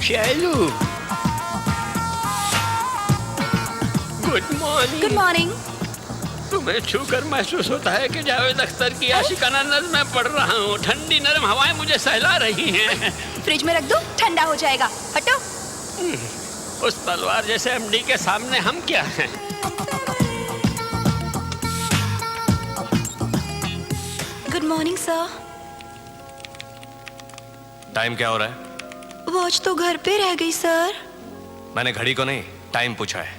Shailu, good morning. Good morning. तुम्हें छूकर महसूस होता है कि जावेद अख्तर की आशिकाना नज़्म में पढ़ रहा हूँ। ठंडी नरम हवाएं मुझे सहला रही हैं। फ्रिज में रख दो, ठंडा हो जाएगा। हटो। उस तलवार जैसे एमडी के सामने हम क्या हैं? Good morning sir. टाइम क्या हो रहा है? वॉच तो घर पे रह गई सर। मैंने घड़ी को नहीं, टाइम पूछा है।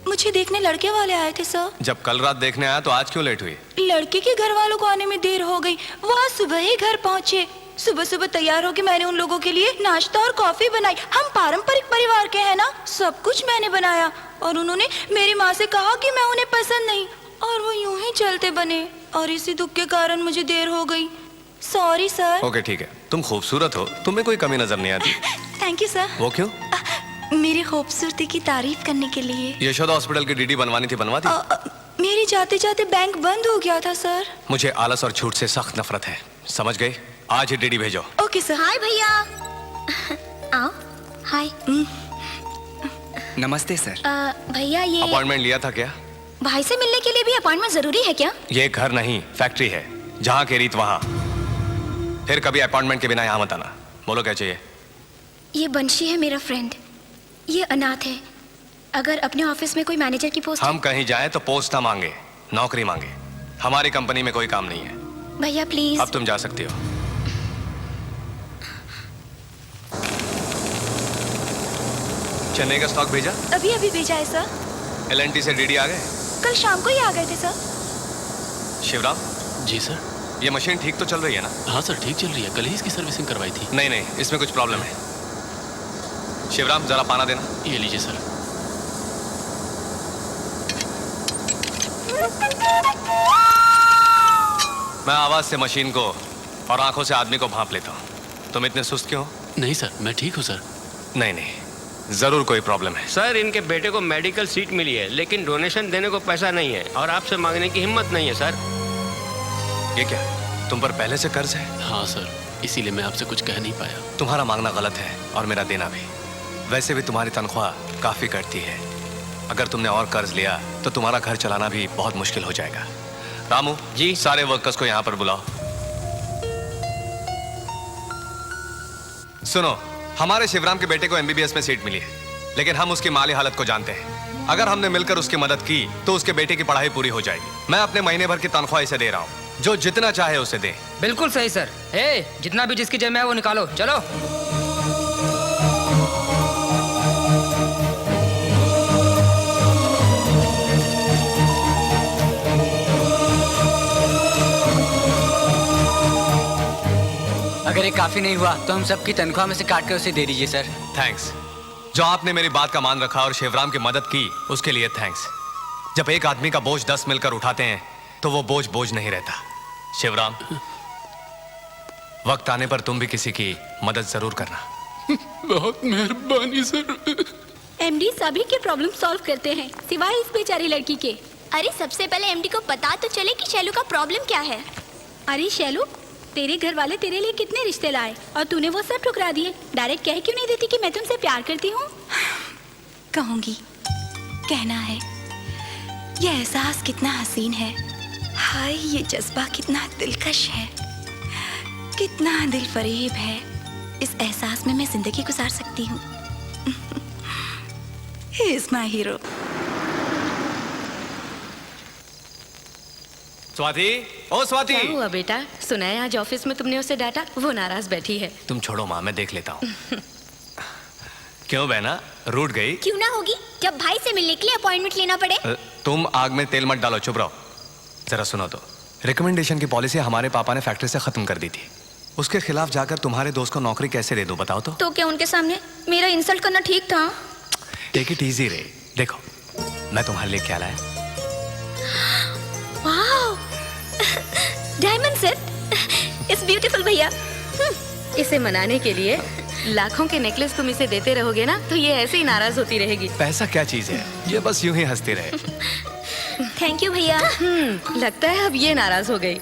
मुझे देखने लड़के वाले आए थे सर। जब कल रात देखने आया तो आज क्यों लेट हुई? लड़के के घर वालों को आने में देर हो गई। वो आज सुबह ही घर पहुंचे। सुबह सुबह तैयार होके मैंने उन लोगों के लिए नाश्ता और कॉफी बनाई। हम पारंपरिक परिवार के हैं ना, सब कुछ मैंने बनाया। और उन्होंने मेरी माँ से कहा कि मैं उन्हें पसंद नहीं, और वो यूं ही चलते बने। और इसी दुख के कारण मुझे देर हो गई। Sorry sir. ओके ठीक है, तुम खूबसूरत हो, तुम्हें कोई कमी नजर नहीं आती। Thank you sir. वो क्यों? मेरी खूबसूरती की तारीफ करने के लिए। यशोदा हॉस्पिटल की डीडी बनवानी थी, बनवा दी? मेरी जाते जाते बैंक बंद हो गया था सर। मुझे आलस और झूठ से सख्त नफरत है, समझ गए? आज ही डीडी भेजो। Okay sir. हाय भैया। आओ। हाय। नमस्ते सर। भैया ये अपॉइंटमेंट लिया था क्या? भाई से मिलने के लिए भी अपॉइंटमेंट जरूरी है क्या? ये घर नहीं, फैक्ट्री है। जहाँ की रीत वहाँ। फिर कभी अपॉइंटमेंट के बिना यहाँ मत आना। बोलो क्या चाहिए? ये बंशी है मेरा फ्रेंड। ये अनाथ है। अगर अपने ऑफिस में कोई मैनेजर की पोस्ट। हम कहीं जाएं तो पोस्ट ना मांगे, नौकरी मांगे। हमारी कंपनी में कोई काम नहीं है। भैया प्लीज। अब तुम जा सकती हो। चेन्नई का स्टॉक भेजा? अभी अभी भेजा है सर। एलएनटी से डीडी आ गए? कल शाम को ही आ गए थे सर। शिवराम, जी सर। ये मशीन ठीक तो चल रही है ना? हाँ सर, ठीक चल रही है। कल ही इसकी सर्विसिंग करवाई थी। नहीं नहीं, इसमें कुछ प्रॉब्लम है। शिवराम जरा पाना देना। ये लीजिए सर। मैं आवाज से मशीन को और आंखों से आदमी को भांप लेता हूँ। तुम इतने सुस्त क्यों? नहीं सर, मैं ठीक हूँ सर। नहीं नहीं, जरूर कोई प्रॉब्लम है। सर, इनके बेटे को मेडिकल सीट मिली है, लेकिन डोनेशन देने को पैसा नहीं है और आपसे मांगने की हिम्मत नहीं है सर। ये क्या, तुम पर पहले से कर्ज है? हाँ सर, इसीलिए मैं आपसे कुछ कह नहीं पाया। तुम्हारा मांगना गलत है और मेरा देना भी। वैसे भी तुम्हारी तनख्वाह काफी कटती है। अगर तुमने और कर्ज लिया तो तुम्हारा घर चलाना भी बहुत मुश्किल हो जाएगा। रामू जी, सारे वर्कर्स को यहाँ पर बुलाओ। सुनो, हमारे शिवराम के बेटे को एमबीबीएस में सीट मिली है, लेकिन हम उसकी माली हालत को जानते हैं। अगर हमने मिलकर उसकी मदद की तो उसके बेटे की पढ़ाई पूरी हो जाएगी। मैं अपने महीने भर की तनख्वाह इसे दे रहा हूँ, जो जितना चाहे उसे दे। बिल्कुल सही सर। जितना भी जिसकी जेब में है वो निकालो, चलो। अगर ये काफी नहीं हुआ तो हम सबकी तनख्वाह में से काट कर उसे दे दीजिए सर। थैंक्स। जो आपने मेरी बात का मान रखा और शिवराम की मदद की, उसके लिए थैंक्स। जब एक आदमी का बोझ 10 मिलकर उठाते हैं तो वो बोझ बोझ नहीं रहता। शिवराम, वक्त आने पर तुम भी किसी की मदद जरूर करना। बहुत मेहरबानी सर। एमडी सभी के प्रॉब्लम सॉल्व करते हैं, सिवाय इस बेचारी लड़की के। अरे सबसे पहले एमडी को पता तो चले कि शैलू का प्रॉब्लम क्या है। अरे शैलू, तेरे घर वाले तेरे लिए कितने रिश्ते लाए और तूने वो सब ठुकरा दिए। डायरेक्ट कह क्यों नहीं देती कि मैं तुमसे प्यार करती हूँ? कहूंगी, कहना है। ये एहसास कितना हसीन है। हाय, ये जज्बा कितना दिलकश है, कितना दिल फरेब है। इस एहसास में मैं जिंदगी गुजार सकती हूँ। He is my hero. Swati, ओ स्वाति। क्या हुआ बेटा? सुना है आज ऑफिस में तुमने उसे डांटा, वो नाराज बैठी है। तुम छोड़ो माँ, मैं देख लेता हूँ। क्यों बहना, रूठ गई? क्यों ना होगी, जब भाई से मिलने के लिए अपॉइंटमेंट लेना पड़े। तुम आग में तेल मत डालो, चुप रहो। जरा सुनो तो, रिकमेंडेशन की पॉलिसी हमारे पापा ने फैक्ट्री से खत्म कर दी थी। उसके खिलाफ जाकर तुम्हारे दोस्त को नौकरी कैसे दे दूं, बताओ तो क्या उनके सामने मेरा इंसल्ट करना ठीक था? टेक इट इजी रे। देखो, मैं तुम्हारे लिए क्या लाया। Wow, diamond set. It's beautiful भैया। इसे मनाने के लिए लाखों के नेकलेस तुम इसे देते रहोगे ना, तो ये ऐसे ही नाराज होती रहेगी। पैसा क्या चीज है, ये बस यूं ही हंसती रहे। थैंक यू भैया। लगता है अब ये नाराज हो गई।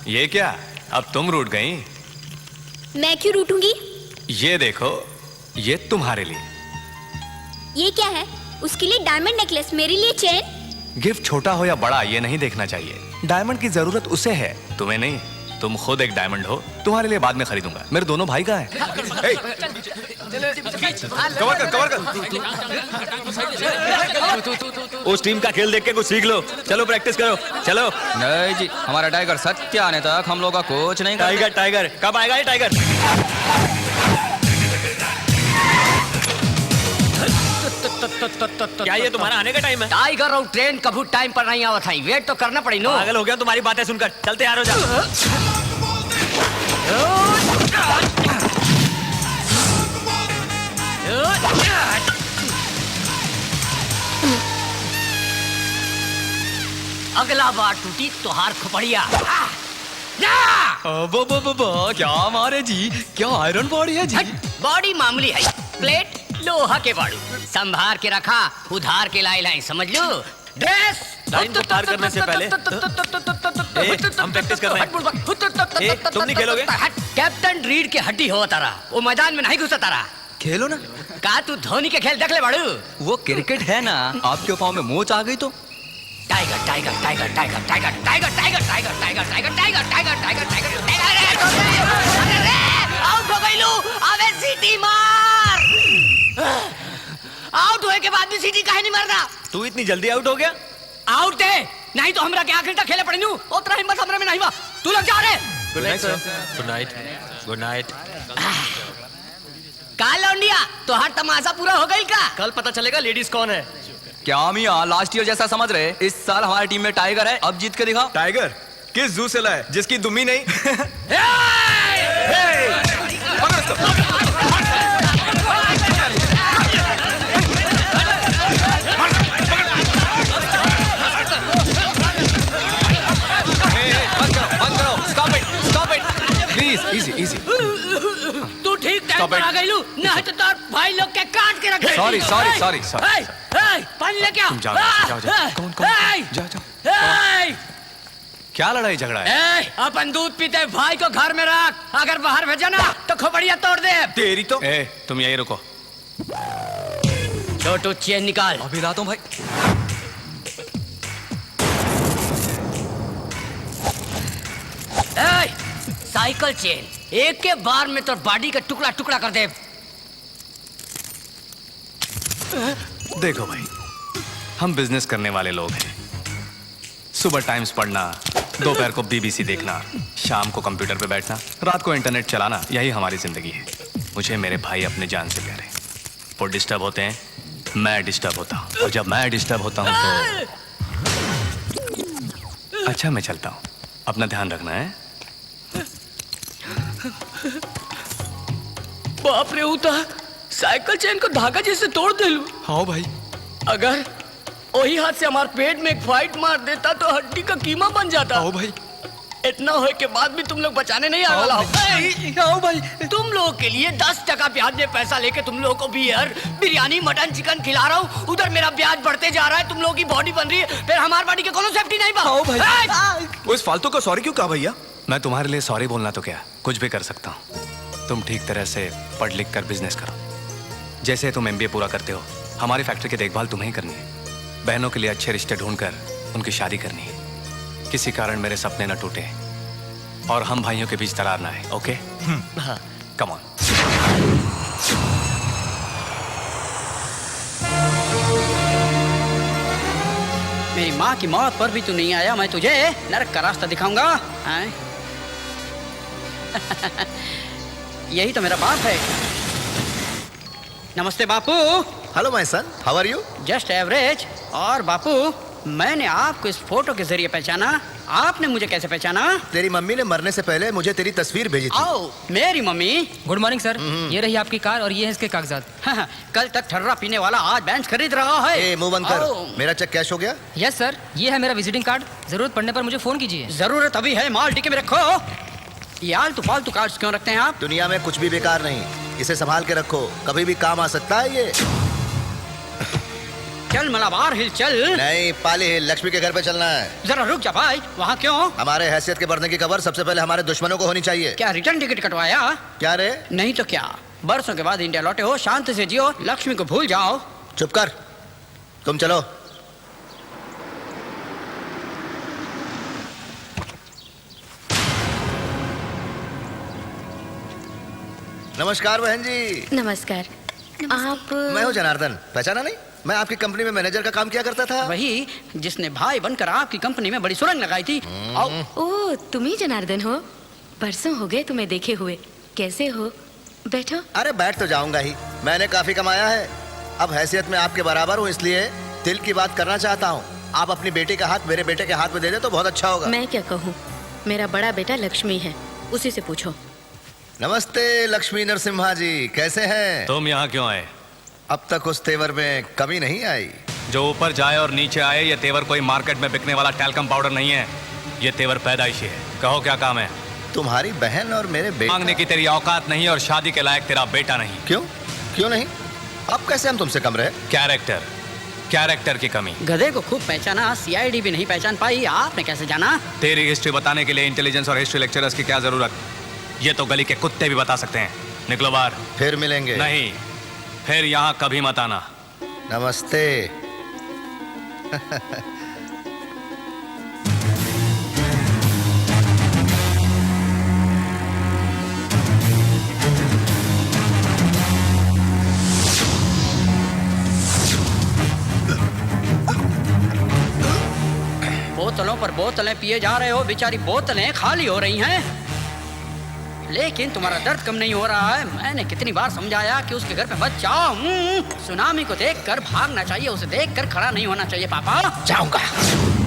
ये क्या, अब तुम रूठ गई? मैं क्यों रूठूंगी? ये देखो, ये तुम्हारे लिए ये क्या है? उसके लिए डायमंड नेकलेस, मेरे लिए चेन। गिफ्ट छोटा हो या बड़ा ये नहीं देखना चाहिए। डायमंड की जरूरत उसे है, तुम्हें नहीं। तुम खुद एक डायमंड हो, तुम्हारे लिए बाद में खरीदूंगा। मेरे दोनों भाई का है। कवर कर। उस टीम का खेल देख के कुछ सीख लो। चलो प्रैक्टिस करो, चलो। नहीं जी, हमारा टाइगर सत्य आने तक हम लोग का कोच नहीं टाइगर टाइगर कब आएगा ये टाइगर? क्या ये तुम्हारा आने का टाइम है? टाइगर और ट्रेन कभी टाइम पर नहीं आवत है, वेट तो करना पड़ी नो। पागल हो गया तुम्हारी बातें सुनकर। चल तैयार हो जा। अगला बार टूटी तो हार खोपड़िया। क्या मारे जी, क्या आयरन बॉडी है जी। बॉडी मामूली है, प्लेट लोहा के बाड़ू संभार के रखा, उधार के लाई लाई, समझ लो। ड्रेस लाइन को पार करने से पहले हम प्रैक्टिस कर रहे हैं। तुम नहीं खेलोगे? कैप्टन रीड की हड्डी हो तारा, वो मैदान में नहीं घुसा तारा। खेलो ना। का तू धोनी के खेल देख ले बाड़ू? वो क्रिकेट है ना, आपके पाँव में मोच आ गई तो। Tiger tiger tiger tiger tiger tiger tiger tiger tiger tiger tiger tiger tiger tiger out हो गई लू। अबे सीटी मार। आउट होए के बाद भी सीटी काहे नहीं मारना? तू इतनी जल्दी आउट हो गया? आउट है नहीं तो हमरा के आखिर तक खेले पड़ी नू। उतना हिम्मत हमरा में नहीं हुआ। तू लोग जा रे। Good night sir. Good night. Good night. का लौंडिया तो हर तमाशा पूरा हो गई का? कल पता चलेगा लेडीज कौन है। क्या मियां लास्ट ईयर जैसा समझ रहे? इस साल हमारी टीम में टाइगर है, अब जीत के दिखाओ। टाइगर किस जू से लाए जिसकी दुम्मी नहीं? इजी। तू ठीक टाइम पर आ गई लू, नहीं तो तार भाई लोग के काट के रखे। सॉरी। पानी लेके आओ। जाओ। कौन? जाओ। क्या लड़ाई झगड़ा है? अपन दूध पीते भाई को घर में रख, अगर बाहर भेजा ना तो खोपड़िया तोड़ दे। तेरी तो। तुम यही रुको। छोटू चेन निकाल। अभी लाता हूँ भाई। साइकिल चेन एक के बार में तो बॉडी का टुकड़ा टुकड़ा कर दे। देखो भाई, हम बिजनेस करने वाले लोग हैं। सुबह टाइम्स पढ़ना, दोपहर को बीबीसी देखना, शाम को कंप्यूटर पे बैठना, रात को इंटरनेट चलाना, यही हमारी जिंदगी है। मुझे मेरे भाई अपने जान से प्यारे। वो डिस्टर्ब होते हैं, मैं डिस्टर्ब होता हूँ, और जब मैं डिस्टर्ब होता हूँ तो अच्छा मैं चलता हूँ, अपना ध्यान रखना है। बाप रे, होता साइकिल चेन को धागा जैसे तोड़ दे लू। हाँ भाई। अगर वही हाथ से हमारे पेट में एक फाइट मार देता तो हड्डी का कीमा बन जाता। हाँ भाई। इतना होए के बाद भी तुम लोग बचाने नहीं आ वाला हो। हाँ भाई। तुम लोगों के लिए 10 टका ब्याज में पैसा लेके तुम लोगों को बियर, बिरयानी, मटन, चिकन खिला रहा हूँ। उधर मेरा ब्याज बढ़ते जा रहा है, तुम लोगों की बॉडी बन रही है, फिर हमारी बॉडी की कोनो सेफ्टी नहीं बा। उस फालतू को सॉरी क्यों कहा भैया? मैं तुम्हारे लिए सॉरी बोलना तो क्या, कुछ भी कर सकता हूँ। तुम ठीक तरह से पढ़ लिख कर बिजनेस करो। जैसे तुम MBA पूरा करते हो, हमारी फैक्ट्री की देखभाल तुम्हें ही करनी है। बहनों के लिए अच्छे रिश्ते ढूंढकर उनकी शादी करनी है। किसी कारण मेरे सपने न टूटे और हम भाइयों के बीच दरार ना आए। ओके? Come on. मेरी माँ की मौत पर भी तू नहीं आया, मैं तुझे नरक का रास्ता दिखाऊंगा। यही तो मेरा बाप है। नमस्ते बापू। Hello my son, how are you? Just average. और बापू, मैंने आपको इस फोटो के जरिए पहचाना, आपने मुझे कैसे पहचाना? तेरी मम्मी ने मरने से पहले मुझे तेरी तस्वीर भेजी थी। आओ, मेरी मम्मी। गुड मॉर्निंग सर, ये रही आपकी कार और ये है इसके कागजात। कल तक ठर्रा पीने वाला आज बेंच खरीद रहा है। मुंह बंद कर, मेरा चेक कैश हो गया? यस सर, ये है मेरा विजिटिंग कार्ड, जरूरत पड़ने पर मुझे फोन कीजिए। जरूरत अभी है, माल टिके में रखो। ये आलतू फालतू कार्ड्स क्यों रखते हैं आप? दुनिया में कुछ भी बेकार नहीं, इसे संभाल के रखो, कभी भी काम आ सकता है ये। चल मलाबार हिल चल। नहीं, पाली हिल, लक्ष्मी के घर पे चलना है। जरा रुक जा भाई, वहाँ क्यों? हमारे हैसियत के बढ़ने की खबर सबसे पहले हमारे दुश्मनों को होनी चाहिए। क्या रिटर्न टिकट कटवाया? क्या रे? नहीं तो क्या, बरसों के बाद इंडिया लौटे हो, शांति से जियो, लक्ष्मी को भूल जाओ। चुप कर, तुम चलो। नमस्कार बहन जी। नमस्कार। आप? मैं हूँ जनार्दन, पहचाना नहीं? मैं आपकी कंपनी में मैनेजर का काम किया करता था। वही जिसने भाई बनकर आपकी कंपनी में बड़ी सुरंग लगाई थी। ओह, तुम ही जनार्दन हो? बरसों हो गए तुम्हें देखे हुए। कैसे हो? बैठो। अरे बैठ तो जाऊंगा ही, मैंने काफी कमाया है। अब हैसियत में आपके बराबर हूँ, इसलिए दिल की बात करना चाहता हूँ। आप अपनी बेटी का हाथ मेरे बेटे के हाथ में दे दे तो बहुत अच्छा होगा। मैं क्या कहूँ, मेरा बड़ा बेटा लक्ष्मी है, उसी से पूछो। नमस्ते लक्ष्मी नरसिम्हा जी, कैसे हैं? तुम यहाँ क्यों आए? अब तक उस तेवर में कमी नहीं आई। जो ऊपर जाए और नीचे आए, ये तेवर कोई मार्केट में बिकने वाला टैल्कम पाउडर नहीं है। ये तेवर पैदाइशी है। कहो क्या काम है? तुम्हारी बहन और मेरे बेटे। मांगने की तेरी औकात नहीं और शादी के लायक तेरा बेटा नहीं। क्यों? क्यों नहीं? अब कैसे हम तुमसे कम रहे? कैरेक्टर की कमी। गधे को खूब पहचाना, सीआईडी भी नहीं पहचान पाई, आपने कैसे जाना? तेरी हिस्ट्री बताने के लिए इंटेलिजेंस और हिस्ट्री लेक्चरर्स की क्या जरूरत? ये तो गली के कुत्ते भी बता सकते हैं। निकलो बाहर। फिर मिलेंगे। नहीं, फिर यहाँ कभी मत आना। नमस्ते। बोतलों पर बोतलें पिए जा रहे हो, बेचारी बोतलें खाली हो रही हैं। लेकिन तुम्हारा दर्द कम नहीं हो रहा है। मैंने कितनी बार समझाया कि उसके घर पे मत जाओ। सुनामी को देखकर भागना चाहिए, उसे देखकर खड़ा नहीं होना चाहिए। पापा जाऊंगा,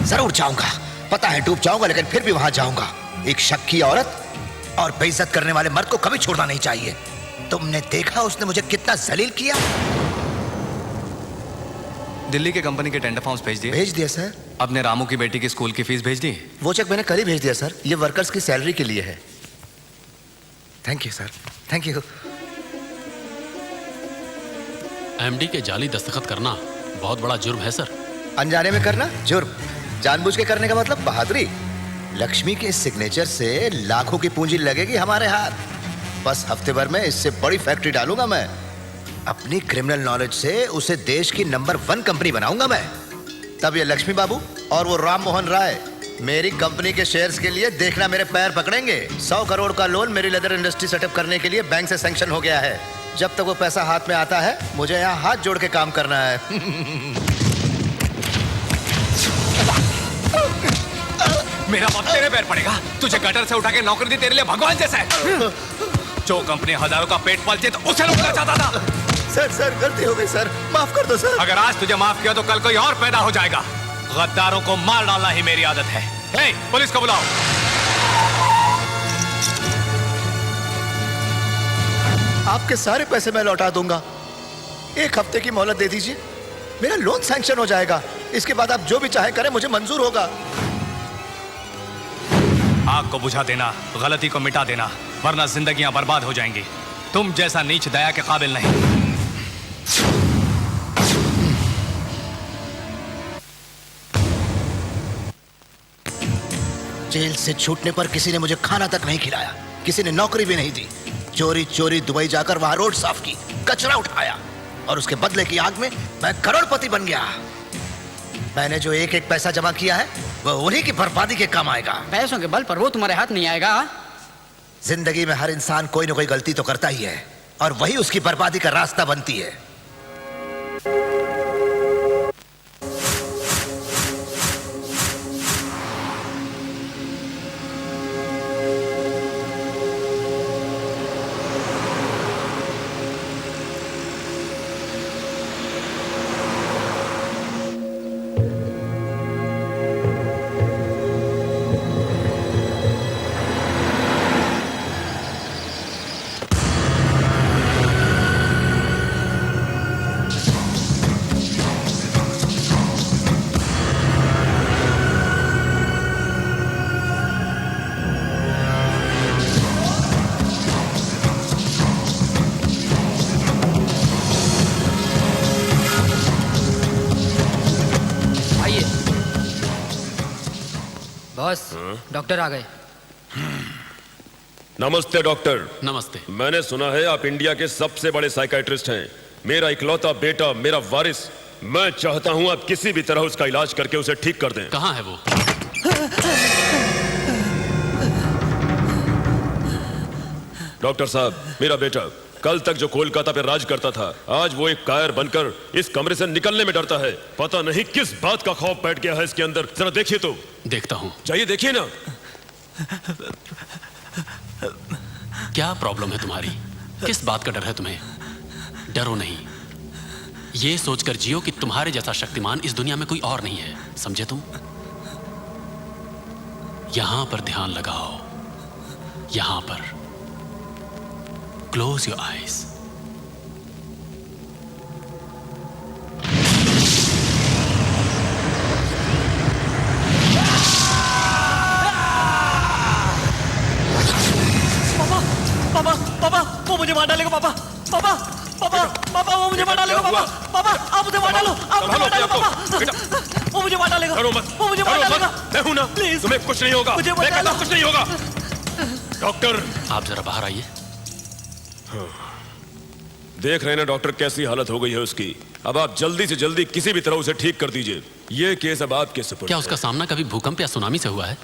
जरूर जाऊंगा। पता है डूब जाऊंगा, लेकिन फिर भी वहां जाऊंगा। एक शक की औरत और बेइज्जत करने वाले मर्द को कभी छोड़ना नहीं चाहिए। तुमने देखा उसने मुझे कितना जलील किया। दिल्ली के कंपनी के टेंडर फॉर्म्स भेज दिए? भेज दिया सर। अपने रामू की बेटी की स्कूल की फीस भेज दी? वो चेक मैंने कल ही भेज दिया सर। ये वर्कर्स की सैलरी के लिए है। Thank you sir, thank you. MD के जाली दस्तखत करना बहुत बड़ा जुर्म है सर। अनजाने में करना जुर्म, जानबूझ के करने का मतलब बहादुरी। लक्ष्मी के सिग्नेचर से लाखों की पूंजी लगेगी हमारे हाथ। बस हफ्ते भर में इससे बड़ी फैक्ट्री डालूंगा मैं। अपनी क्रिमिनल नॉलेज से उसे देश की नंबर 1 कंपनी बनाऊंगा मैं। तब ये लक्ष्मी बाबू और वो राम मोहन राय मेरी कंपनी के शेयर्स के लिए देखना मेरे पैर पकड़ेंगे। 100 करोड़ का लोन मेरी लेदर इंडस्ट्री सेटअप करने के लिए बैंक से सैंक्शन हो गया है। जब तक वो पैसा हाथ में आता है, मुझे यहाँ हाथ जोड़ के काम करना है। मेरा वक्त तेरे पैर पड़ेगा। तुझे गटर से उठा के नौकरी दी तेरे लिए भगवान जैसा है। जो कंपनी हजारों का पेट पालती तो उसे रोकना चाहता था। सर गलती हो गई सर, माफ कर दो सर। अगर आज तुझे माफ किया तो कल कोई और पैदा हो जाएगा। गद्दारों को मार डालना ही मेरी आदत है। हे, पुलिस को बुलाओ। आपके सारे पैसे मैं लौटा दूंगा। 1 हफ्ते की मोहलत दे दीजिए, मेरा लोन सैंक्शन हो जाएगा। इसके बाद आप जो भी चाहे करें, मुझे मंजूर होगा। आग को बुझा देना, गलती को मिटा देना, वरना जिंदगियां बर्बाद हो जाएंगी। तुम जैसा नीच दया के काबिल नहीं। जेल से छूटने पर किसी ने मुझे खाना तक नहीं खिलाया, किसी ने नौकरी भी नहीं दी। चोरी चोरी दुबई जाकर वहां रोड साफ की, कचरा उठाया और उसके बदले की आग में मैं करोड़पति बन गया। मैंने जो एक एक पैसा जमा किया है वो उन्हीं की बर्बादी के काम आएगा। पैसों के बल पर वो तुम्हारे हाथ नहीं आएगा। जिंदगी में हर इंसान कोई ना कोई गलती तो करता ही है और वही उसकी बर्बादी का रास्ता बनती है। बॉस डॉक्टर आ गए। नमस्ते डॉक्टर। नमस्ते। मैंने सुना है आप इंडिया के सबसे बड़े साइकाइट्रिस्ट हैं। मेरा इकलौता बेटा, मेरा वारिस, मैं चाहता हूं आप किसी भी तरह उसका इलाज करके उसे ठीक कर दें। कहाँ है वो? डॉक्टर साहब, मेरा बेटा कल तक जो कोलकाता पे राज करता था, आज वो एक कायर बनकर इस कमरे से निकलने में डरता है। पता नहीं किस बात का खौफ बैठ गया है इसके अंदर। जरा देखिए तो। देखता हूँ। जाइए देखिए ना। क्या प्रॉब्लम है तुम्हारी? किस बात का डर है तुम्हें? डरो नहीं, ये सोचकर जियो कि तुम्हारे जैसा शक्तिमान इस दुनिया में कोई और नहीं है। समझे तुम? यहां पर ध्यान लगाओ, यहां पर। Close your eyes. पापा पापा वो मुझे मार डालेगा। पापा पापा पापा पापा वो मुझे मार डालेगा। पापा पापा आप मुझे मार डालो, आप मुझे मार डालो। पापा वो मुझे मार डालेगा। वो मुझे मार डालेगा। मैं हूं ना, प्लीज तुम्हें कुछ नहीं होगा। मुझे मैं कहता हूं कुछ नहीं होगा। डॉक्टर आप जरा बाहर आइए। देख रहे हैं ना डॉक्टर, कैसी हालत हो गई है उसकी। अब आप जल्दी से जल्दी किसी भी तरह उसे ठीक कर दीजिए। ये केस अब आपके सुपुर्द। क्या उसका सामना कभी भूकंप या सुनामी से हुआ है?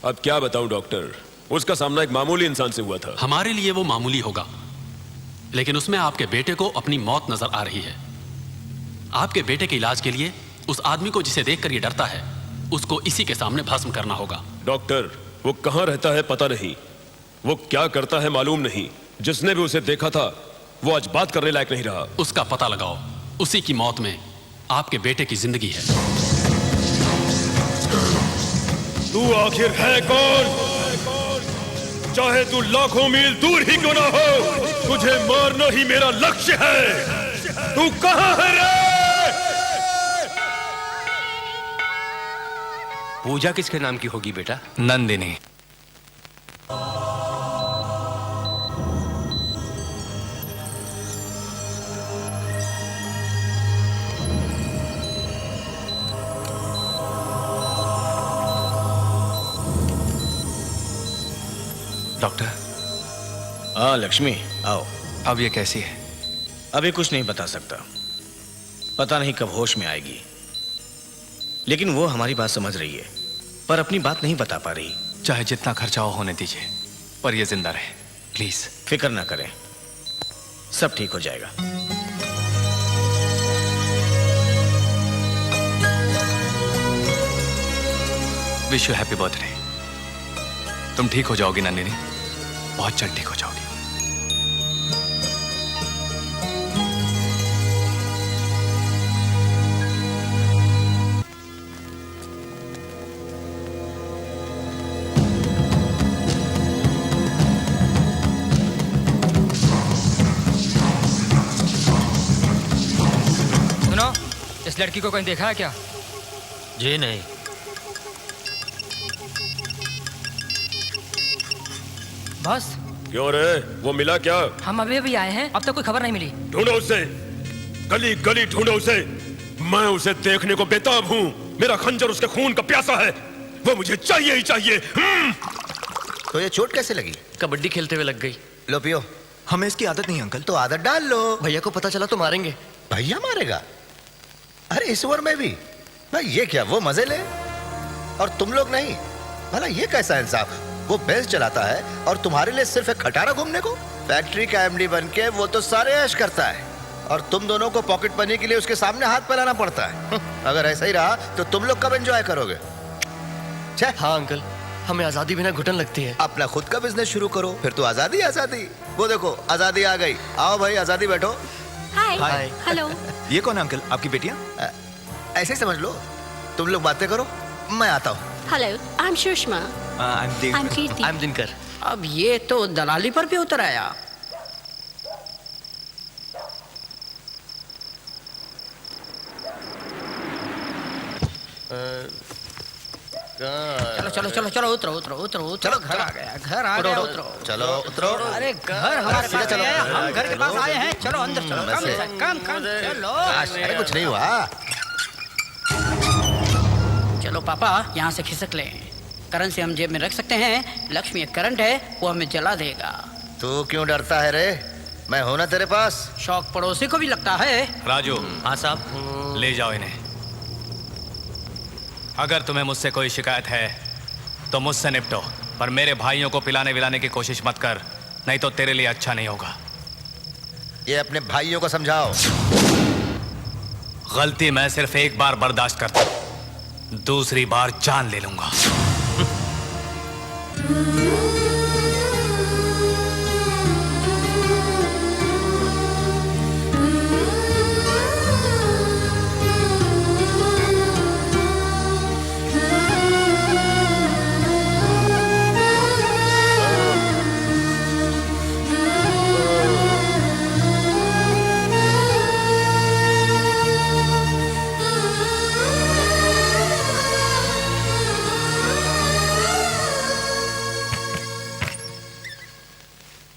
अब क्या बताऊं डॉक्टर, उसका सामना एक मामूली इंसान से हुआ था। हमारे लिए वो मामूली होगा, लेकिन उसमें आपके बेटे को अपनी मौत नजर आ रही है। आपके बेटे के इलाज के लिए उस आदमी को जिसे देखकर ये डरता है, उसको इसी के सामने भस्म करना होगा। डॉक्टर, वो कहां रहता है पता नहीं, वो क्या करता है मालूम नहीं। जिसने भी उसे देखा था वो आज बात करने लायक नहीं रहा। उसका पता लगाओ। उसी की मौत में आपके बेटे की जिंदगी है। तू आखिर है कौन? चाहे तू लाखों मील दूर ही क्यों ना हो, तुझे मारना ही मेरा लक्ष्य है। तू कहां है रे? पूजा किसके नाम की होगी बेटा? नंदिनी। डॉक्टर। हाँ लक्ष्मी आओ। अब ये कैसी है? अभी कुछ नहीं बता सकता, पता नहीं कब होश में आएगी। लेकिन वो हमारी बात समझ रही है, पर अपनी बात नहीं बता पा रही। चाहे जितना खर्चा हो होने दीजिए, पर ये जिंदा रहे प्लीज। फिक्र ना करें, सब ठीक हो जाएगा। Wish you happy birthday. तुम ठीक हो जाओगी नंदिनी, बहुत जल्द ठीक हो जाओगी। सुनो, इस लड़की को कहीं देखा है क्या? जी नहीं। बस क्यों रे, वो मिला क्या? हम अभी अभी आए हैं, अब तक कोई खबर नहीं मिली। ढूंढो उसे, गली गली ढूंढो उसे। मैं उसे देखने को बेताब हूँ। मेरा खंजर उसके खून का प्यासा है, वो मुझे चाहिए ही चाहिए। तो ये चोट कैसे लगी? कबड्डी खेलते हुए लग गई। लो पियो। हमें इसकी आदत नहीं अंकल। तो आदत डाल लो। भैया को पता चला तो मारेंगे। भैया मारेगा? अरे इस उम्र में भी भाई ये क्या, वो मजे ले और तुम लोग नहीं। भला ये कैसा इंसाफ? वो भैंस चलाता है और तुम्हारे लिए सिर्फ एक खटारा घूमने को। फैक्ट्री का एमडी बनके वो तो सारे ऐश करता है और तुम दोनों को पॉकेट मनी के लिए उसके सामने हाथ फैलाना पड़ता है। अगर ऐसा ही रहा तो तुम लोग कब एंजॉय करोगे? हाँ अंकल, हमें आजादी बिना घुटन लगती है। अपना खुद का बिजनेस शुरू करो, फिर तो आजादी आजादी। वो देखो आजादी आ गई। आओ भाई आजादी, बैठो। हाय। हेलो। ये कौन है अंकल? आपकी बेटियां? ऐसे ही समझ लो। तुम लोग बातें करो, मैं आता हूँ। Hello, I am Sushma. I am Kirti. I am Dinkar. अब ये तो दलाली पर भी उतर आया। चलो चलो चलो चलो उतरो उतरो उतरो उतरो। घर आ गया, घर आ गया, उतरो। चलो उतरो। अरे घर हमारे पास आया है, हम घर के पास आए हैं। चलो अंदर चलो, कम चलो। अरे कुछ नहीं हुआ। चलो पापा, यहाँ से खिसक ले। करंट से हम जेब में रख सकते हैं। लक्ष्मी एक करंट है, वो हमें जला देगा। तू क्यों डरता है रे? मैं हूं ना तेरे पास। शौक पड़ोसी को भी लगता है। राजू। हाँ साहब। ले जाओ इन्हें। अगर तुम्हें मुझसे कोई शिकायत है तो मुझसे निपटो, पर मेरे भाइयों को पिलाने विलाने की कोशिश मत कर, नहीं तो तेरे लिए अच्छा नहीं होगा। ये अपने भाइयों को समझाओ। गलती मैं सिर्फ एक बार बर्दाश्त करता हूं, दूसरी बार जान ले लूंगा।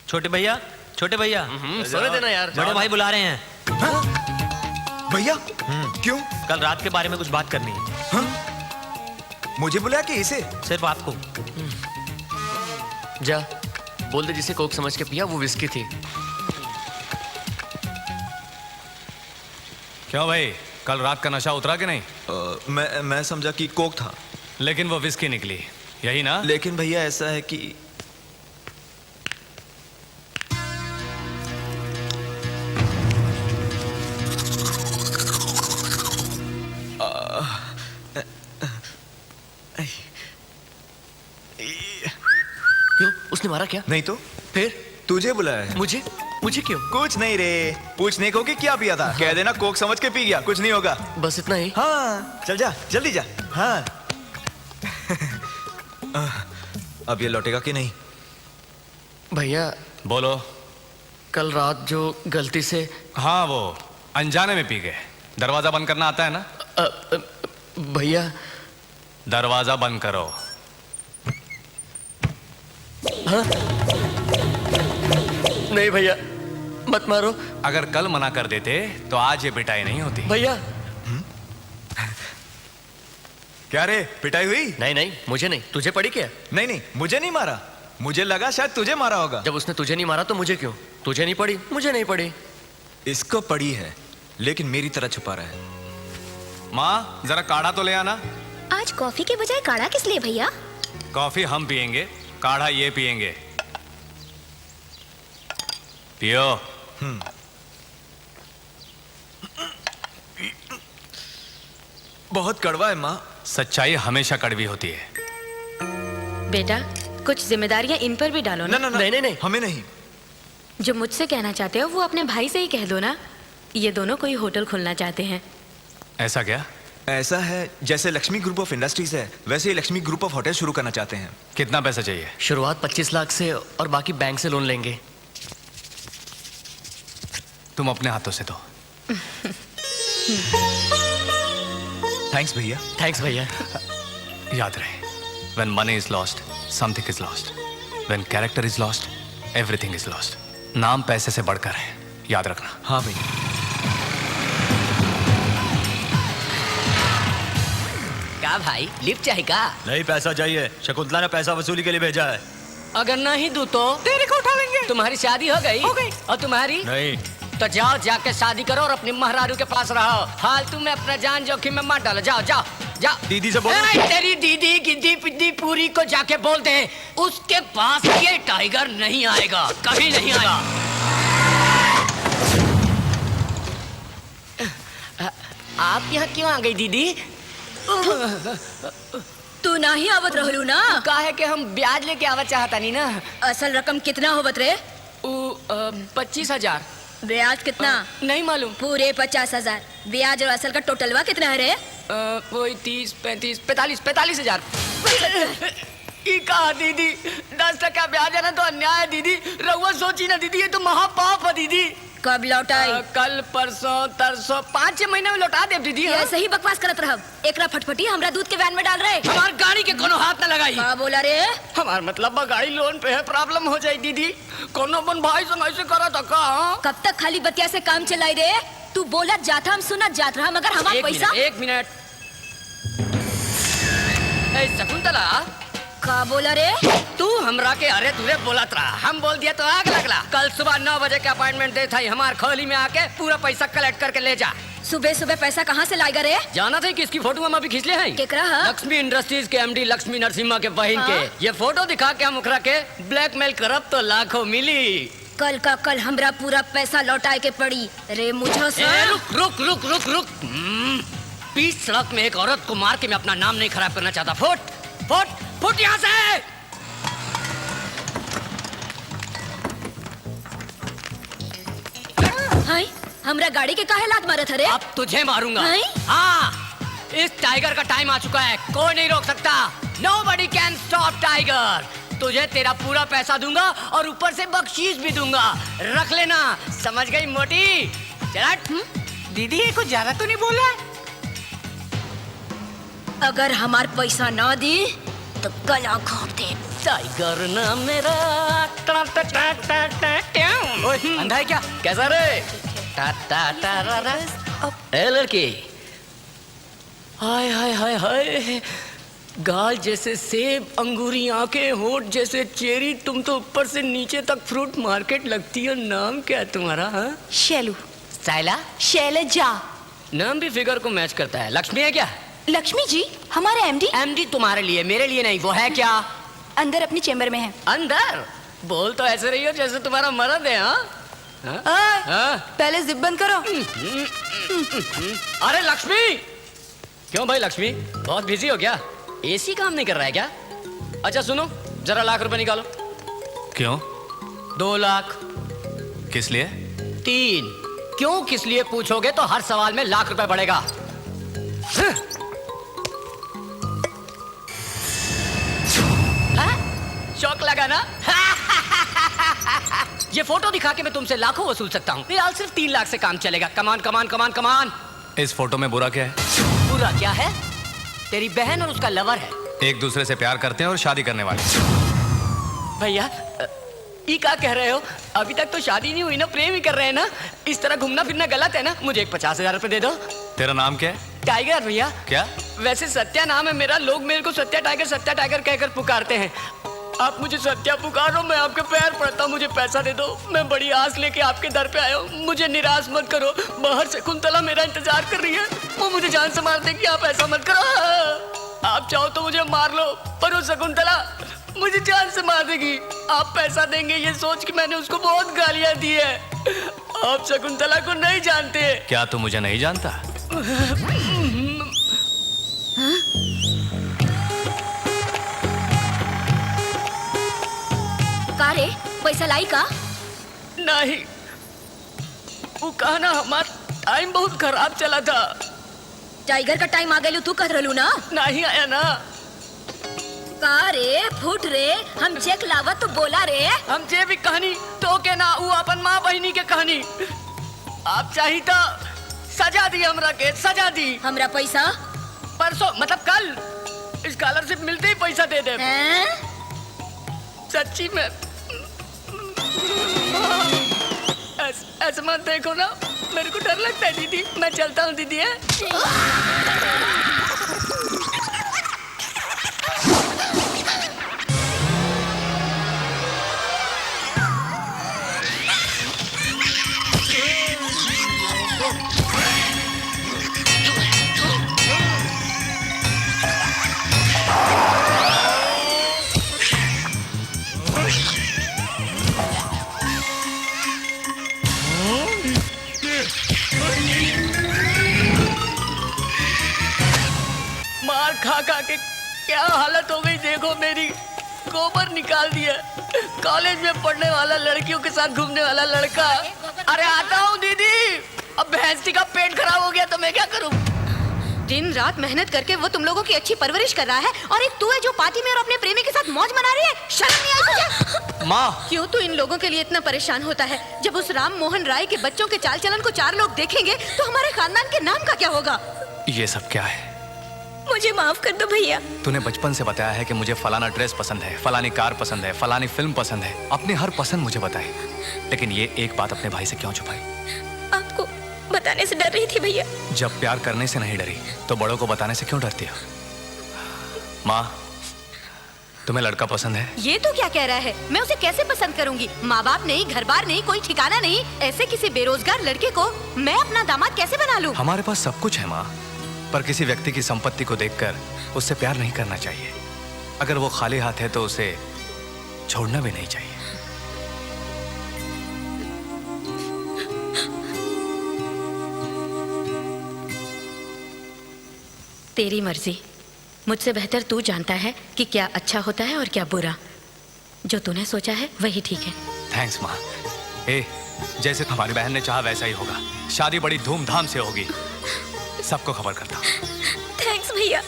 छोटे भैया, छोटे भैया, सोने देना यार, बड़े भाई बुला रहे हैं। भैया क्यों? कल रात के बारे में कुछ बात करनी है। मुझे बुलाया कि इसे? सिर्फ आपको। जा बोल दे, जिसे कोक समझ के पिया वो विस्की थी। क्यों भाई, कल रात का नशा उतरा कि नहीं? मैं समझा कि कोक था, लेकिन वो विस्की निकली, यही ना? लेकिन भैया ऐसा है कि क्यों, उसने मारा क्या? नहीं तो फिर तुझे बुलाया है। मुझे? मुझे क्यों? कुछ नहीं रे, पूछने को कि क्या पिया था। हाँ। कह देना कोक समझ के पी गया, कुछ नहीं होगा। बस इतना ही? हाँ चल जा, जल्दी जा। हाँ अब ये लौटेगा कि नहीं? भैया बोलो। कल रात जो गलती से। हाँ वो अनजाने में पी गए। दरवाजा बंद करना आता है ना? भैया दरवाजा बंद करो। हाँ? नहीं भैया मत मारो। अगर कल मना कर देते तो आज ये पिटाई नहीं होती। भैया क्या रे, पिटाई हुई? नहीं नहीं, मुझे नहीं। तुझे पड़ी क्या? नहीं नहीं, मुझे नहीं मारा। मुझे लगा शायद तुझे मारा होगा। जब उसने तुझे नहीं मारा तो मुझे क्यों? तुझे नहीं पड़ी, मुझे नहीं पड़ी। इसको पड़ी है, लेकिन मेरी तरह छुपा रहा है। माँ जरा काढ़ा तो ले आना। आज कॉफी के बजाय काढ़ा किस लिए भैया? कॉफी हम पियेंगे, काढ़ा ये पियेंगे। पियो। बहुत कड़वा है माँ। सच्चाई हमेशा कड़वी होती है। बेटा कुछ जिम्मेदारियां इन पर भी डालो ना। नहीं, हमें नहीं। जो मुझसे कहना चाहते हो वो अपने भाई से ही कह दो ना। ये दोनों कोई होटल खोलना चाहते हैं। ऐसा क्या? ऐसा है जैसे लक्ष्मी ग्रुप ऑफ इंडस्ट्रीज है, वैसे ही लक्ष्मी ग्रुप ऑफ होटल शुरू करना चाहते हैं। कितना पैसा चाहिए? शुरुआत 25 लाख से और बाकी बैंक से लोन लेंगे। तुम अपने हाथों से दो। थैंक्स भैया। थैंक्स भैया। याद रहे, when money is lost, something is lost. When character is lost, everything is lost. नाम पैसे से बढ़कर है, याद रखना। हाँ भैया। क्या भाई, लिफ्ट चाहिए का? नहीं, पैसा चाहिए। शकुंतला ने पैसा वसूली के लिए भेजा है। अगर नहीं दूं तो तेरे को उठा लेंगे। तुम्हारी शादी हो गई? हो गई। और तुम्हारी? नहीं। तो जाओ, जाके शादी करो और अपनी महरारू के पास रहो। फालतू में अपना जान जोखिम में मत डालो। जाओ जाओ जाओ। दीदी से बोलो। तेरी दीदी गिद्दी पिद्दी पूरी को जाके बोल दे, उसके पास ये टाइगर नहीं आएगा, कभी नहीं आएगा। आप यहाँ क्यों आ गई दीदी? तू ना ही आवत रहलू ना? काहे के हम ब्याज लेके आवत चाहता नहीं ना। असल रकम कितना होवत रे? 25,000। ब्याज कितना? नहीं मालूम। पूरे 50,000। ब्याज और असल का टोटलवा कितना है रे? वही 30, 35, 45,000। ई कहा दीदी, 10% ब्याज है ना तो अन्याय है दीदी। रहुआ सोची ना दीदी, ये तो महापाप है दीदी। कब लौटाई? कल परसों तरसों 5-6 महीने में लौटा दे दीदी। ऐसे ही बकवास करत रहब। एकरा फटफटी हमरा दूध के वैन में डाल रहे। हमार गाड़ी के कोनो हाथ न लगाई। का बोला रे? हमार मतलब गाड़ी लोन पे है, प्रॉब्लम हो जाए दीदी। कोनो अपन भाई संग ऐसे करा था का? कब तक खाली बतिया से काम चलाई रे? तू बोला जाता हम सुना जात रहा, मगर हमार पैसा। एक मिनट। ए शकुंतला, का बोला रे तू हमरा के? अरे तूने बोला था, हम बोल दिया तो आग लगला। कल सुबह 9 बजे के अपॉइंटमेंट दे था, हमार खोली में आके पूरा पैसा कलेक्ट करके ले जा। सुबह सुबह पैसा कहाँ से लाएगा रे? जाना था किसकी फोटो हम अभी खींच ले हैं? केकरा है? लक्ष्मी इंडस्ट्रीज के एमडी लक्ष्मी नरसिम्हा के बहन हाँ? के। ये फोटो दिखा के हम ओकरा के ब्लैकमेल करब तो लाखों मिली। कल का कल हमरा पूरा पैसा लौटाए के पड़ी रे मुझे से। रुक रुक रुक रुक रुक। बीच सड़क में एक औरत को मार के मैं अपना नाम नहीं खराब करना चाहता। फुट फुट फुट यहाँ से। हाय, हमरा गाड़ी के काहे लात मारत रे? अब तुझे मारूंगा। हाँ, इस टाइगर का टाइम आ चुका है, कोई नहीं रोक सकता। Nobody can stop tiger. तुझे तेरा पूरा पैसा दूंगा और ऊपर से बख्शीश भी दूंगा, रख लेना। समझ गई मोटी? चल। दीदी ये कुछ ज्यादा तो नहीं बोला? अगर हमार पैसा ना दी तो गला घोट दे। टाइगर नाम मेरा। अंधा है क्या? कैसा रे? ए लड़की, हाय हाय हाय हाय, गाल जैसे सेब, अंगूरी आंखें, होठ जैसे चेरी, तुम तो ऊपर से नीचे तक फ्रूट मार्केट लगती है। नाम क्या है तुम्हारा? हाँ, शैलू। साइला? शैलजा। नाम भी फिगर को मैच करता है। लक्ष्मी है क्या? लक्ष्मी जी हमारे एमडी। एमडी तुम्हारे लिए, मेरे लिए नहीं। वो है क्या? अंदर अपनी चेम्बर में है। अंदर? बोल तो ऐसे रही हो जैसे तुम्हारा मर्द है। हाँ? पहले जिप बंद करो। अरे लक्ष्मी! क्यों भाई लक्ष्मी, बहुत बिजी हो क्या? एसी काम नहीं कर रहा है क्या? अच्छा सुनो, जरा लाख रुपए निकालो। क्यों? 2 लाख। किस लिए? 3। क्यों किस लिए पूछोगे तो हर सवाल में लाख रुपए बढ़ेगा। शौक लगा ना? ये फोटो दिखा के मैं तुमसे लाखों वसूल सकता हूँ। फिलहाल सिर्फ 3 लाख से काम चलेगा। कमान कमान कमान कमान। इस फोटो में बुरा क्या है? बुरा क्या है? तेरी बहन और उसका लवर है। एक दूसरे से प्यार करते हैं और शादी करने वाले। भैया ये क्या कह रहे हो? अभी तक तो शादी नहीं हुई ना, प्रेम ही कर रहे हैं ना। इस तरह घूमना फिरना गलत है ना। मुझे एक 50,000 रुपए दे दो। तेरा नाम क्या है? टाइगर भैया। क्या? वैसे सत्या नाम है मेरा। लोग मेरे को सत्या टाइगर कहकर पुकारते हैं। आप मुझे सत्या पुकारो, मैं आपके पैर पड़ता हूँ, मुझे पैसा दे दो। मैं बड़ी आस लेके आपके दर पे आया हूँ, मुझे निराश मत करो। बाहर से कुंतला मेरा इंतजार कर रही है, वो मुझे जान से मार देगी। आप ऐसा मत करो। आप चाहो तो मुझे मार लो, पर वो शकुंतला मुझे जान से मार देगी। आप पैसा देंगे ये सोच के मैंने उसको बहुत गालियां दी है। आप शकुंतला को नहीं जानते। क्या तू मुझे नहीं जानता? का रे, पैसा लाई का? नहीं, वो कहा ना हमारा टाइम बहुत खराब चला था। टाइगर का टाइम आ गया तू कह रहलू ना? नहीं आया ना। का रे फुट रे, हम चेक लावत तो बोला रे। हम जे भी कहानी तो के ना, वो अपन माँ बहनी के कहानी। आप चाहिए तो सजा दी, हमरा के सजा दी। हमरा पैसा परसों मतलब कल स्कॉलरशिप मिलते ही पैसा दे दे। सच्ची में ऐसे मत देखो ना, मेरे को डर लगता है दीदी। मैं चलता हूँ दीदी। मार खा खा के क्या हालत हो गई देखो मेरी। गोबर निकाल दिया। कॉलेज में पढ़ने वाला, लड़कियों के साथ घूमने वाला लड़का। अरे आता हूँ दीदी। अब भैंसी का पेट खराब हो गया तो मैं क्या करूँ? दिन रात मेहनत करके वो तुम लोगों की अच्छी परवरिश कर रहा है, और एक तू है जो पार्टी में और अपने प्रेमी के साथ मौज मना रही है। शर्म नहीं आई तुझे? माँ, क्यों तू इन लोगों के लिए इतना परेशान होता है? जब उस राम मोहन राय के बच्चों के चाल चलन को 4 लोग देखेंगे तो हमारे खानदान के नाम का क्या होगा? ये सब क्या है? मुझे माफ कर दो भैया। तूने बचपन से बताया है कि मुझे फलाना ड्रेस पसंद है, फलानी कार पसंद है, फलानी फिल्म पसंद है। अपनी हर पसंद मुझे बताए, लेकिन ये एक बात अपने भाई से क्यों छुपाई? आपको बताने से डर रही थी भैया। जब प्यार करने से नहीं डरी तो बड़ों को बताने से क्यों डरती हो? माँ, तुम्हें लड़का पसंद है? ये तो क्या कह रहा है? मैं उसे कैसे पसंद करूंगी? माँ बाप नहीं, घर बार नहीं, कोई ठिकाना नहीं। ऐसे किसी बेरोजगार लड़के को मैं अपना दामाद कैसे बना लूं? हमारे पास सब कुछ है माँ, पर किसी व्यक्ति की संपत्ति को देखकर उससे प्यार नहीं करना चाहिए। अगर वो खाली हाथ है तो उसे छोड़ना भी नहीं चाहिए। तेरी मर्जी। मुझसे बेहतर तू जानता है कि क्या अच्छा होता है और क्या बुरा। जो तूने सोचा है वही ठीक है। थैंक्स माँ। जैसे हमारी बहन ने चाहा वैसा ही होगा। शादी बड़ी धूमधाम से होगी, सबको खबर करता हूँ। थैंक्स भैया।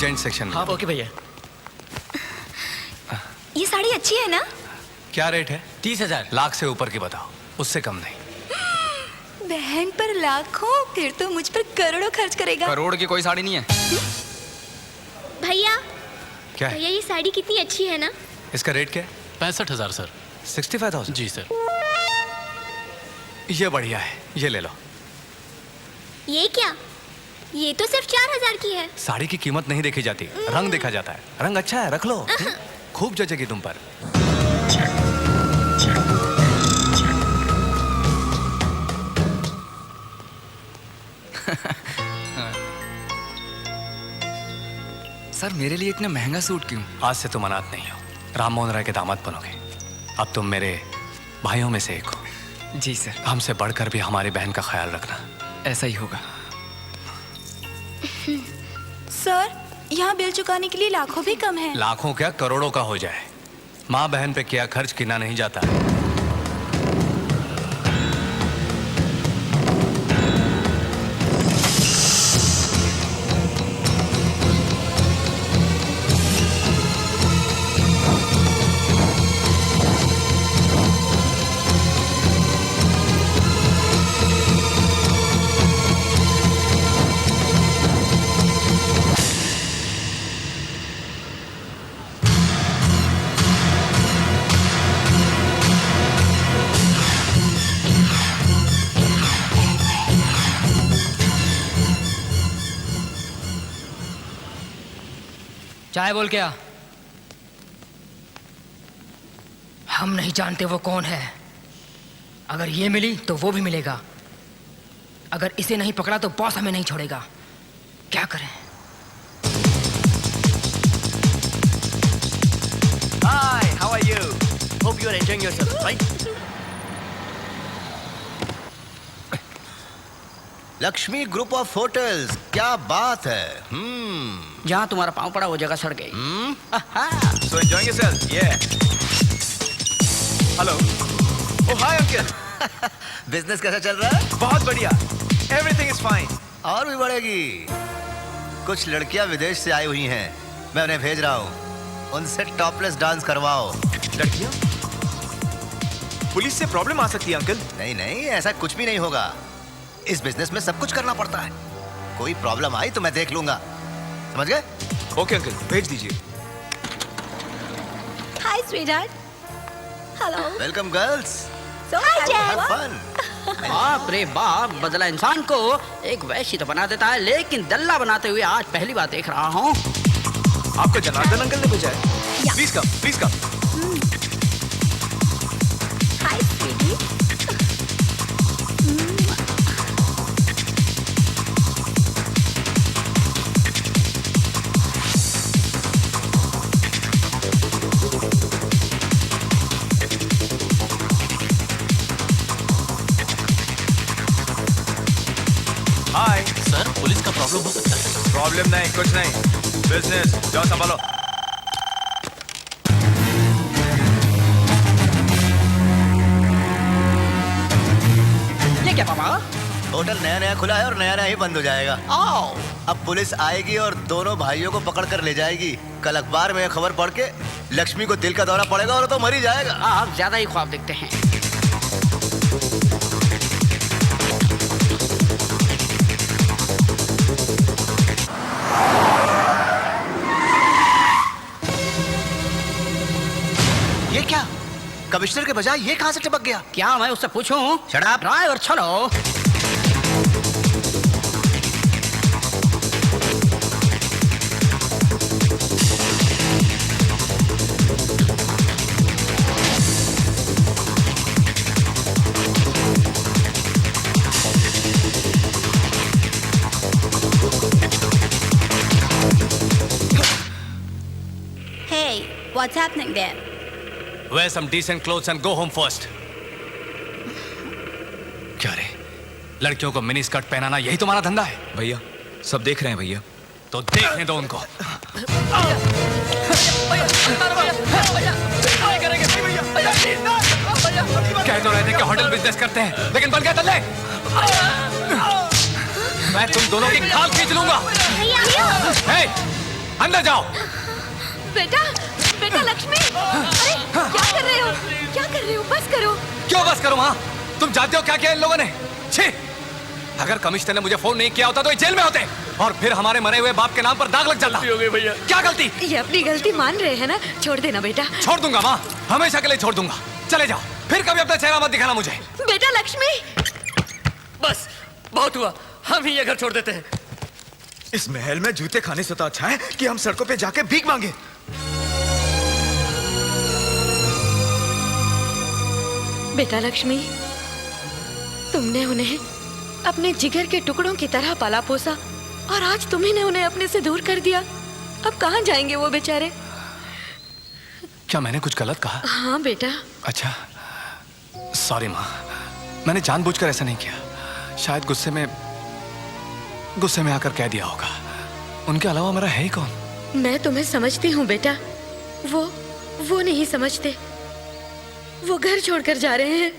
जेंट सेक्शन में। हाँ ओके भैया। ये साड़ी अच्छी है ना? क्या रेट है? 30,000। लाख से ऊपर की बताओ, उससे कम नहीं। बहन पर लाखों, फिर तो मुझ पर करोड़ों खर्च करेगा। करोड़ की कोई साड़ी नहीं है। भैया क्या है? भैया ये साड़ी कितनी अच्छी है ना? इसका रेट क्या है? 65,000 सर। 65,000? जी सर। ये बढ़िया है, ये ले लो। ये क्या? ये तो सिर्फ 4,000 की है। साड़ी की कीमत नहीं देखी जाती, रंग देखा जाता है। रंग अच्छा है, रख लो। खूब जचेगी तुम पर। सर मेरे लिए इतना महंगा सूट क्यों? आज से तुम अनाथ नहीं हो, राम मोहन राय के दामाद बनोगे। अब तुम मेरे भाइयों में से एक हो। जी सर। हमसे बढ़कर भी हमारी बहन का ख्याल रखना। ऐसा ही होगा। सर, यहाँ बिल चुकाने के लिए लाखों भी कम है। लाखों क्या, करोड़ों का हो जाए। माँ बहन पे क्या खर्च किना नहीं जाता। चाय बोल क्या? हम नहीं जानते वो कौन है। अगर ये मिली तो वो भी मिलेगा। अगर इसे नहीं पकड़ा तो बॉस हमें नहीं छोड़ेगा। क्या करें? Hi, how are you? Hope you are enjoying yourself, right? Lakshmi group of hotels, क्या बात है। जहाँ तुम्हारा पाँव पड़ा वो जगह सड़ गई। So enjoying yourself? Yeah. Hello. Oh hi uncle. Business कैसा चल रहा है? बहुत बढ़िया। Everything is fine. और भी बढ़ेगी। कुछ लड़कियां विदेश से आई हुई हैं, मैं उन्हें भेज रहा हूँ। उनसे टॉपलेस डांस करवाओ। लड़कियां? पुलिस से प्रॉब्लम आ सकती है अंकल। नहीं नहीं, ऐसा कुछ भी नहीं होगा। इस बिजनेस में सब कुछ करना पड़ता है। कोई प्रॉब्लम आई तो मैं देख लूंगा, समझ गए? ओके अंकल, भेज दीजिए। Hi sweetheart. Hello. Welcome girls. So have fun. बाप रे बाप, बदला इंसान को एक वैश्य तो बना देता है, लेकिन दल्ला बनाते हुए आज पहली बार देख रहा हूँ। आपको जनार्दन अंकल ने भेजा है। Please come, please come. Hi sweetie. Hi sir, police का प्रॉब्लम हो सकता है। प्रॉब्लम नहीं, कुछ नहीं। बिजनेस, जाओ संभालो। ये क्या पापा? होटल नया नया खुला है और नया नया ही बंद हो जाएगा। आओ। अब पुलिस आएगी और दोनों भाइयों को पकड़ कर ले जाएगी। कल अखबार में खबर पढ़ के लक्ष्मी को दिल का दौरा पड़ेगा और तो मर ही जाएगा। आप ज्यादा ही ख्वाब देखते हैं। ये क्या? कमिश्नर के बजाय ये कहां से टपक गया? क्या मैं उससे पूछूं? Shut up. ड्राइवर चलो। Hey, what's happening there? Wear some decent clothes and go home first. क्या रे? लड़कियों को मिनी स्कर्ट पहनाना यही तुम्हारा धंधा है? भैया सब देख रहे हैं भैया। तो देखने दो उनको। कह तो रहे थे कि होटल बिजनेस करते हैं, लेकिन बन गया तल्ले। मैं तुम दोनों की खाल खींच लूंगा। हे, अंदर जाओ। बेटा, बेटा लक्ष्मी, अरे क्या कर रहे हो? क्या कर रहे हो? बस करो। क्यों बस करूं? हाँ, तुम जानते हो क्या किया इन लोगों ने? छी! अगर कमिश्नर ने मुझे फोन नहीं किया होता तो ये जेल में होते, और फिर हमारे मरे हुए बाप के नाम पर दाग लग जाता। हो गई भैया। क्या गलती? ये अपनी गलती मान रहे हैं ना? छोड़ देना बेटा। छोड़ दूंगा माँ, हमेशा के लिए छोड़ दूंगा। चले जाओ, फिर कभी अपना चेहरा मत दिखाना मुझे। बेटा लक्ष्मी, बस बहुत हुआ, हम ही ये घर छोड़ देते हैं। इस महल में जूते खाने से तो अच्छा है कि हम सड़कों पे जाके भीख मांगे। बेटा लक्ष्मी, तुमने उन्हें अपने जिगर के टुकड़ों की तरह पाला पोसा, और आज तुम्ही ने उन्हें अपने से दूर कर दिया। अब कहाँ जाएंगे वो बेचारे? क्या मैंने कुछ गलत कहा? हाँ बेटा। अच्छा, सॉरी माँ, मैंने जानबूझकर ऐसा नहीं किया। शायद गुस्से में आकर कह दिया होगा। उनके अलावा मेरा है ही कौन? मैं तुम्हें समझती हूँ बेटा, वो नहीं समझते। वो घर छोड़कर जा रहे हैं।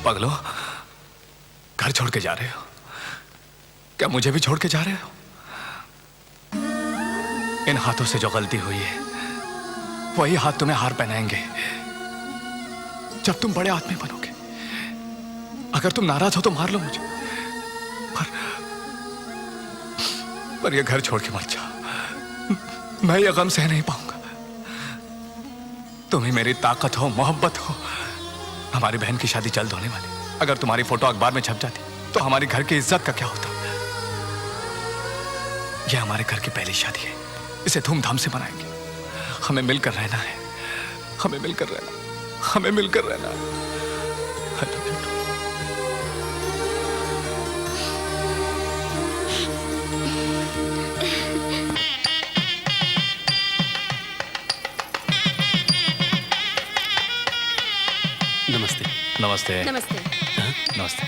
पगलो, घर छोड़ के जा रहे हो? क्या मुझे भी छोड़ के जा रहे हो? इन हाथों से जो गलती हुई है, वही हाथ तुम्हें हार पहनाएंगे जब तुम बड़े आदमी बनोगे। अगर तुम नाराज हो तो मार लो मुझे, पर ये घर छोड़ के मत जाओ। मैं ये गम सह नहीं पाऊंगा। तुम ही मेरी ताकत हो, मोहब्बत हो। हमारी बहन की शादी जल्द होने वाली, अगर तुम्हारी फोटो अखबार में छप जाती तो हमारी घर की इज्जत का क्या होता? यह हमारे घर की पहली शादी है, इसे धूमधाम से मनाएंगे। हमें मिलकर रहना है, हमें मिलकर रहना, हमें मिलकर रहना। नमस्ते। नमस्ते। नमस्ते। नमस्ते।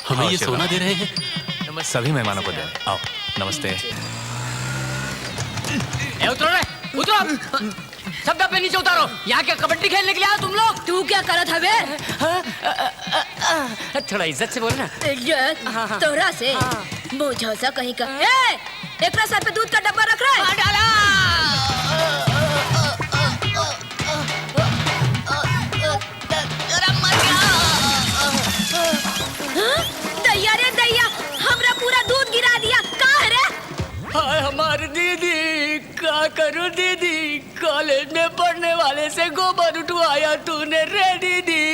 हमें आओ, ये शिवराम। सोना दे रहे हैं? सभी मेहमानों को दे। आओ, नमस्ते। उतरो रे, उतरो। सब डब्बे नीचे उतारो। यहाँ क्या कबड्डी खेलने के लिए आए तुम लोग? तू क्या करत हवे? थोड़ा इज्जत से बोलना। इज्जत तोरा से मुझे सा कहीं का। एक सर पे दूध का डब्बा रख रहा है। दैया रे दैया, हमरा पूरा दूध गिरा दिया। कहाँ है रे? हाय हमारी दीदी, क्या करूं दीदी? कॉलेज में पढ़ने वाले से गोबर उठवाया तूने रे दीदी।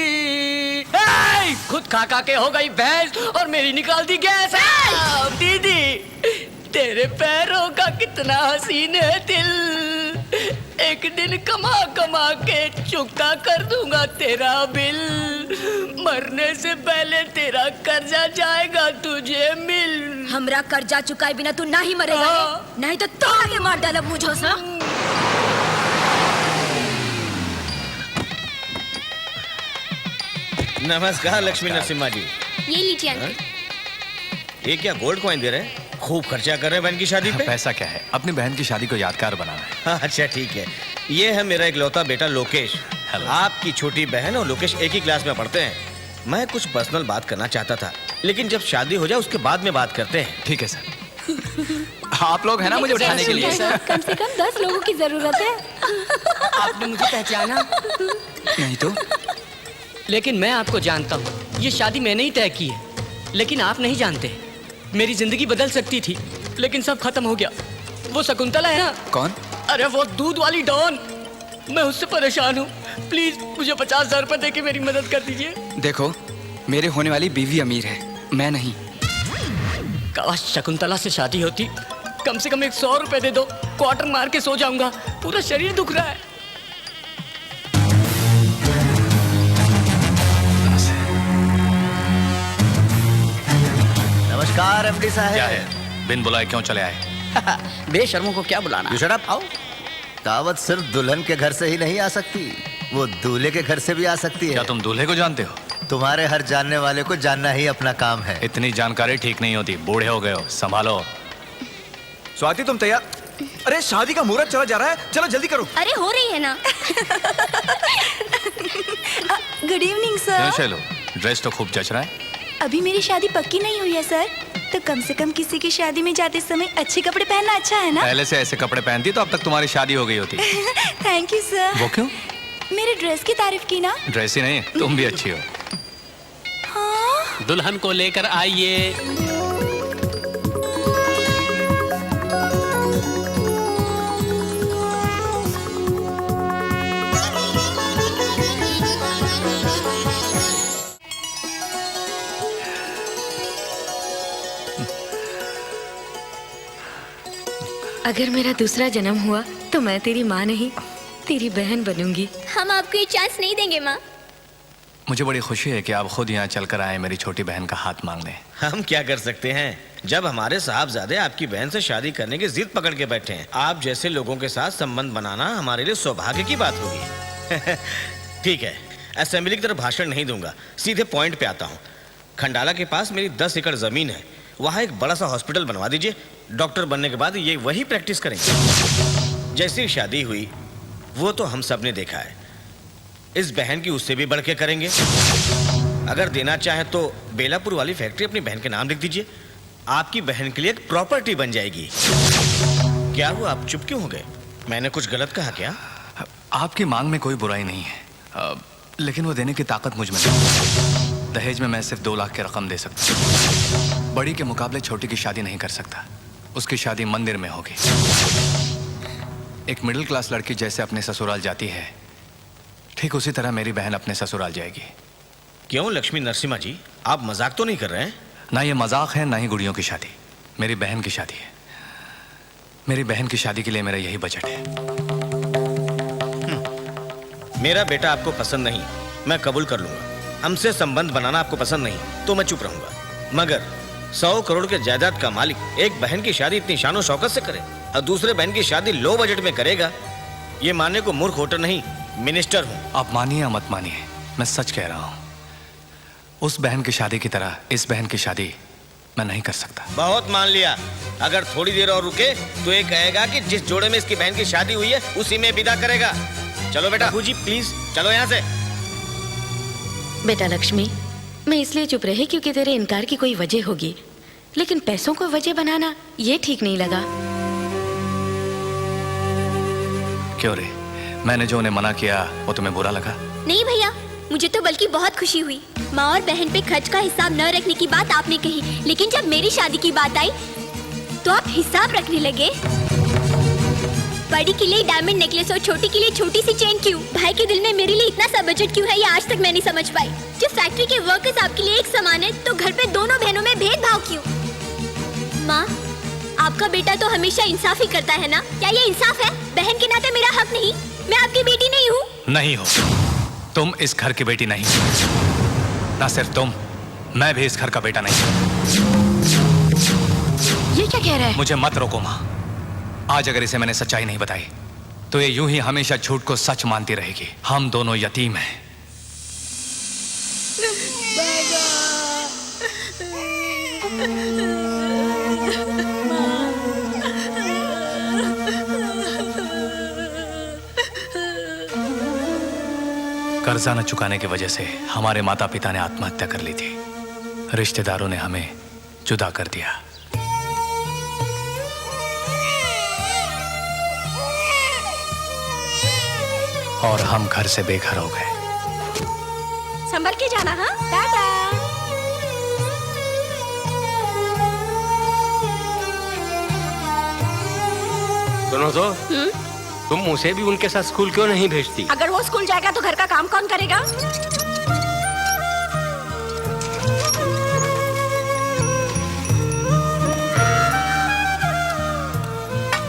खुद खा खा के हो गई भैंस और मेरी निकाल दी गैस। दीदी, तेरे पैरों का कितना हसीन है दिल। एक दिन कमा कमा के चुकता कर दूंगा तेरा बिल। मरने से पहले तेरा कर्जा जाएगा तुझे मिल। हमरा कर्जा चुकाए बिना तू नहीं मरेगा। नहीं तो तोड़ के मार डालब मुझे सा। नमस्कार लक्ष्मी नरसिम्हा जी। ये लीजिए अंकल। ये क्या गोल्ड कॉइन दे रहे हैं? खूब खर्चा कर रहे हैं बहन की शादी पे। पैसा क्या है, अपनी बहन की शादी को यादगार बनाना है। हाँ, अच्छा ठीक है। ये है मेरा इकलौता बेटा लोकेश। आपकी छोटी बहन और लोकेश एक ही क्लास में पढ़ते हैं। मैं कुछ पर्सनल बात करना चाहता था, लेकिन जब शादी हो जाए उसके बाद में बात करते हैं। ठीक है सर। आप लोग हैं ना मुझे उठाने के लिए? कम से कम 10 लोगों की जरूरत है। आपने मुझे पहचाना? नहीं तो लेकिन मैं आपको जानता हूँ। ये शादी मैंने ही तय की है, लेकिन आप नहीं जानते। मेरी जिंदगी बदल सकती थी, लेकिन सब खत्म हो गया। वो शकुंतला है ना? कौन? अरे वो दूध वाली डॉन, मैं उससे परेशान हूँ। प्लीज मुझे 50,000 रुपए दे के मेरी मदद कर दीजिए। देखो, मेरे होने वाली बीवी अमीर है, मैं नहीं। काश शकुंतला से शादी होती। कम से कम 100 रुपए दे दो, क्वार्टर मार के सो जाऊंगा। पूरा शरीर दुख रहा है। नमस्कार एमडी साहब। क्या है? बिन बुलाए क्यों चले आए? बेशर्मों को क्या बुलाना? You shut up. आओ। दावत सिर्फ दुल्हन के घर से ही नहीं आ सकती, वो दूल्हे के घर से भी आ सकती है। क्या तुम दूल्हे को जानते हो? तुम्हारे हर जानने वाले को जानना ही अपना काम है। इतनी जानकारी ठीक नहीं होती, बूढ़े हो गए हो, संभालो। स्वाति तुम तैयार? अरे शादी का मुहूर्त चला जा रहा है, चलो जल्दी करो। अरे हो रही है ना। गुड इवनिंग क्यों सर। शैलो, ड्रेस तो खूब जच रहा है। अभी मेरी शादी पक्की नहीं हुई है सर, तो कम से कम किसी की शादी में जाते समय अच्छे कपड़े पहनना अच्छा है ना। पहले से ऐसे कपड़े पहनती तो अब तक तुम्हारी शादी हो गई होती। Thank you sir. वो क्यों? मेरे ड्रेस की तारीफ की ना। ड्रेस ही नहीं, तुम भी अच्छी हो। हाँ? दुल्हन को लेकर आइए। अगर मेरा दूसरा जन्म हुआ तो मैं तेरी माँ नहीं, तेरी बहन बनूंगी। हम आपको ये चांस नहीं देंगे माँ। मुझे बड़ी खुशी है कि आप खुद यहाँ चलकर आए मेरी छोटी बहन का हाथ मांगने। हम क्या कर सकते हैं जब हमारे साहबजादे आपकी बहन से शादी करने की जिद पकड़ के बैठे हैं। आप जैसे लोगों के साथ संबंध बनाना हमारे लिए सौभाग्य की बात होगी। ठीक है, असेंबली की तरफ भाषण नहीं दूंगा, सीधे पॉइंट पे आता हूँ। खंडाला के पास मेरी 10 एकड़ जमीन है, वहाँ एक बड़ा सा हॉस्पिटल बनवा दीजिए। डॉक्टर बनने के बाद ये वही प्रैक्टिस करेंगे। जैसी शादी हुई वो तो हम सब ने देखा है। इस बहन की उससे भी बढ़ के करेंगे। अगर देना चाहे तो बेलापुर वाली फैक्ट्री अपनी बहन के नाम लिख दीजिए। आपकी बहन के लिए एक प्रॉपर्टी बन जाएगी। क्या हुआ, आप चुप क्यों हो गए? मैंने कुछ गलत कहा क्या? आपकी मांग में कोई बुराई नहीं है, लेकिन वो देने की ताकत मुझ में नहीं। दहेज में मैं सिर्फ 2 लाख की रकम दे सकता हूँ। बड़ी के मुकाबले छोटी की शादी नहीं कर सकता। उसकी शादी मंदिर में होगी। एक मिडिल क्लास लड़की जैसे अपने ससुराल जाती है, ठीक उसी तरह मेरी बहन अपने ससुराल जाएगी। क्यों लक्ष्मी नरसिम्हा जी, आप मजाक तो नहीं कर रहे हैं? ना ये मजाक है, ना ही गुड़ियों की शादी। मेरी बहन की शादी है। मेरी बहन की शादी के लिए मेरा यही बजट है। मेरा बेटा आपको पसंद नहीं, मैं कबूल कर लूंगा। हमसे संबंध बनाना आपको पसंद नहीं तो मैं चुप रहूंगा। मगर 100 करोड़ के जायदाद का मालिक एक बहन की शादी इतनी शानो शौकत से करे और दूसरे बहन की शादी लो बजट में करेगा, ये मानने को मूर्ख वोटर नहीं, मिनिस्टर हूँ। आप मानिए या मत मानिए, मैं सच कह रहा हूँ। उस बहन की शादी की तरह इस बहन की शादी मैं नहीं कर सकता। बहुत मान लिया। अगर थोड़ी देर और रुके तो ये कहेगा कि जिस जोड़े में इसकी बहन की शादी हुई है उसी में विदा करेगा। चलो बेटा। बाबूजी प्लीज चलो यहाँ से। बेटा लक्ष्मी, मैं इसलिए चुप रही क्योंकि तेरे इनकार की कोई वजह होगी, लेकिन पैसों को वजह बनाना ये ठीक नहीं लगा। क्यों रे, मैंने जो उन्हें मना किया वो तुम्हें बुरा लगा? नहीं भैया, मुझे तो बल्कि बहुत खुशी हुई। माँ और बहन पे खर्च का हिसाब न रखने की बात आपने कही, लेकिन जब मेरी शादी की बात आई तो आप हिसाब रखने लगे। बड़ी के लिए डायमंड नेकलेस और छोटी के लिए छोटी सी चेन क्यों? भाई के दिल में मेरे लिए इतना सा बजट क्यों है, ये आज तक मैं नहीं समझ पाई। जब फैक्ट्री के वर्कर्स आपके लिए एक समान है तो घर पे दोनों बहनों में भेदभाव क्यों? माँ, आपका बेटा तो हमेशा इंसाफ ही करता है ना, क्या ये इंसाफ है? बहन के नाते मेरा हक नहीं? मैं आपकी बेटी नहीं हूँ? नहीं हो, तुम इस घर की बेटी नहीं। ना सिर्फ तुम, मैं भी इस घर का बेटा नहीं। ये क्या कह रहा है? मुझे मत रोको माँ। आज अगर इसे मैंने सच्चाई नहीं बताई तो ये यूं ही हमेशा झूठ को सच मानती रहेगी। हम दोनों यतीम हैं। कर्जा न चुकाने की वजह से हमारे माता पिता ने आत्महत्या कर ली थी। रिश्तेदारों ने हमें जुदा कर दिया। और हम घर से बेघर हो गए। संभल के जाना। हाँ, टाटा। सुनो तो, तुम उसे भी उनके साथ स्कूल क्यों नहीं भेजती? अगर वो स्कूल जाएगा तो घर का काम कौन करेगा?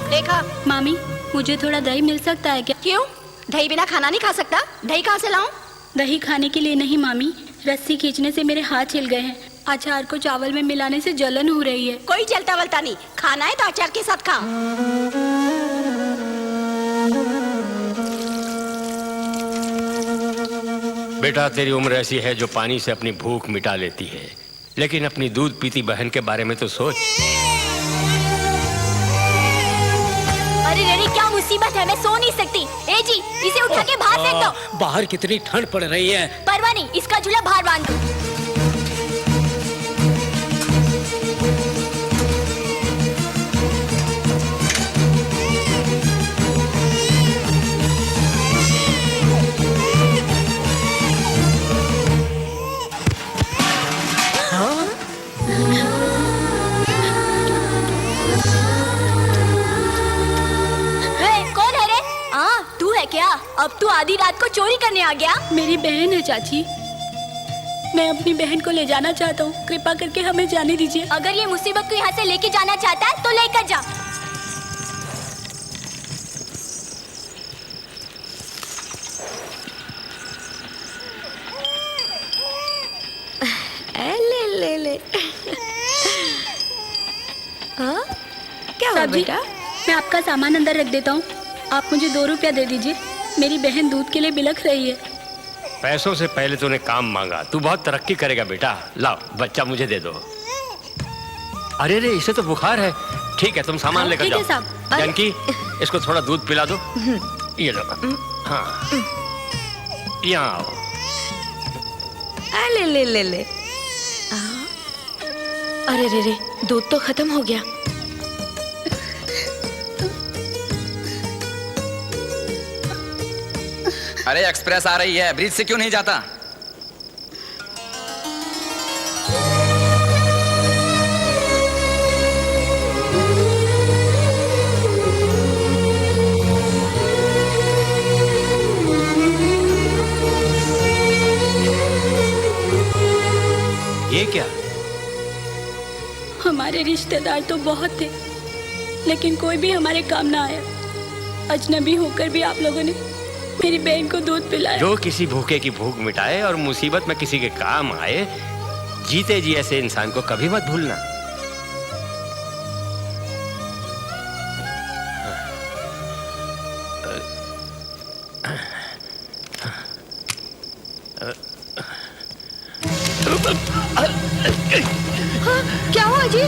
देखा मामी, मुझे थोड़ा दही मिल सकता है क्या? क्यों? दही बिना खाना नहीं खा सकता? दही कहाँ से लाऊं? दही खाने के लिए नहीं मामी, रस्सी खींचने से मेरे हाथ हिल गए हैं। अचार को चावल में मिलाने से जलन हो रही है। कोई जलता वलता नहीं, खाना है तो अचार के साथ खा। बेटा, तेरी उम्र ऐसी है जो पानी से अपनी भूख मिटा लेती है, लेकिन अपनी दूध पीती बहन के बारे में तो सोच। अरे रेडी, क्या मुसीबत है? मैं सो नहीं सकती। ए जी, इसे उठा के बाहर फेंक दो। बाहर कितनी ठंड पड़ रही है। परवाह नहीं, इसका झूला बाहर बांध दो। क्या अब तू आधी रात को चोरी करने आ गया? मेरी बहन है चाची, मैं अपनी बहन को ले जाना चाहता हूँ, कृपा करके हमें जाने दीजिए। अगर ये मुसीबत को यहाँ से लेके जाना चाहता है तो लेकर जा। ले ले ले। हाँ? क्या हुआ बेटा? मैं आपका सामान अंदर रख देता हूँ, आप मुझे 2 रुपया दे दीजिए। मेरी बहन दूध के लिए बिलख रही है। पैसों से पहले तूने काम मांगा, तू बहुत तरक्की करेगा बेटा। लाओ बच्चा मुझे दे दो। अरे रे, इसे तो बुखार है। ठीक है, तुम सामान लेकर जाओ। जानकी, इसको थोड़ा दूध पिला दो। ये लो। हाँ, यहाँ आओ। ले ले ले ले। अरे रे रे, दूध तो खत्म हो गया। अरे एक्सप्रेस आ रही है, ब्रिज से क्यों नहीं जाता? ये क्या? हमारे रिश्तेदार तो बहुत थे, लेकिन कोई भी हमारे काम ना आया। अजनबी होकर भी आप लोगों ने मेरी बहन को दूध पिलाया। जो किसी भूखे की भूख मिटाए और मुसीबत में किसी के काम आए, जीते जी ऐसे इंसान को कभी मत भूलना। हाँ, क्या हुआ जी?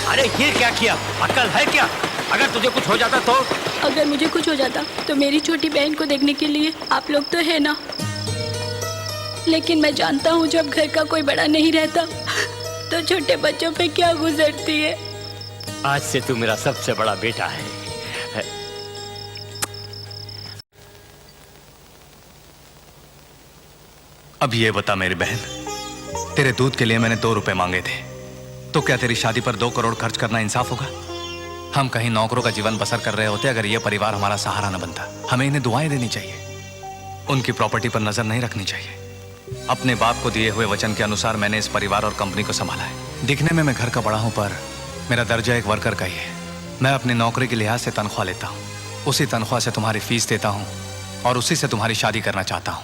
अरे ये क्या किया? अक्ल है क्या? अगर तुझे कुछ हो जाता तो? अगर मुझे कुछ हो जाता तो मेरी छोटी बहन को देखने के लिए आप लोग तो है ना। लेकिन मैं जानता हूँ जब घर का कोई बड़ा नहीं रहता तो छोटे बच्चों पे क्या गुजरती है। आज से तू मेरा सबसे बड़ा बेटा है। अब ये बता मेरी बहन, तेरे दूध के लिए मैंने 2 रुपए मांगे थे, तो क्या तेरी शादी पर 2 करोड़ खर्च करना इंसाफ होगा? हम कहीं नौकरों का जीवन बसर कर रहे होते अगर ये परिवार हमारा सहारा न बनता। हमें इन्हें दुआएं देनी चाहिए, उनकी प्रॉपर्टी पर नजर नहीं रखनी चाहिए। अपने बाप को दिए हुए वचन के अनुसार मैंने इस परिवार और कंपनी को संभाला है। दिखने में मैं घर का बड़ा हूं, पर मेरा दर्जा एक वर्कर का ही है। मैं अपनी नौकरी के लिहाज से तनख्वाह लेता हूँ, उसी तनख्वाह से तुम्हारी फीस देता हूँ और उसी से तुम्हारी शादी करना चाहता हूँ।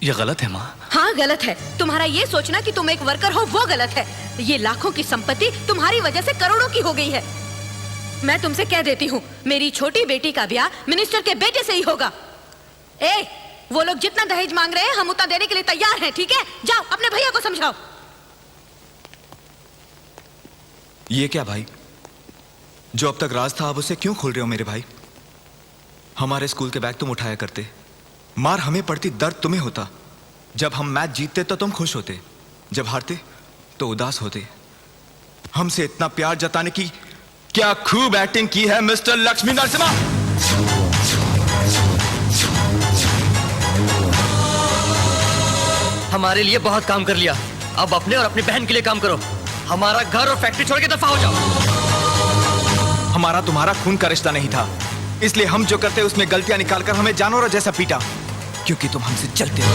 ये गलत है माँ? हाँ गलत है। तुम्हारा ये सोचना कि तुम एक वर्कर हो वो गलत है। ये लाखों की संपत्ति तुम्हारी वजह से करोड़ों की हो गई है। मैं तुमसे कह देती हूँ, मेरी छोटी बेटी का ब्याह मिनिस्टर के बेटे से ही होगा। वो लोग जितना दहेज मांग रहे हैं हम उतना देने के लिए तैयार हैं, ठीक है? जाओ अपने भैया को समझाओ। ये क्या भाई? जो अब तक राज था आप उसे क्यों खोल रहे हो मेरे भाई? हमारे स्कूल के बैग तुम उठाया करते, मार हमें पड़ती, दर्द तुम्हें होता। जब हम मैच जीतते तो तुम खुश होते, जब हारते तो उदास होते। हमसे इतना प्यार जताने की क्या खूब एक्टिंग की है मिस्टर लक्ष्मी नरसिम्हा। हमारे लिए बहुत काम कर लिया, अब अपने और अपनी बहन के लिए काम करो। हमारा घर और फैक्ट्री छोड़ के दफा हो जाओ। हमारा तुम्हारा खून का रिश्ता नहीं था, इसलिए हम जो करते उसमें गलतियां निकालकर हमें जानवरों जैसा पीटा, क्योंकि तुम हमसे चलते हो।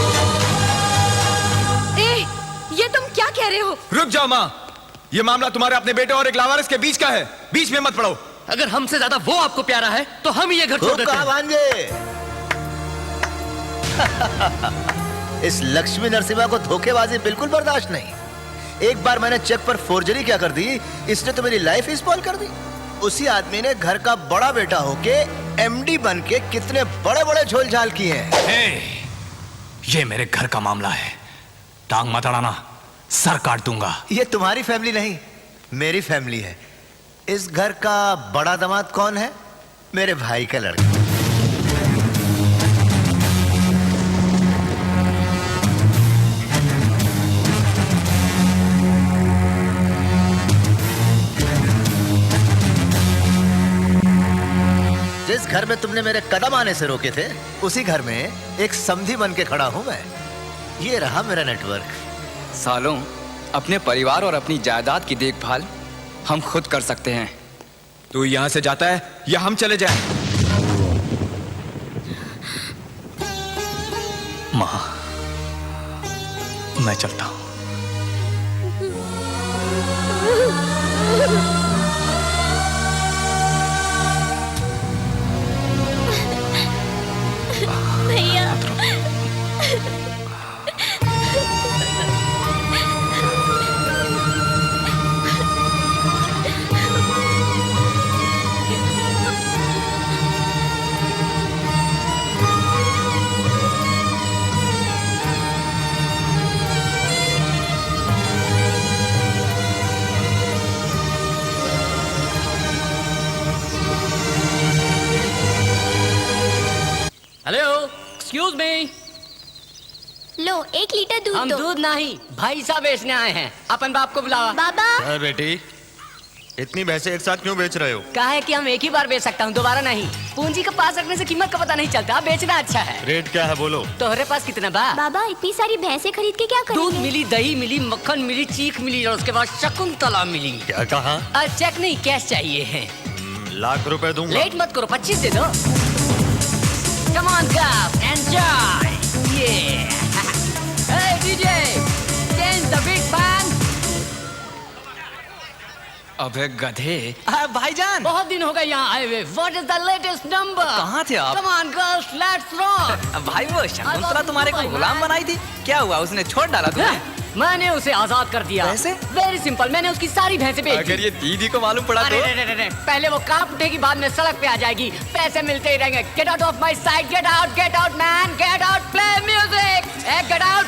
ए, ये तुम क्या कह रहे हो? रुक जाओ माँ, ये मामला तुम्हारे अपने बेटे और एक लावारिस के बीच का है, बीच में मत पड़ो। अगर हमसे ज्यादा वो आपको प्यारा है तो हम ये घर छोड़ देते हैं। भांजे, इस लक्ष्मी नरसिम्हा को धोखेबाजी बिल्कुल बर्दाश्त नहीं। एक बार मैंने चेक पर फोर्जरी क्या कर दी, इसने तो मेरी लाइफ ही स्पॉइल कर दी। उसी आदमी ने घर का बड़ा बेटा होके एमडी बन के कितने बड़े बड़े झोल झाल किए हैं। ये मेरे घर का मामला है, टांग मत अड़ाना, सर काट दूंगा। ये तुम्हारी फैमिली नहीं, मेरी फैमिली है। इस घर का बड़ा दामाद कौन है? मेरे भाई का लड़का। जिस घर में तुमने मेरे कदम आने से रोके थे, उसी घर में एक समधी बन के खड़ा हूं मैं। ये रहा मेरा नेटवर्क। सालों अपने परिवार और अपनी जायदाद की देखभाल हम खुद कर सकते हैं। तू यहां से जाता है या हम चले जाएं? माँ, मैं चलता हूं। भैया, हेलो, एक्सक्यूज मी। लो 1 लीटर दूध हम दो। दूध नहीं, भाई साहब बेचने आए हैं। अपन बाप को बुलावा। बाबा, बेटी, इतनी भैंसे एक साथ क्यों बेच रहे हो? कहा है कि हम एक ही बार बेच सकता हूँ, दोबारा नहीं। पूंजी के पास रखने से कीमत का पता नहीं चलता, बेचना अच्छा है। रेट क्या है बोलो? तोहरे पास कितना बा? बाबा इतनी सारी भैंसे खरीद के क्या करेंगे? दूध मिली, दही मिली, मक्खन मिली, चीख मिली और उसके बाद शकुंतला मिली। क्या कहा? चेक नहीं, कैश चाहिए है। लाख रुपए दूंगा। लेट मत करो, 25 दे दो। Come on, guys, enjoy. Yeah. Hey, DJ, change the big band. अबे गधे। भाईजान, बहुत दिन हो गए यहाँ आए हुए। What is the latest number? कहाँ थे आप? Come on, girls, let's rock. भाई वो शकुंतला तुम्हारे को गुलाम बनाई थी, क्या हुआ? उसने छोड़ डाला तुम्हें? मैंने उसे आजाद कर दिया। कैसे? वेरी सिंपल, मैंने उसकी सारी भैंसें बेच दी। अगर ये दीदी को मालूम पड़ा तो? अरे, पहले वो कांप उठेगी, बाद में सड़क पे आ जाएगी। पैसे मिलते ही रहेंगे। Get out of my side, get out man, get out, play music, get out.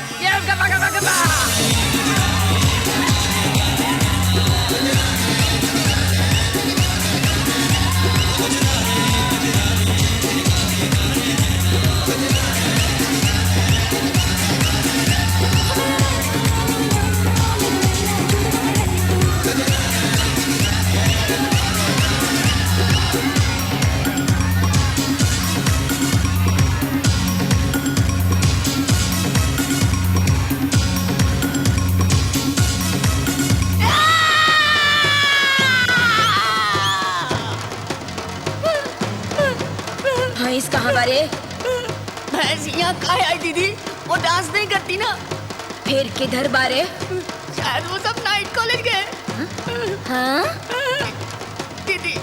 भैंस कहाँ बारे? भैंस यहाँ कहाँ आई दीदी? वो डांस नहीं करती ना। फिर किधर बारे? शायद वो सब नाइट कॉलेज गए। हाँ? दीदी,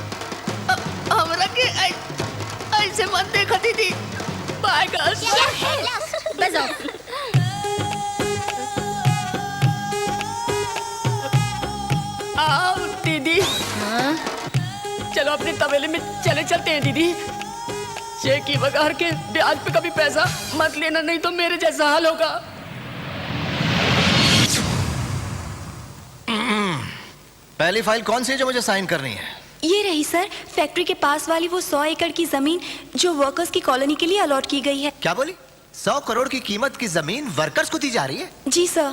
हमरा के ऐसे मत देखा दीदी। Bye girls. बजाओ। आओ दीदी। हाँ? चलो अपने तबेले में चलते हैं दीदी। चेक की बगार के ब्याज पे कभी पैसा मत लेना, नहीं तो मेरे जैसा हाल होगा। पहली फाइल कौन सी है जो मुझे साइन करनी है? ये रही सर, फैक्ट्री के पास वाली वो 100 एकड़ की जमीन जो वर्कर्स की कॉलोनी के लिए अलॉट की गई है। क्या बोली? 100 करोड़ की कीमत की जमीन वर्कर्स को दी जा रही है? जी सर।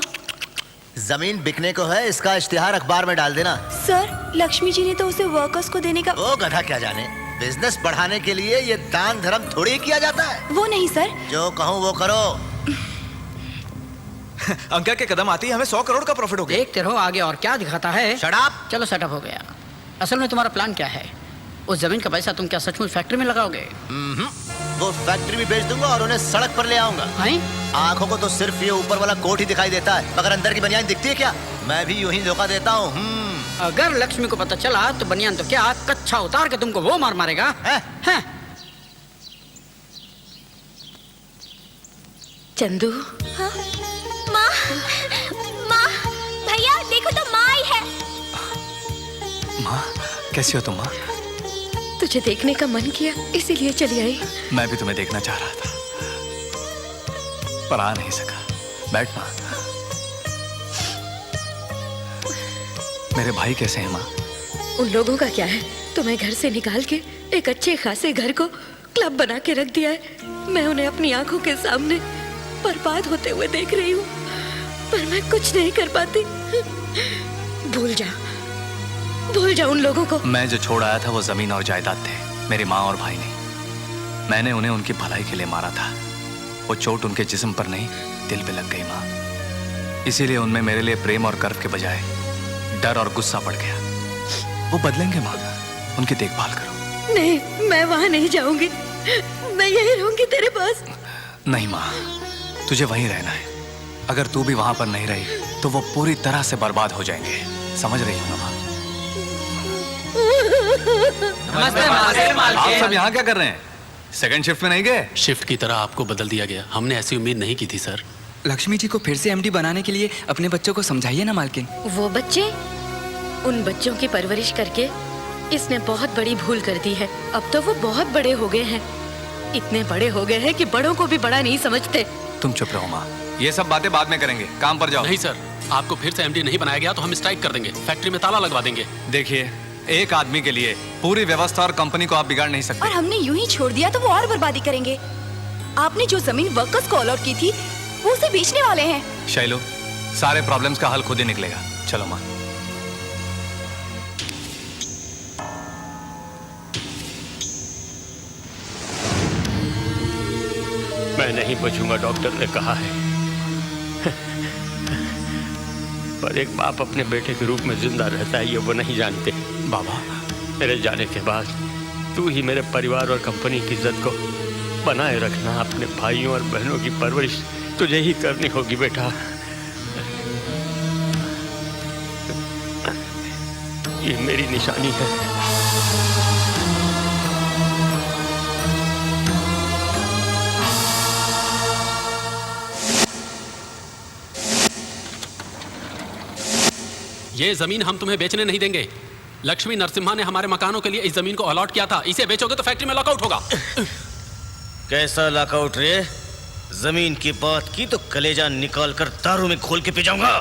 जमीन बिकने को है, इसका इश्तिहार अखबार में डाल देना। सर, लक्ष्मी जी ने तो उसे वर्कर्स को देने का। वो गधा क्या जाने, बिजनेस बढ़ाने के लिए ये दान धर्म थोड़ी किया जाता है। वो नहीं सर, जो कहूँ वो करो। अंकल के कदम आती है हमें 100 करोड़ का प्रॉफिट हो गया। देखते रहो आगे और क्या दिखाता है। Shut up. चलो सेटअप हो गया। असल में तुम्हारा प्लान क्या है? उस जमीन का पैसा तुम क्या सचमुच फैक्ट्री में लगाओगे? वो फैक्ट्री भी बेच दूंगा और उन्हें सड़क पर ले आऊंगा। आंखों को तो सिर्फ ये ऊपर वाला कोट ही दिखाई देता है, मगर अंदर की बनियान दिखती है क्या? मैं भी यूं ही धोखा देता हूँ। अगर लक्ष्मी को पता चला तो बनियान तो क्या कच्चा उतार के तुमको वो मार मारेगा। है? चंदू। हाँ? माँ, माँ, भैया देखो तो माँ आई है। माँ, कैसी हो तुम माँ? तुझे देखने का मन किया इसीलिए चली आई। मैं भी तुम्हें देखना चाह रहा था पर आ नहीं सका। बैठ माँ। मेरे भाई कैसे हैं माँ? उन लोगों का क्या है? तुम्हें घर से निकाल के एक अच्छे खासे घर को क्लब बना के रख दिया है। मैं उन्हें अपनी आंखों के सामने बर्बाद होते हुए देख रही हूँ, पर मैं कुछ नहीं कर पाती। भूल जा उन लोगों को। मैं जो छोड़ आया था वो जमीन और जायदाद थे, मेरी माँ और भाई ने। मैंने उन्हें उनकी भलाई के लिए मारा था। वो चोट उनके जिस्म पर नहीं दिल पे लग गई माँ। इसीलिए उनमें मेरे लिए प्रेम और गर्व के बजाय डर और गुस्सा बढ़ गया। वो बदलेंगे माँ, उनकी देखभाल करो। नहीं, मैं वहां नहीं जाऊंगी। मैं यही रहूंगी तेरे पास। नहीं माँ, तुझे वहीं रहना है। अगर तू भी वहां पर नहीं रही तो वो पूरी तरह से बर्बाद हो जाएंगे। समझ रही हो ना माँ? आप सब यहाँ क्या कर रहे हैं? सेकंड शिफ्ट में नहीं गए? शिफ्ट की तरह आपको बदल दिया गया। हमने ऐसी उम्मीद नहीं की थी सर। लक्ष्मी जी को फिर से एमडी बनाने के लिए अपने बच्चों को समझाइए ना मालकिन। वो बच्चे, उन बच्चों की परवरिश करके इसने बहुत बड़ी भूल कर दी है। अब तो वो बहुत बड़े हो गए हैं, इतने बड़े हो गए हैं कि बड़ों को भी बड़ा नहीं समझते। तुम चुप रहो माँ, ये सब बातें बाद में करेंगे, काम पर जाओ। नहीं सर, आपको फिर से एमडी नहीं बनाया गया तो हम स्ट्राइक कर देंगे, फैक्ट्री में ताला लगवा देंगे। देखिए, एक आदमी के लिए पूरी व्यवस्था और कंपनी को आप बिगाड़ नहीं सकते। और हमने यूं ही छोड़ दिया तो वो और बर्बादी करेंगे। आपने जो जमीन वर्कर्स को अलॉट की थी वो उसे बेचने वाले हैं। शैलो, सारे प्रॉब्लम्स का हल खुद ही निकलेगा। चलो माँ। मैं नहीं बचूंगा, डॉक्टर ने कहा है। पर एक बाप अपने बेटे के रूप में जिंदा रहता है, ये वो नहीं जानते। बाबा, मेरे जाने के बाद तू ही मेरे परिवार और कंपनी की इज्जत को बनाए रखना। अपने भाइयों और बहनों की परवरिश तुझे ही करनी होगी बेटा। ये मेरी निशानी है। ये जमीन हम तुम्हें बेचने नहीं देंगे। लक्ष्मी नरसिम्हा ने हमारे मकानों के लिए इस जमीन को अलॉट किया था। इसे बेचोगे तो फैक्ट्री में लॉकआउट होगा। कैसा लॉकआउट रे? जमीन की बात की तो कलेजा निकाल कर दारू में खोल के पी जाऊंगा।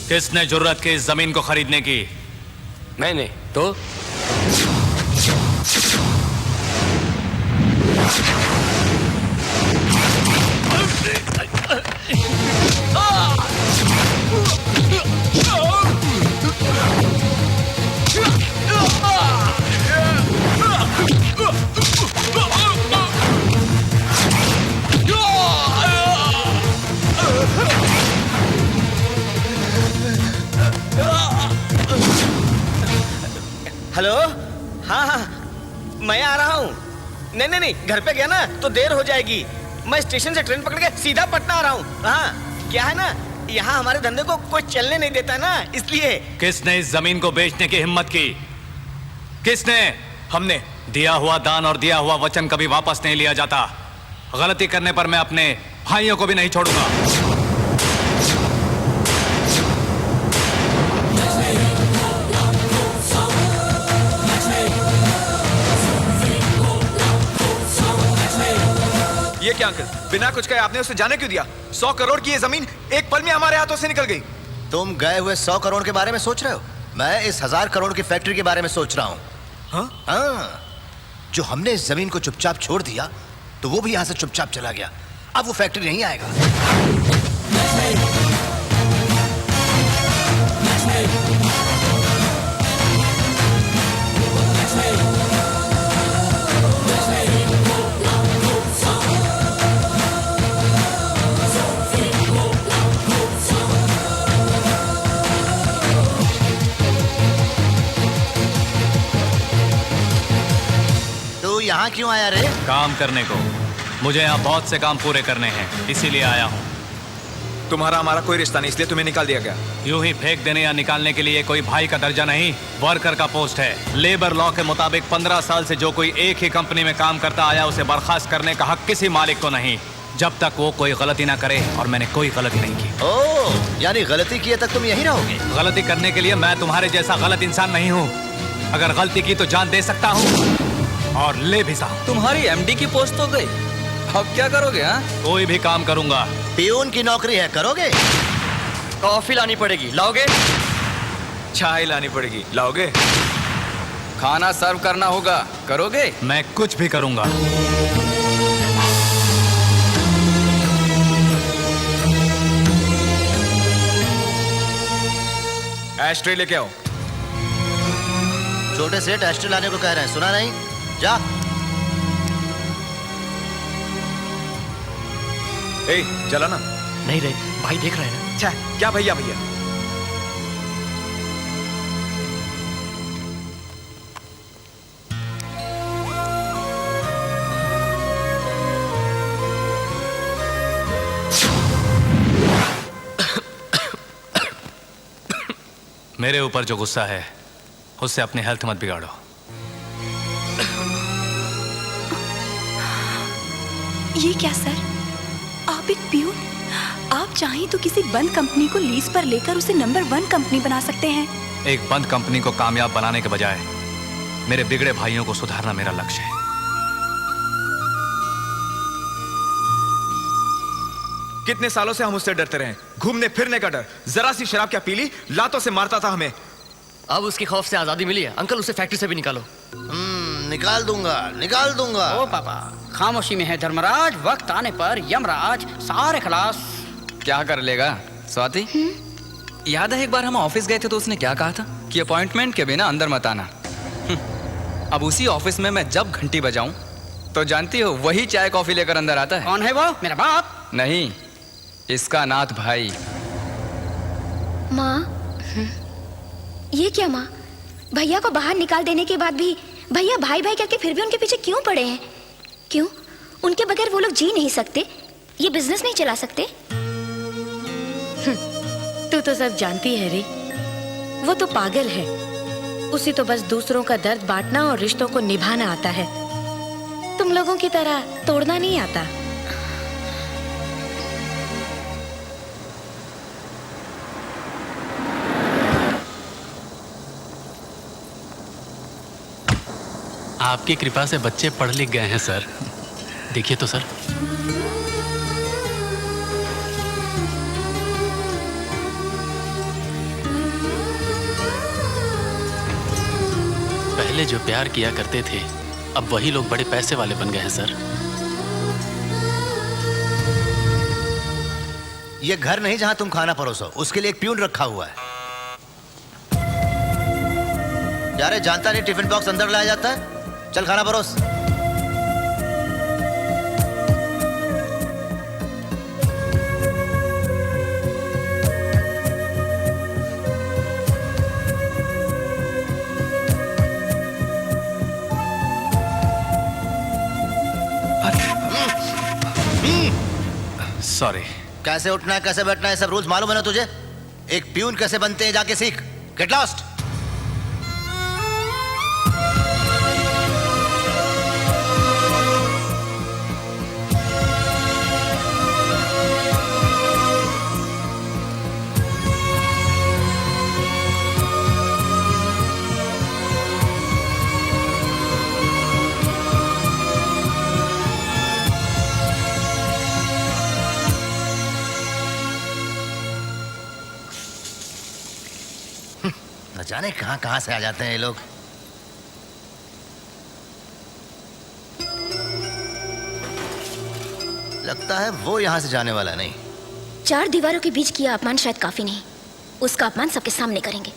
किसने जुर्रत की इस जमीन को खरीदने की? मैंने तो। हेलो, हाँ हाँ, मैं आ रहा हूँ। नहीं, घर पे गया ना तो देर हो जाएगी। मैं स्टेशन से ट्रेन पकड़ के सीधा पटना आ रहा हूँ। हाँ, क्या है ना, यहाँ हमारे धंधे को कोई चलने नहीं देता ना, इसलिए। किसने इस जमीन को बेचने की हिम्मत की? किसने? हमने। दिया हुआ दान और दिया हुआ वचन कभी वापस नहीं लिया जाता। गलती करने पर मैं अपने भाइयों को भी नहीं छोड़ूंगा। ये क्या अंकल, बिना कुछ कहे आपने उसे जाने क्यों दिया? 100 करोड़ की ये जमीन एक पल में हमारे हाथों से निकल गई। तुम गए हुए 100 करोड़ के बारे में सोच रहे हो? मैं इस 1000 करोड़ की फैक्ट्री के बारे में सोच रहा हूँ। हाँ, जो हमने इस जमीन को चुपचाप छोड़ दिया तो वो भी यहाँ से चुपचाप चला गया। अब वो फैक्ट्री नहीं आएगा। यहाँ क्यों आया रे? काम करने को। मुझे यहाँ बहुत से काम पूरे करने हैं, इसीलिए आया हूँ। तुम्हारा हमारा कोई रिश्ता नहीं, इसलिए तुम्हें निकाल दिया गया। यूं ही फेंक देने या निकालने के लिए कोई भाई का दर्जा नहीं, वर्कर का पोस्ट है। लेबर लॉ के मुताबिक 15 साल से जो कोई एक ही कंपनी में काम करता आया उसे बर्खास्त करने का हक किसी मालिक को नहीं, जब तक वो कोई गलती ना करे। और मैंने कोई गलती नहीं की। ओह, यानी गलती किए तक तुम यहीं रहोगे? गलती करने के लिए मैं तुम्हारे जैसा गलत इंसान नहीं हूँ। अगर गलती की तो जान दे सकता हूँ और ले भी सकता हूँ। तुम्हारी एमडी की पोस्ट तो गई, अब क्या करोगे? हाँ, कोई भी काम करूंगा। पियून की नौकरी है, करोगे? कॉफी लानी पड़ेगी, लाओगे? चाय लानी पड़ेगी, लाओगे? खाना सर्व करना होगा, करोगे? मैं कुछ भी करूंगा। एस्ट्रे लेके आओ। छोटे सेठ एस्ट्रे लाने को कह रहे हैं, सुना नहीं? जा। ए, चला ना। नहीं रे, भाई देख रहे हैं ना। अच्छा, क्या भैया भैया? मेरे ऊपर जो गुस्सा है उससे अपनी हेल्थ मत बिगाड़ो। ये क्या सर, आप एक पियून? आप चाहें तो किसी बंद कंपनी को लीज पर लेकर उसे नंबर 1 कंपनी बना सकते हैं। एक बंद कंपनी को कामयाब बनाने के बजाय मेरे बिगड़े भाइयों को सुधारना मेरा लक्ष्य है। कितने सालों से हम उससे डरते रहे, घूमने फिरने का डर। जरा सी शराब क्या पी ली, लातों से मारता था हमें। अब उसकी खौफ से आजादी मिली है। अंकल, उसे फैक्ट्री से भी निकालो। निकाल दूंगा, निकाल दूंगा। ओ पापा, खामोशी में है धर्मराज, वक्त आने पर यमराज सारे खलास। क्या कर लेगा स्वाति? याद है एक बार हम ऑफिस गए थे तो उसने क्या कहा था कि अपॉइंटमेंट के बिना अंदर मत आना। अब उसी ऑफिस में मैं जब घंटी बजाऊं तो जानती हो वही चाय कॉफी लेकर अंदर आता है। कौन है वो? मेरा बाप? नहीं, इसका नाथ भाई। माँ, ये क्या माँ? भैया को बाहर निकाल देने के बाद भी भैया भाई भाई करके फिर भी उनके पीछे क्यों पड़े हैं? क्यों? उनके बगैर वो लोग जी नहीं सकते? ये बिजनेस नहीं चला सकते? तू तो सब जानती है रे, वो तो पागल है। उसे तो बस दूसरों का दर्द बांटना और रिश्तों को निभाना आता है, तुम लोगों की तरह तोड़ना नहीं आता। आपकी कृपा से बच्चे पढ़ लिख गए हैं सर। देखिए तो सर। पहले जो प्यार किया करते थे अब वही लोग बड़े पैसे वाले बन गए हैं सर। ये घर नहीं जहां तुम खाना परोसो, उसके लिए एक प्यून रखा हुआ है। यार जानता नहीं टिफिन बॉक्स अंदर लाया जाता है? चल खाना परोस। सॉरी। कैसे उठना है, कैसे बैठना है, सब रूल्स मालूम है ना तुझे? एक प्यून कैसे बनते हैं जाके सीख। Get lost. न जाने कहां कहां से आ जाते हैं ये लोग। लगता है वो यहां से जाने वाला नहीं। 4 दीवारों के बीच किया अपमान शायद काफी नहीं, उसका अपमान सबके सामने करेंगे।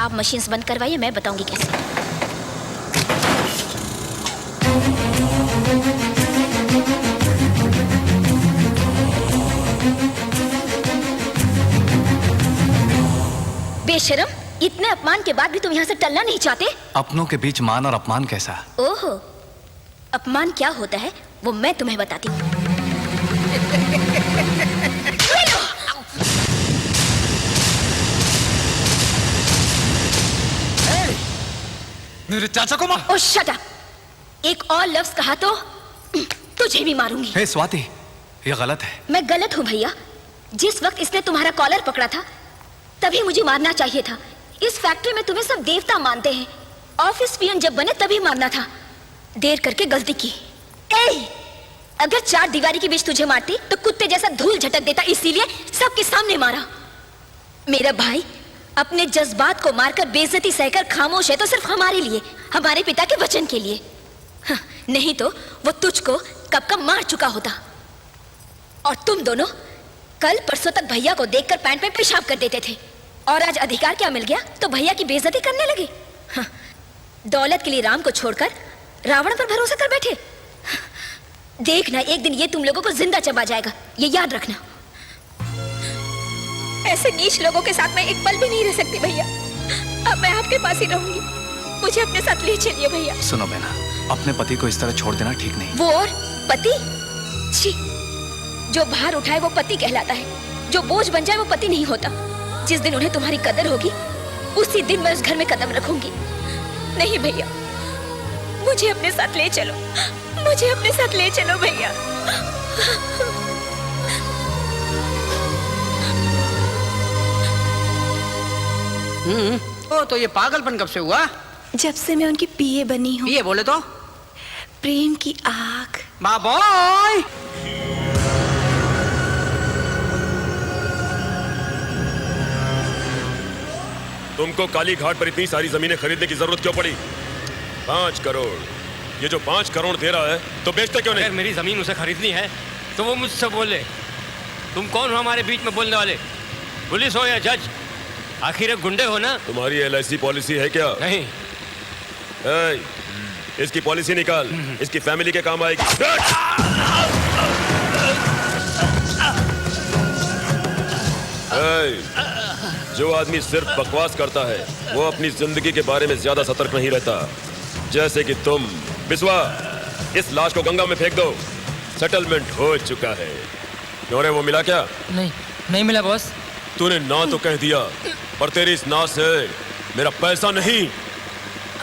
आप मशीन्स बंद करवाइए, मैं बताऊंगी कैसे। बेशरम, इतने अपमान के बाद भी तुम यहाँ से टलना नहीं चाहते? अपनों के बीच मान और अपमान कैसा? ओहो, अपमान क्या होता है वो मैं तुम्हें बताती हूँ। मेरे चाचा को मार। ओह शट अप! एक और लफ्ज कहा तो तुझे भी मारूंगी। हे स्वाति, ये गलत है। मैं गलत हूँ भैया? जिस वक्त इसने तुम्हारा कॉलर पकड़ा था तभी मुझे मारना चाहिए था। इस फैक्ट्री में तुम्हें सब देवता मानते हैं। ऑफिस पियन जब बने तभी मारना था। देर करके गलती की। अगर 4 दीवारी के बीच तुझे मारती तो कुत्ते जैसा धूल झटक देता, इसीलिए सबके सामने मारा। मेरा भाई अपने जज्बात को मारकर बेइज्जती सहकर खामोश है तो सिर्फ हमारे लिए, हमारे पिता के वचन के लिए। हाँ, नहीं तो वो तुझको कब का मार चुका होता। और तुम दोनों कल परसों तक भैया को देखकर पैंट में पेशाब कर देते थे और आज अधिकार क्या मिल गया तो भैया की बेइज्जती करने लगे। हाँ, दौलत के लिए राम को छोड़कर रावण पर भरोसा कर बैठे। देखना एक दिन ये तुम लोगों को जिंदा चबा जाएगा, ये याद रखना। ऐसे नीच लोगों के साथ मैं एक पल भी नहीं रह सकती भैया। अब मैं आपके पास ही रहूंगी, मुझे अपने साथ ले चलिए भैया। सुनो बहना, अपने पति को इस तरह छोड़ देना ठीक नहीं। वो और पति? छी, जो भार उठाए वो पति कहलाता है, जो बोझ बन जाए वो पति नहीं होता। जिस दिन उन्हें तुम्हारी कदर होगी उसी दिन मैं उस घर में कदम रखूंगी। नहीं भैया, मुझे अपने साथ ले चलो, मुझे अपने साथ ले चलो भैया। तो ये पागलपन कब से हुआ? जब से मैं उनकी पीए बनी हूँ। पीए बोले तो? प्रेम की आग। बाबॉय! तुमको काली घाट पर इतनी सारी जमीनें खरीदने की जरूरत क्यों पड़ी? 5 करोड़। ये जो 5 करोड़ दे रहा है तो बेचते क्यों नहीं? अगर मेरी जमीन उसे खरीदनी है तो वो मुझसे बोले। तुम कौन हो हमारे बीच में बोलने वाले? पुलिस हो या जज? आखिर एक गुंडे हो ना? तुम्हारी LIC पॉलिसी है क्या? नहीं। इसकी पॉलिसी निकाल, इसकी फैमिली के काम आएगी। जो आदमी सिर्फ बकवास करता है वो अपनी जिंदगी के बारे में ज्यादा सतर्क नहीं रहता। जैसे कि तुम। बिस्वा, इस लाश को गंगा में फेंक दो। सेटलमेंट हो चुका है। क्यों रे, वो मिला क्या? नहीं मिला बॉस। तूने ना तो कह दिया, पर तेरी इस ना से मेरा पैसा नहीं,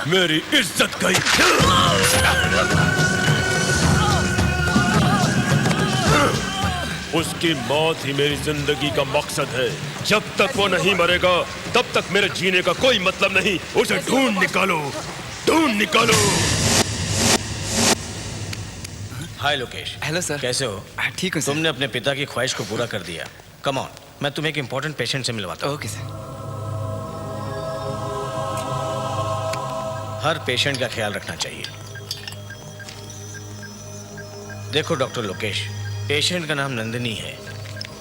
मेरी इज्जत गई। उसकी मौत ही मेरी जिंदगी का मकसद है। जब तक वो नहीं मरेगा तब तक मेरे जीने का कोई मतलब नहीं। उसे ढूंढ निकालो, ढूंढ निकालो। हाय लोकेश। Hello sir. कैसे हो? ठीक है सर। तुमने अपने पिता की ख्वाहिश को पूरा कर दिया। कम ऑन, मैं तुम्हें एक इंपॉर्टेंट पेशेंट से मिलवाता हूँ। Okay sir. हर पेशेंट का ख्याल रखना चाहिए। देखो डॉक्टर लोकेश, पेशेंट का नाम नंदिनी है।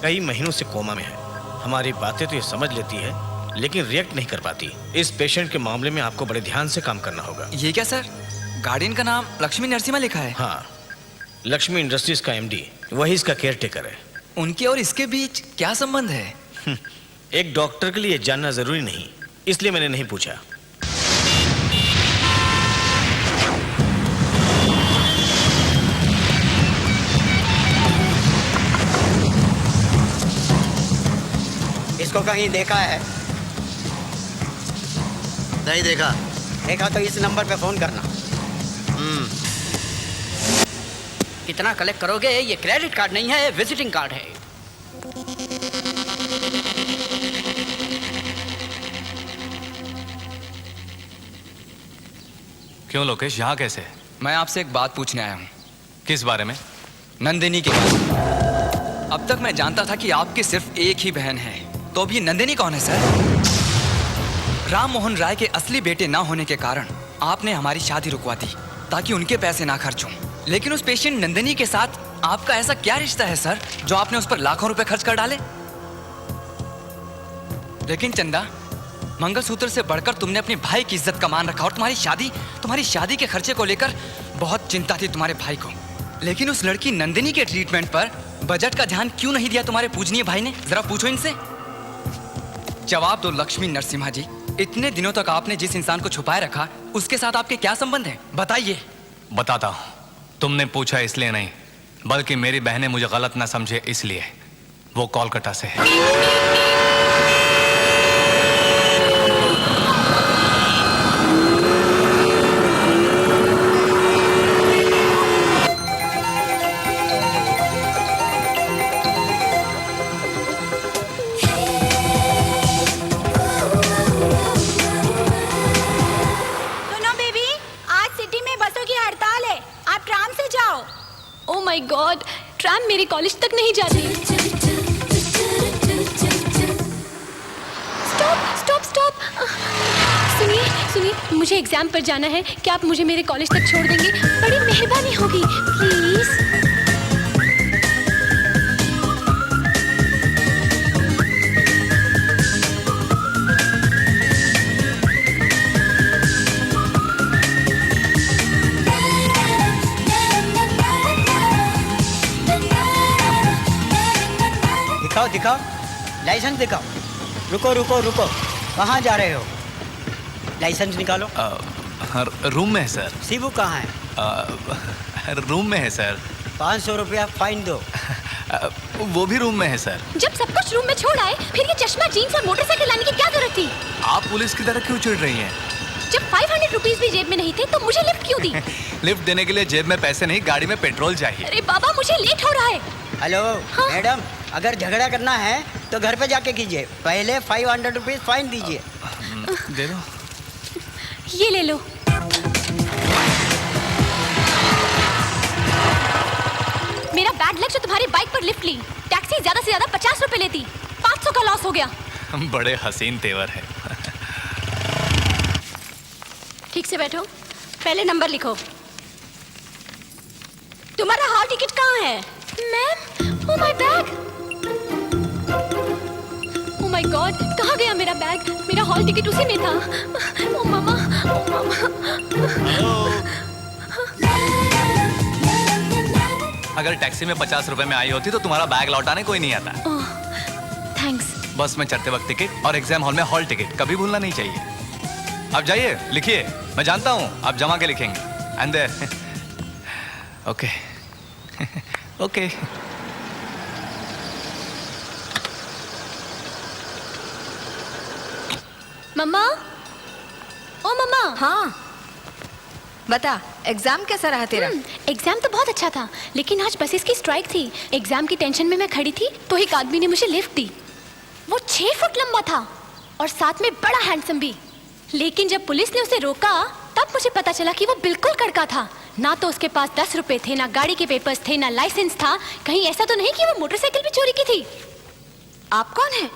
कई महीनों से कोमा में है। हमारी बातें तो ये समझ लेती है लेकिन रिएक्ट नहीं कर पाती। इस पेशेंट के मामले में आपको बड़े ध्यान से काम करना होगा। ये क्या सर? गार्डियन का नाम लक्ष्मी नरसिम्हा लिखा है। हाँ, लक्ष्मी इंडस्ट्रीज का MD, वही इसका केयर टेकर है। उनके और इसके बीच क्या संबंध है? एक डॉक्टर के लिए जानना जरूरी नहीं, इसलिए मैंने नहीं पूछा। उसको कहीं देखा है? नहीं देखा। देखा तो इस नंबर पे फोन करना। कितना कलेक्ट करोगे? ये क्रेडिट कार्ड नहीं है, विजिटिंग कार्ड है। क्यों लोकेश, यहाँ कैसे? मैं आपसे एक बात पूछने आया हूँ। किस बारे में? नंदिनी के बारे में। अब तक मैं जानता था कि आपकी सिर्फ एक ही बहन है, तो अब ये नंदिनी कौन है सर? राम मोहन राय के असली बेटे ना होने के कारण आपने हमारी शादी रुकवा दी ताकि उनके पैसे ना खर्च हों। लेकिन उस पेशेंट नंदिनी के साथ आपका ऐसा क्या रिश्ता है सर, जो आपने उस पर लाखों रुपए खर्च कर डाले? लेकिन चंदा, मंगलसूत्र से बढ़कर तुमने अपने भाई की इज्जत का मान रखा और तुम्हारी शादी के खर्चे को लेकर बहुत चिंता थी तुम्हारे भाई को। लेकिन उस लड़की नंदिनी के ट्रीटमेंट पर बजट का ध्यान क्यों नहीं दिया तुम्हारे पूजनीय भाई ने? जरा पूछो इनसे। जवाब दो लक्ष्मी नरसिम्हा जी। इतने दिनों तक आपने जिस इंसान को छुपाए रखा, उसके साथ आपके क्या संबंध हैं? बताइए। बताता हूँ। तुमने पूछा इसलिए नहीं, बल्कि मेरी बहनें मुझे गलत ना समझे इसलिए। वो कोलकाता से है। ओह माय गॉड, ट्राम मेरे कॉलेज तक नहीं जाती। Stop stop. सुनिए, मुझे एग्जाम पर जाना है। क्या आप मुझे मेरे कॉलेज तक छोड़ देंगे? बड़ी मेहरबानी होगी, प्लीज। दिखाओ, लाइसेंस दिखाओ। रुको, कहाँ जा रहे हो? लाइसेंस निकालो। रूम में है सर। शिबू कहाँ है? रूम में है सर। 500 रुपया फाइन दो। वो भी रूम में है सर। जब सब कुछ रूम में छोड़ आए, फिर ये चश्मा, जीन्स और मोटरसाइकिल लाने की क्या जरूरत थी? आप पुलिस की तरह क्यों चिढ़ रही हैं? जब 500 रुपीस भी जेब में नहीं थे तो मुझे लिफ्ट क्यों दी? लिफ्ट देने के लिए जेब में पैसे नहीं, गाड़ी में पेट्रोल चाहिए। अरे बाबा, मुझे लेट हो रहा है। हेलो मैडम, अगर झगड़ा करना है तो घर पे जाके कीजिए। पहले 500 रुपीज फाइन दीजिए। दे दो। ये ले लो। मेरा बैड लक जो तुम्हारी बाइक पर लिफ्ट ली। टैक्सी ज्यादा से ज्यादा 50 रुपए लेती, 500 का लॉस हो गया। बड़े हसीन तेवर है। ठीक से बैठो, पहले नंबर लिखो। तुम्हारा हॉल टिकट कहाँ है? Ma'am, oh my bag. Oh my God, कहाँ गया मेरा बैग? मेरा हॉल टिकट उसी में था। ओह मामा, ओह मामा। अगर टैक्सी में 50 रुपए में आई होती तो तुम्हारा बैग लौटाने कोई नहीं आता। थैंक्स। बस में चढ़ते वक्त टिकट और एग्जाम हॉल में हॉल टिकट कभी भूलना नहीं चाहिए। आप जाइए, लिखिए। मैं जानता हूँ आप जमा के लिखेंगे। And okay okay. मम्मा, ओ मम्मा। हाँ बता, एग्जाम कैसा रहा तेरा? एग्जाम तो बहुत अच्छा था, लेकिन आज बसेस की स्ट्राइक थी। एग्जाम की टेंशन में मैं खड़ी थी तो एक आदमी ने मुझे लिफ्ट दी। वो 6 फुट लंबा था और साथ में बड़ा हैंडसम भी। लेकिन जब पुलिस ने उसे रोका तब मुझे पता चला कि वो बिल्कुल कड़का था। ना तो उसके पास 10 रुपए थे, ना गाड़ी के पेपर्स थे, ना लाइसेंस था। कहीं ऐसा तो नहीं कि वो मोटरसाइकिल भी चोरी की थी? आप कौन है?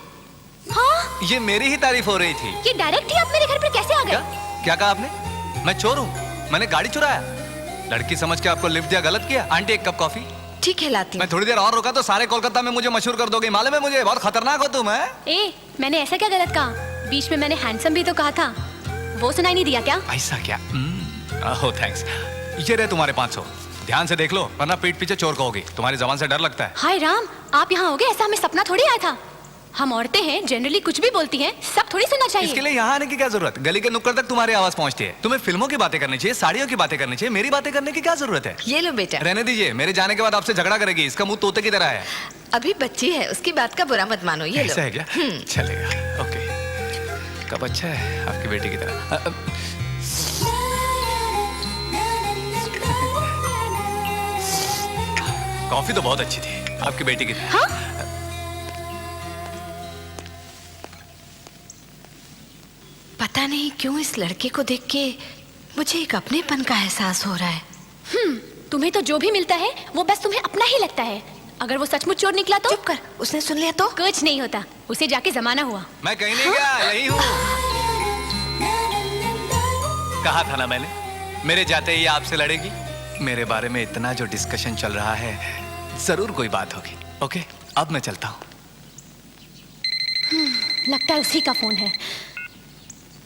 हाँ, ये मेरी ही तारीफ हो रही थी। ये डायरेक्ट ही आप मेरे घर पर कैसे आ गए? क्या कहा आपने? मैं चोर हूँ? मैंने गाड़ी चुराया? लड़की समझ के आपको लिफ्ट दिया, गलत किया। आंटी एक कप कॉफी। ठीक है, लाती। मैं थोड़ी देर और रुका तो सारे कोलकाता में मुझे मशहूर कर दोगे। मालूम है मुझे, बहुत खतरनाक हो तुम। मैंने ऐसा क्या गलत कहा? बीच में मैंने हैंडसम भी तो कहा था, वो सुनाई नहीं दिया क्या? ऐसा क्या? ओह थैंक्स। ये रहे तुम्हारे 500। ध्यान से देख लो वरना पीठ पीछे चोर कहोगी। तुम्हारी जबान से डर लगता है। हाय राम, आप यहाँ हो गए, ऐसा हमें सपना थोड़ी आया था। हम औरतें हैं, जनरली कुछ भी बोलती हैं, सब थोड़ी सुनना चाहिए। इसके लिए यहाँ आने की क्या जरूरत? गली के नुक्कड़ तक तुम्हारी आवाज पहुँचती है। तुम्हें फिल्मों की बातें करनी चाहिए, साड़ियों की बातें करनी चाहिए, मेरी बातें करने की क्या जरूरत है? ये लो बेटा। रहने दीजिए, मेरे जाने के बाद आपसे झगड़ा करेगी। इसका मुंह तोते की तरह है। अभी बच्ची है, उसकी बात का बुरा मत मानो। ये लो। ऐसा है क्या? चलेगा, ओके। कब अच्छा है आपकी बेटी की तरह। कॉफी तो बहुत अच्छी थी आपकी बेटी की। हाँ? पता नहीं क्यों इस लड़के को देख के मुझे एक अपनेपन का एहसास हो रहा है। तुम्हें तो जो भी मिलता है वो बस तुम्हें अपना ही लगता है। अगर वो सचमुच चोर निकला तो? चुप कर, उसने सुन लिया तो? कुछ नहीं होता, उसे जाके जमाना हुआ। मैं कहीं नहीं गया, यही हूँ। कहा था ना मैंने, मेरे जाते ही आपसे लड़ेगी। मेरे बारे में इतना जो डिस्कशन चल रहा है, जरूर कोई बात होगी। ओके, अब मैं चलता हूँ। लगता है उसी का फोन है।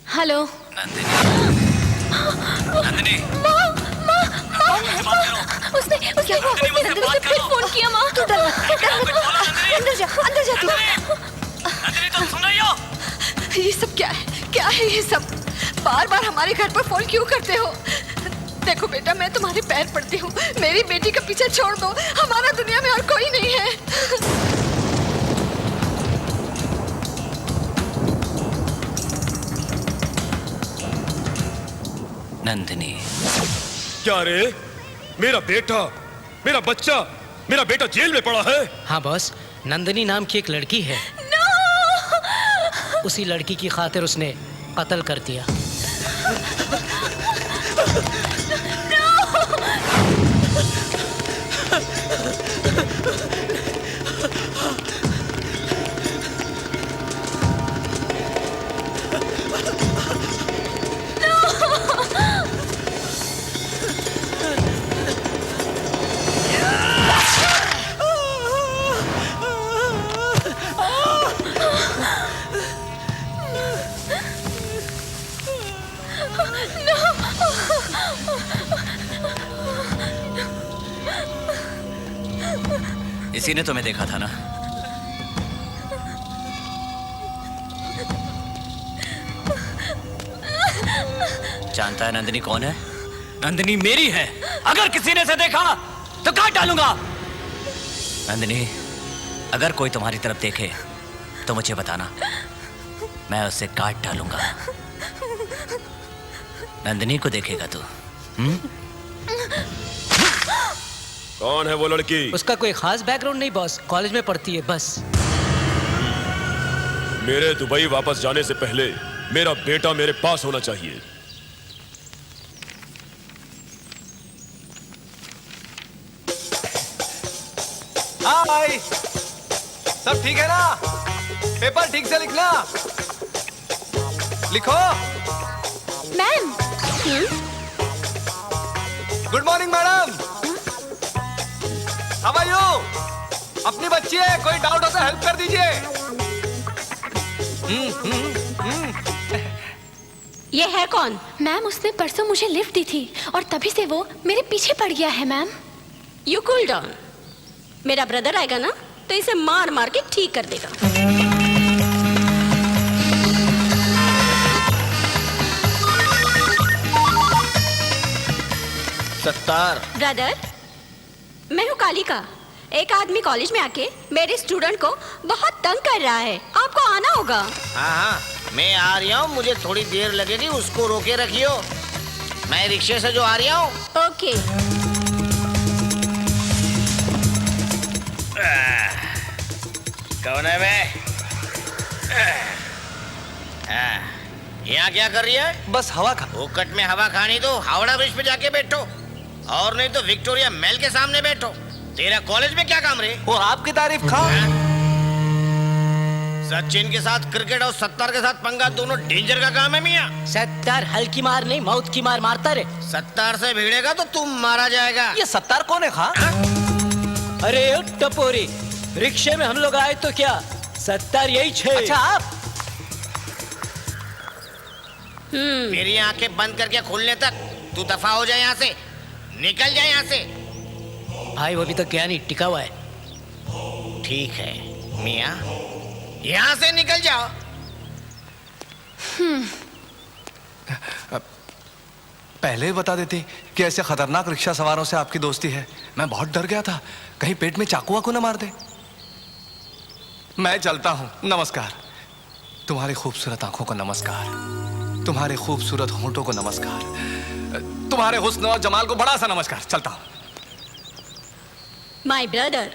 हेलो नंदिनी। उसने नंदिनी से फिर फोन किया। माँ तू डर मत, अंदर जा तू। नंदिनी तुम सुन रही हो? ये सब क्या है? क्या है ये सब? बार बार हमारे घर पर फोन क्यों करते हो? देखो बेटा, मैं तुम्हारे पैर पड़ती हूँ, मेरी बेटी का पीछा छोड़ दो। हमारा दुनिया में और कोई नहीं है। नंदिनी। क्या रे? मेरा बच्चा, मेरा बेटा जेल में पड़ा है। हाँ बॉस, नंदिनी नाम की एक लड़की है। उसी लड़की की खातिर उसने कत्ल कर दिया। इसी ने तुम्हें देखा था ना? जानता है नंदिनी कौन है? नंदिनी मेरी है। अगर किसी ने इसे देखा तो काट डालूंगा। नंदिनी, अगर कोई तुम्हारी तरफ देखे तो मुझे बताना, मैं उसे काट डालूंगा। नंदिनी को देखेगा तू? कौन है वो लड़की? उसका कोई खास बैकग्राउंड नहीं बॉस, कॉलेज में पढ़ती है बस। मेरे दुबई वापस जाने से पहले मेरा बेटा मेरे पास होना चाहिए। हाय, सब ठीक है ना? पेपर ठीक से लिखना। लिखो। Ma'am. Good morning madam. How are you? अपनी बच्ची है, कोई डाउट हो तो हेल्प कर दीजिए। ये है कौन? मैम, उसने परसों मुझे लिफ्ट दी थी और तभी से वो मेरे पीछे पड़ गया है। Ma'am, you cool down. मेरा ब्रदर आएगा ना तो इसे मार मार के ठीक कर देगा। सत्तार। ब्रदर, मैं हूँ कालिका। एक आदमी कॉलेज में आके मेरे स्टूडेंट को बहुत तंग कर रहा है, आपको आना होगा। हाँ, मैं आ रहा हूँ, मुझे थोड़ी देर लगेगी, उसको रोके रखियो। मैं रिक्शे से जो आ रहा हूँ। ओके। कौन है मैं? यहाँ क्या कर रही है? बस हवा खा। फोकट में हवा खानी तो हावड़ा ब्रिज पे जाके बैठो, और नहीं तो विक्टोरिया महल के सामने बैठो। तेरा कॉलेज में क्या काम रे? और आपकी तारीफ खा। सचिन के साथ क्रिकेट और सत्तार के साथ पंगा, दोनों डेंजर का काम है मियाँ। सत्तार हल्की मार नहीं, माउथ की मार मारता रे। सत्तार से भिड़ेगा तो तुम मारा जाएगा। ये सत्तार कौन है? खा। अरे टपोरी, रिक्शे में हम लोग आए तो क्या सत्तार यही छे। अच्छा आप? मेरी आंखें बंद करके खुलने तक तू दफा हो जाए, यहाँ से निकल जाए यहाँ से। भाई वो भी तो क्या नहीं टिका हुआ है। ठीक है मियाँ, यहाँ से निकल जाओ। पहले बता देती कि ऐसे खतरनाक रिक्शा सवारों से आपकी दोस्ती है। मैं बहुत डर गया था, कहीं पेट में चाकू वाकू ना मार दे। मैं चलता हूं, नमस्कार। तुम्हारी खूबसूरत आंखों को नमस्कार, तुम्हारे खूबसूरत होंठों को नमस्कार, तुम्हारे हुस्न और जमाल को बड़ा सा नमस्कार। चलता हूं। माय ब्रदर,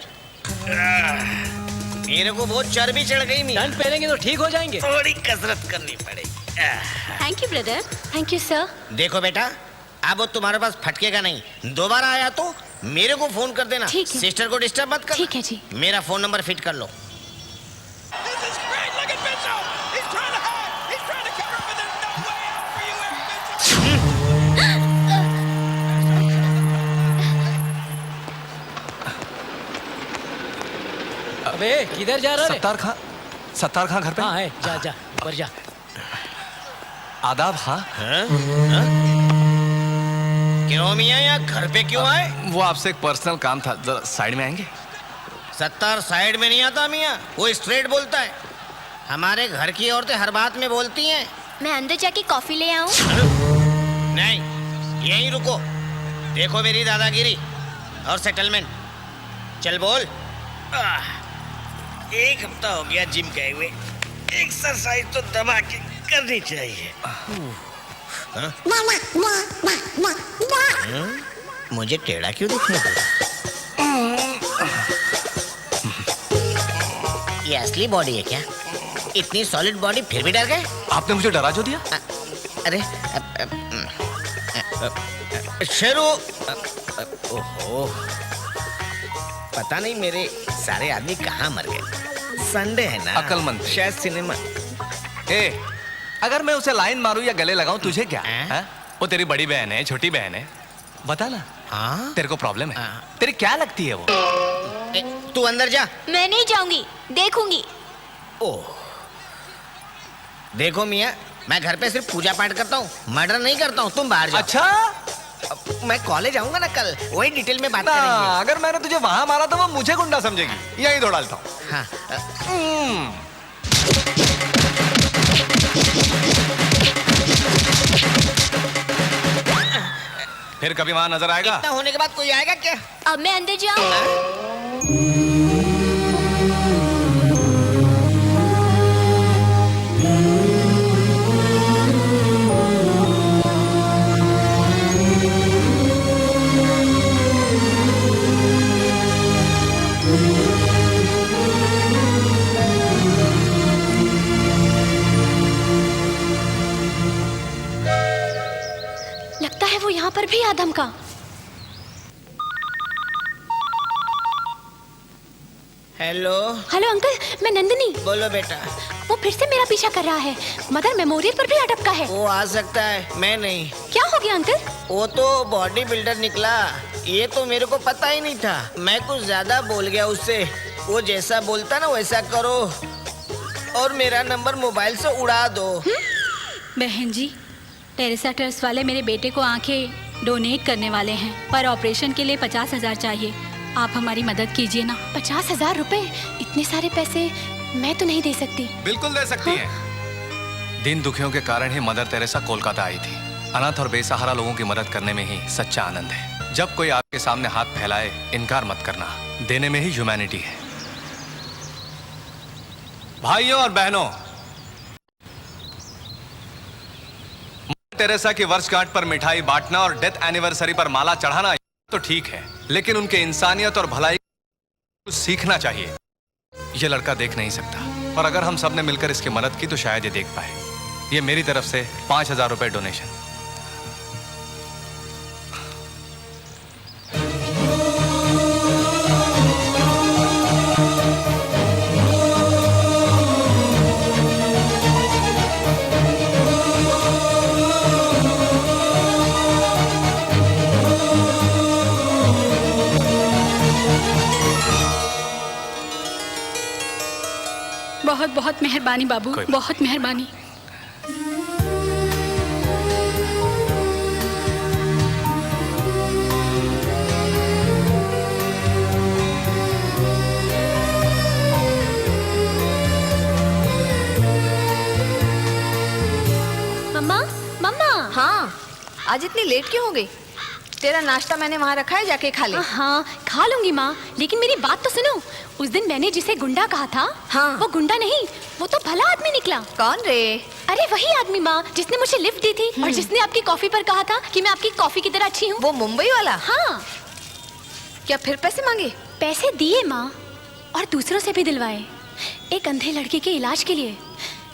मेरे को बहुत चर्बी चढ़ गई। पैंट पहनेंगे तो ठीक हो जाएंगे। थोड़ी कसरत करनी पड़ेगी। Thank you brother. Thank you sir. देखो बेटा, अब वो तुम्हारे पास फटकेगा नहीं। दोबारा आया तो मेरे को फोन कर देना। ठीक है। सिस्टर को डिस्टर्ब मत कर। ठीक है जी। मेरा फोन नंबर फिट कर लो। अबे किधर जा रहा है? सत्तार खां घर पे? हाँ है, जा जा ऊपर जा। आदाब खां। क्यों मियाँ यहाँ घर पे क्यों आए? वो आपसे एक पर्सनल काम था, जरा साइड में आएंगे? सत्तार साइड में नहीं आता मियाँ, वो स्ट्रेट बोलता है। हमारे घर की औरतें हर बात में बोलती हैं। मैं अंदर जाके कॉफी ले आऊं? नहीं, यहीं रुको। देखो मेरी दादागिरी और सेटलमेंट। चल बोल। एक हफ्ता हो गया जिम गए हुए, एक्सरसाइज तो दबा के करनी चाहिए। मुझे टेढ़ा क्यों दिखने लगा? ये असली बॉडी है क्या? इतनी सॉलिड बॉडी फिर भी डर गए? आपने मुझे डरा जो दिया? अरे शेरू, ओहो, पता नहीं मेरे सारे आदमी कहाँ मर गए। संडे है ना, अक्लमंद, शायद सिनेमा। अगर मैं उसे लाइन मारूं या गले लगाऊं तुझे क्या? वो तेरी बड़ी बहन है, छोटी बहन है, बता ना। हाँ? तेरे को प्रॉब्लम है? तेरी क्या लगती है वो? तू अंदर जा। मैं नहीं जाऊंगी, देखूंगी। ओह, देखो मियाँ, मैं घर पे सिर्फ पूजा पाठ करता हूँ, मर्डर नहीं करता हूँ। तुम बाहर जाओ। अच्छा, मैं कॉलेज आऊंगा ना कल, वही डिटेल में बात करेंगे। अगर मैंने तुझे वहां मारा तो वो मुझे गुंडा समझेगी। यहीं दो डालता हूँ। हाँ। फिर कभी वहां नजर आएगा? इतना होने के बाद कोई आएगा क्या? अब मैं अंदर जाऊं? लगता है वो यहाँ पर भी आदम का। हेलो। हेलो अंकल, मैं नंदिनी। बोलो बेटा। वो फिर से मेरा पीछा कर रहा है। मदर मेमोरियल पर भी अटका है। वो आ सकता है, मैं नहीं। क्या हो गया अंकल? वो तो बॉडी बिल्डर निकला, ये तो मेरे को पता ही नहीं था। मैं कुछ ज्यादा बोल गया उससे। वो जैसा बोलता ना वैसा करो और मेरा नंबर मोबाइल से उड़ा दो। बहन जी, टेरेसा ट्रस्ट वाले मेरे बेटे को आंखें डोनेट करने वाले हैं, पर ऑपरेशन के लिए 50,000 चाहिए। आप हमारी मदद कीजिए ना। 50,000 रुपए? इतने सारे पैसे मैं तो नहीं दे सकती। बिल्कुल दे सकती हैं। दीन दुखियों के कारण ही मदर तेरेसा कोलकाता आई थी। अनाथ और बेसहारा लोगों की मदद करने में ही सच्चा आनंद है। जब कोई आपके सामने हाथ फैलाए, इनकार मत करना। देने में ही ह्यूमैनिटी है। भाइयों और बहनों, तेरेसा की वर्षगांठ पर मिठाई बांटना और डेथ एनिवर्सरी पर माला चढ़ाना तो ठीक है, लेकिन उनके इंसानियत और भलाई कुछ सीखना चाहिए। ये लड़का देख नहीं सकता, और अगर हम सब ने मिलकर इसकी मदद की तो शायद ये देख पाए। ये मेरी तरफ से 5,000 रुपए डोनेशन। बहुत बहुत मेहरबानी बाबू, बहुत मेहरबानी। मम्मा मम्मा। हाँ, आज इतनी लेट क्यों हो गई? तेरा नाश्ता मैंने वहाँ रखा है, जाके खा ले। हाँ खा लूंगी माँ, लेकिन मेरी बात तो सुनो। उस दिन मैंने जिसे गुंडा कहा था, हाँ। वो गुंडा नहीं, वो तो भला आदमी निकला। कौन रे? अरे वही आदमी माँ, जिसने मुझे लिफ्ट दी थी और जिसने आपकी कॉफी पर कहा था कि मैं आपकी कॉफी की तरह अच्छी हूँ। वो मुंबई वाला? हाँ। क्या फिर पैसे मांगे? पैसे दिए माँ, और दूसरों से भी दिलवाए। एक अंधे लड़के के इलाज के लिए।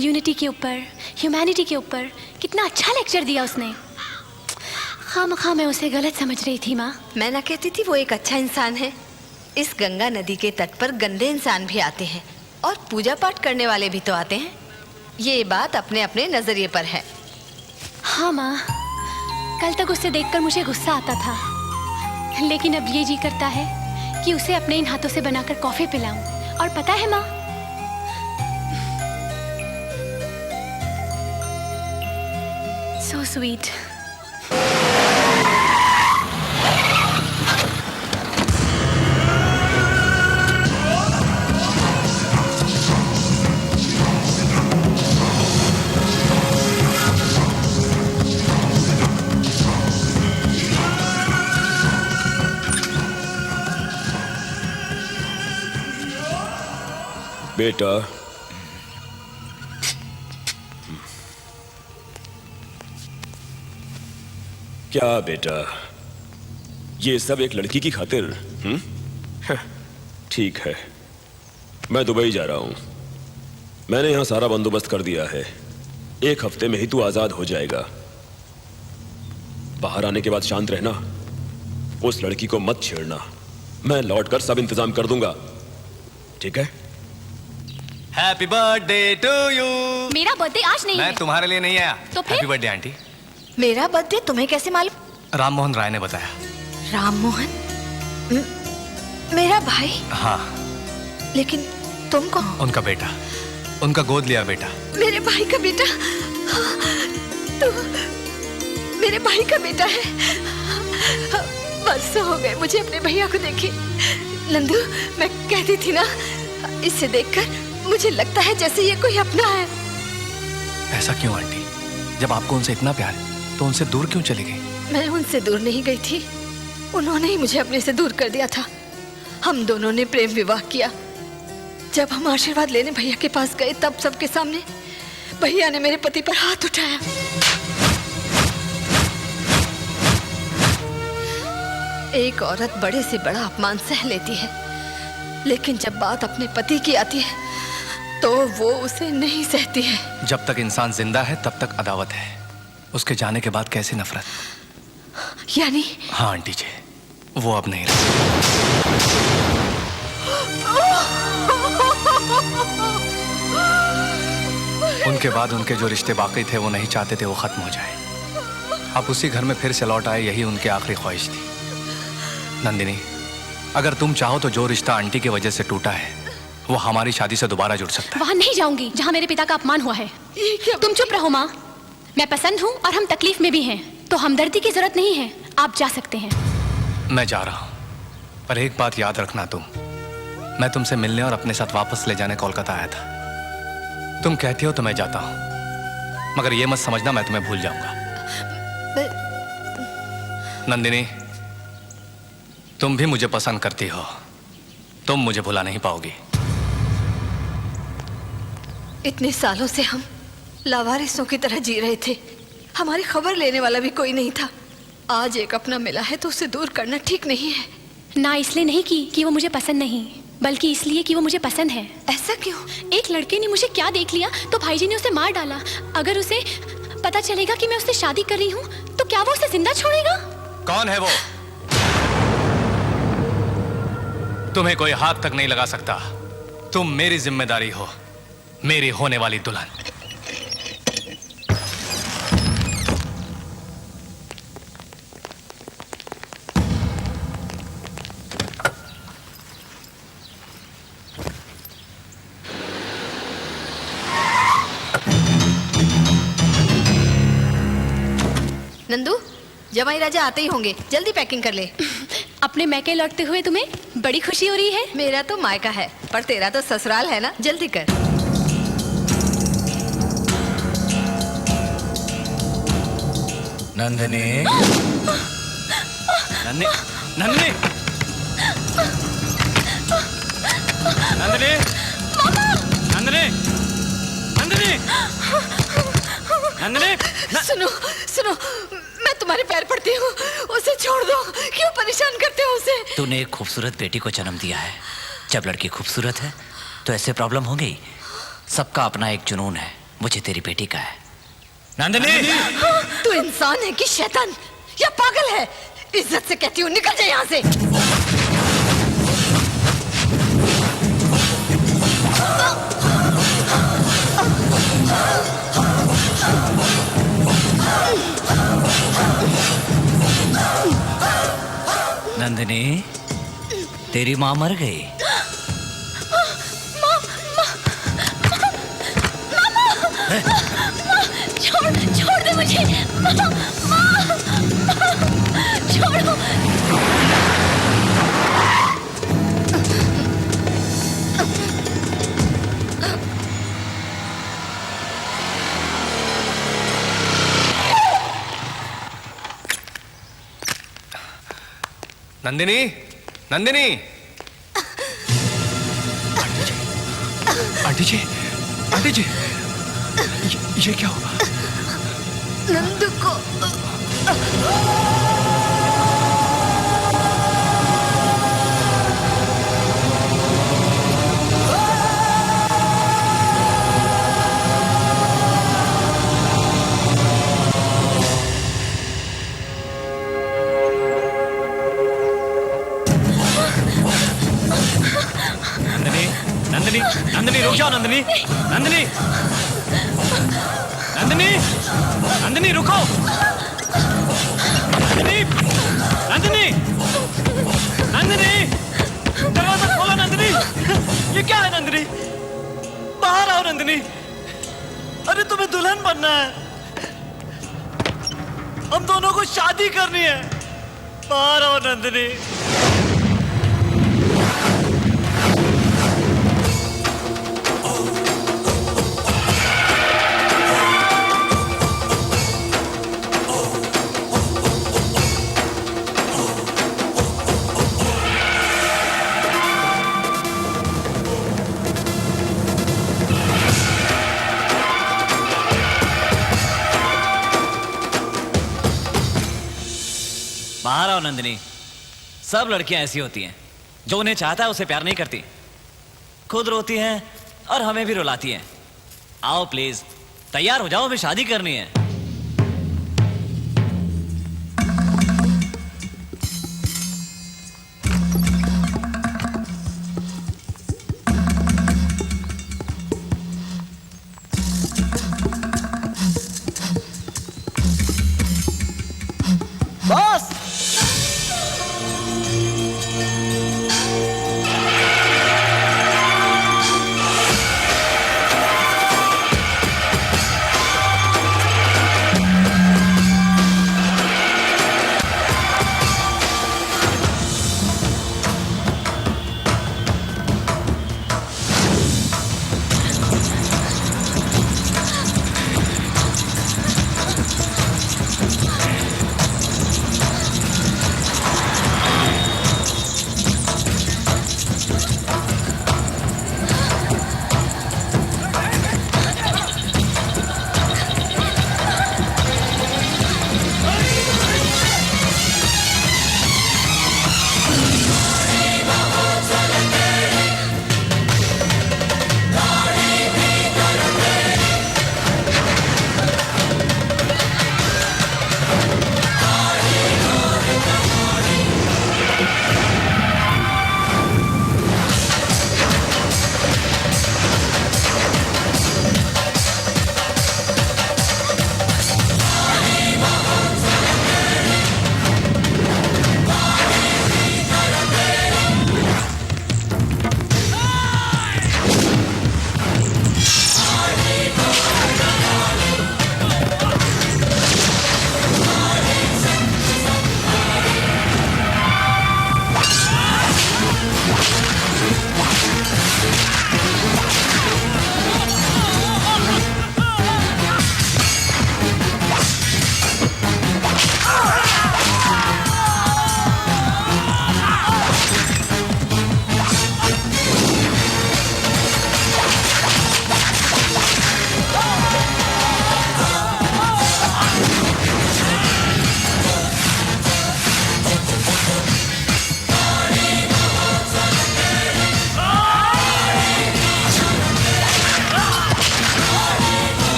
यूनिटी के ऊपर, ह्यूमैनिटी के ऊपर कितना अच्छा लेक्चर दिया उसने। खामखा मैं उसे गलत समझ रही थी माँ। मैं ना कहती थी वो एक अच्छा इंसान है। इस गंगा नदी के तट पर गंदे इंसान भी आते हैं और पूजा पाठ करने वाले भी तो आते हैं। ये बात अपने अपने नजरिए पर है। हाँ माँ, कल तक उसे देखकर मुझे गुस्सा आता था, लेकिन अब ये जी करता है कि उसे अपने इन हाथों से बनाकर कॉफी पिलाऊं। और पता है माँ, सो स्वीट। बेटा, क्या बेटा, ये सब एक लड़की की खातिर? ठीक है, मैं दुबई जा रहा हूं। मैंने यहां सारा बंदोबस्त कर दिया है। 1 हफ्ते में ही तू आजाद हो जाएगा। बाहर आने के बाद शांत रहना, उस लड़की को मत छेड़ना। मैं लौटकर सब इंतजाम कर दूंगा, ठीक है? Happy birthday to you. मेरा बर्थडे आज नहीं है। मैं तुम्हारे लिए नहीं आया। तो फिर? Happy birthday aunty. मेरा बर्थडे तुम्हें कैसे मालूम? राम मोहन राय ने बताया। राम मोहन? मेरा भाई? हाँ। लेकिन तुम कौन? उनका बेटा, उनका गोद लिया बेटा। मेरे भाई का बेटा? तो मेरे भाई का बेटा है। बरसों हो गए मुझे अपने भैया को देखे। नंदू, मैं कहती थी ना, इसे देखकर मुझे लगता है जैसे ये कोई अपना है। ऐसा क्यों आंटी? जब आपको उनसे इतना प्यार है तो उनसे दूर क्यों चली गई? मैं उनसे दूर नहीं गई थी, उन्होंने ही मुझे अपने से दूर कर दिया था। हम दोनों ने प्रेम विवाह किया। जब हम आशीर्वाद लेने भैया के पास गए, तब सबके सामने भैया ने मेरे पति पर हाथ उठाया। एक औरत बड़े से बड़ा अपमान सह लेती है, लेकिन जब बात अपने पति की आती है तो वो उसे नहीं सहती है। जब तक इंसान जिंदा है तब तक अदावत है, उसके जाने के बाद कैसे नफरत? यानी? हाँ आंटी जी, वो अब नहीं रही। उनके बाद उनके जो रिश्ते बाकी थे वो नहीं चाहते थे वो खत्म हो जाए। अब उसी घर में फिर से लौट आए, यही उनकी आखिरी ख्वाहिश थी। नंदिनी, अगर तुम चाहो तो जो रिश्ता आंटी की वजह से टूटा है वो हमारी शादी से दोबारा जुड़ सकता है। वहाँ नहीं जाऊंगी जहाँ मेरे पिता का अपमान हुआ है। तुम चुप रहो माँ, मैं पसंद हूँ और हम तकलीफ में भी हैं, तो हमदर्दी की जरूरत नहीं है। आप जा सकते हैं। मैं जा रहा हूँ, पर एक बात याद रखना तुम, मैं तुमसे मिलने और अपने साथ वापस ले जाने कोलकाता आया था। तुम कहती हो तो मैं जाता हूँ, मगर ये मत समझना मैं तुम्हें भूल जाऊंगा। नंदिनी, तुम भी मुझे पसंद करती हो, तुम मुझे भुला नहीं पाओगी। इतने सालों से हम लावारिसों की तरह जी रहे थे, हमारी खबर लेने वाला भी कोई नहीं था। आज एक अपना मिला है तो उसे दूर करना ठीक नहीं है। ना इसलिए नहीं कि वो मुझे पसंद नहीं, बल्कि इसलिए कि वो मुझे पसंद है। ऐसा क्यों? एक लड़के ने मुझे क्या देख लिया तो भाईजी ने उसे मार डाला। अगर उसे पता चलेगा कि मैं उससे शादी कर रही हूँ तो क्या वो उसे जिंदा छोड़ेगा? कौन है वो? तुम्हें कोई हाथ तक नहीं लगा सकता। तुम मेरी जिम्मेदारी हो, मेरी होने वाली दुल्हन। नंदू, जमाई राजा आते ही होंगे, जल्दी पैकिंग कर ले। अपने मैके लौटते हुए तुम्हें बड़ी खुशी हो रही है? मेरा तो मायका है, पर तेरा तो ससुराल है ना, जल्दी कर। नंदिनी नंदिनी नंदिनी नंदिनी नंदिनी नंदिनी नंदिनी सुनो सुनो, मैं तुम्हारे पैर पड़ती हूँ, उसे छोड़ दो। क्यों परेशान करते हो उसे? तूने एक खूबसूरत बेटी को जन्म दिया है। जब लड़की खूबसूरत है तो ऐसे प्रॉब्लम होंगी। सबका अपना एक जुनून है, मुझे तेरी बेटी का है। नंदिनी तू इंसान है कि शैतान या पागल है? इज्जत से कहती हूँ, निकल जाए यहाँ से। नंदिनी, तेरी माँ मर गई। छोड़ दे मुझे। छोड़ो। नंदिनी नंदिनी। आंटी जी आंटी जी, ये क्या हुआ? नंदू को नंदिनी नंदिनी रुक जाओ। नंदिनी नंदिनी नंदिनी नंदिनी रुको। नंदिनी नंदिनी नंदिनी, दरवाजा खोलो। नंदिनी, ये क्या है? नंदिनी बाहर आओ। नंदिनी, अरे तुम्हें दुल्हन बनना है, हम दोनों को शादी करनी है। बाहर आओ नंदिनी। बाहर आओ नंदिनी। सब लड़कियां ऐसी होती हैं, जो उन्हें चाहता है उसे प्यार नहीं करती, खुद रोती हैं और हमें भी रुलाती हैं। आओ प्लीज, तैयार हो जाओ, हमें शादी करनी है। बॉस,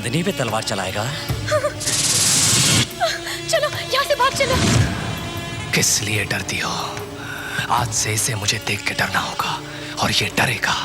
नंदिनी पे तलवार चलाएगा? चलो यहाँ से भाग चलो। किस लिए डरती हो? आज से इसे मुझे देख के डरना होगा और ये डरेगा।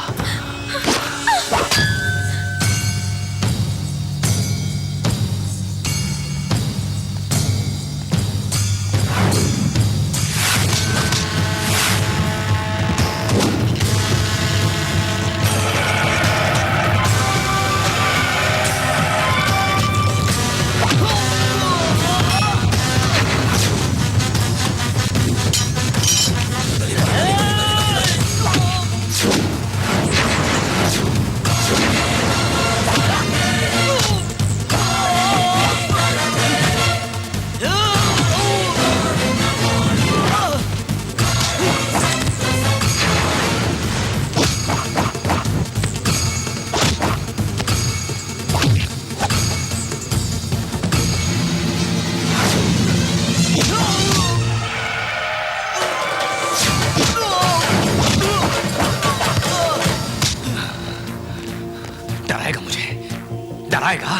डराएगा?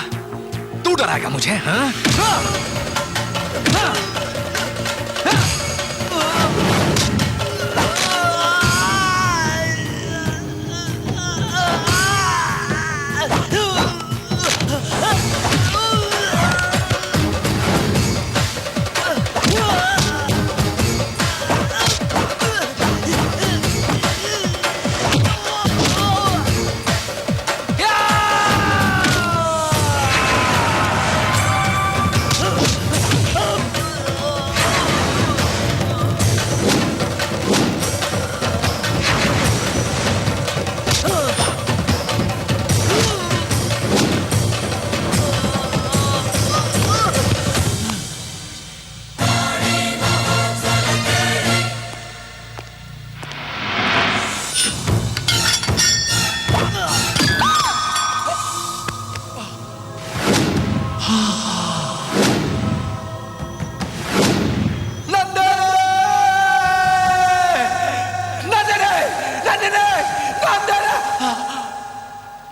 तू डराएगा मुझे? हाँ?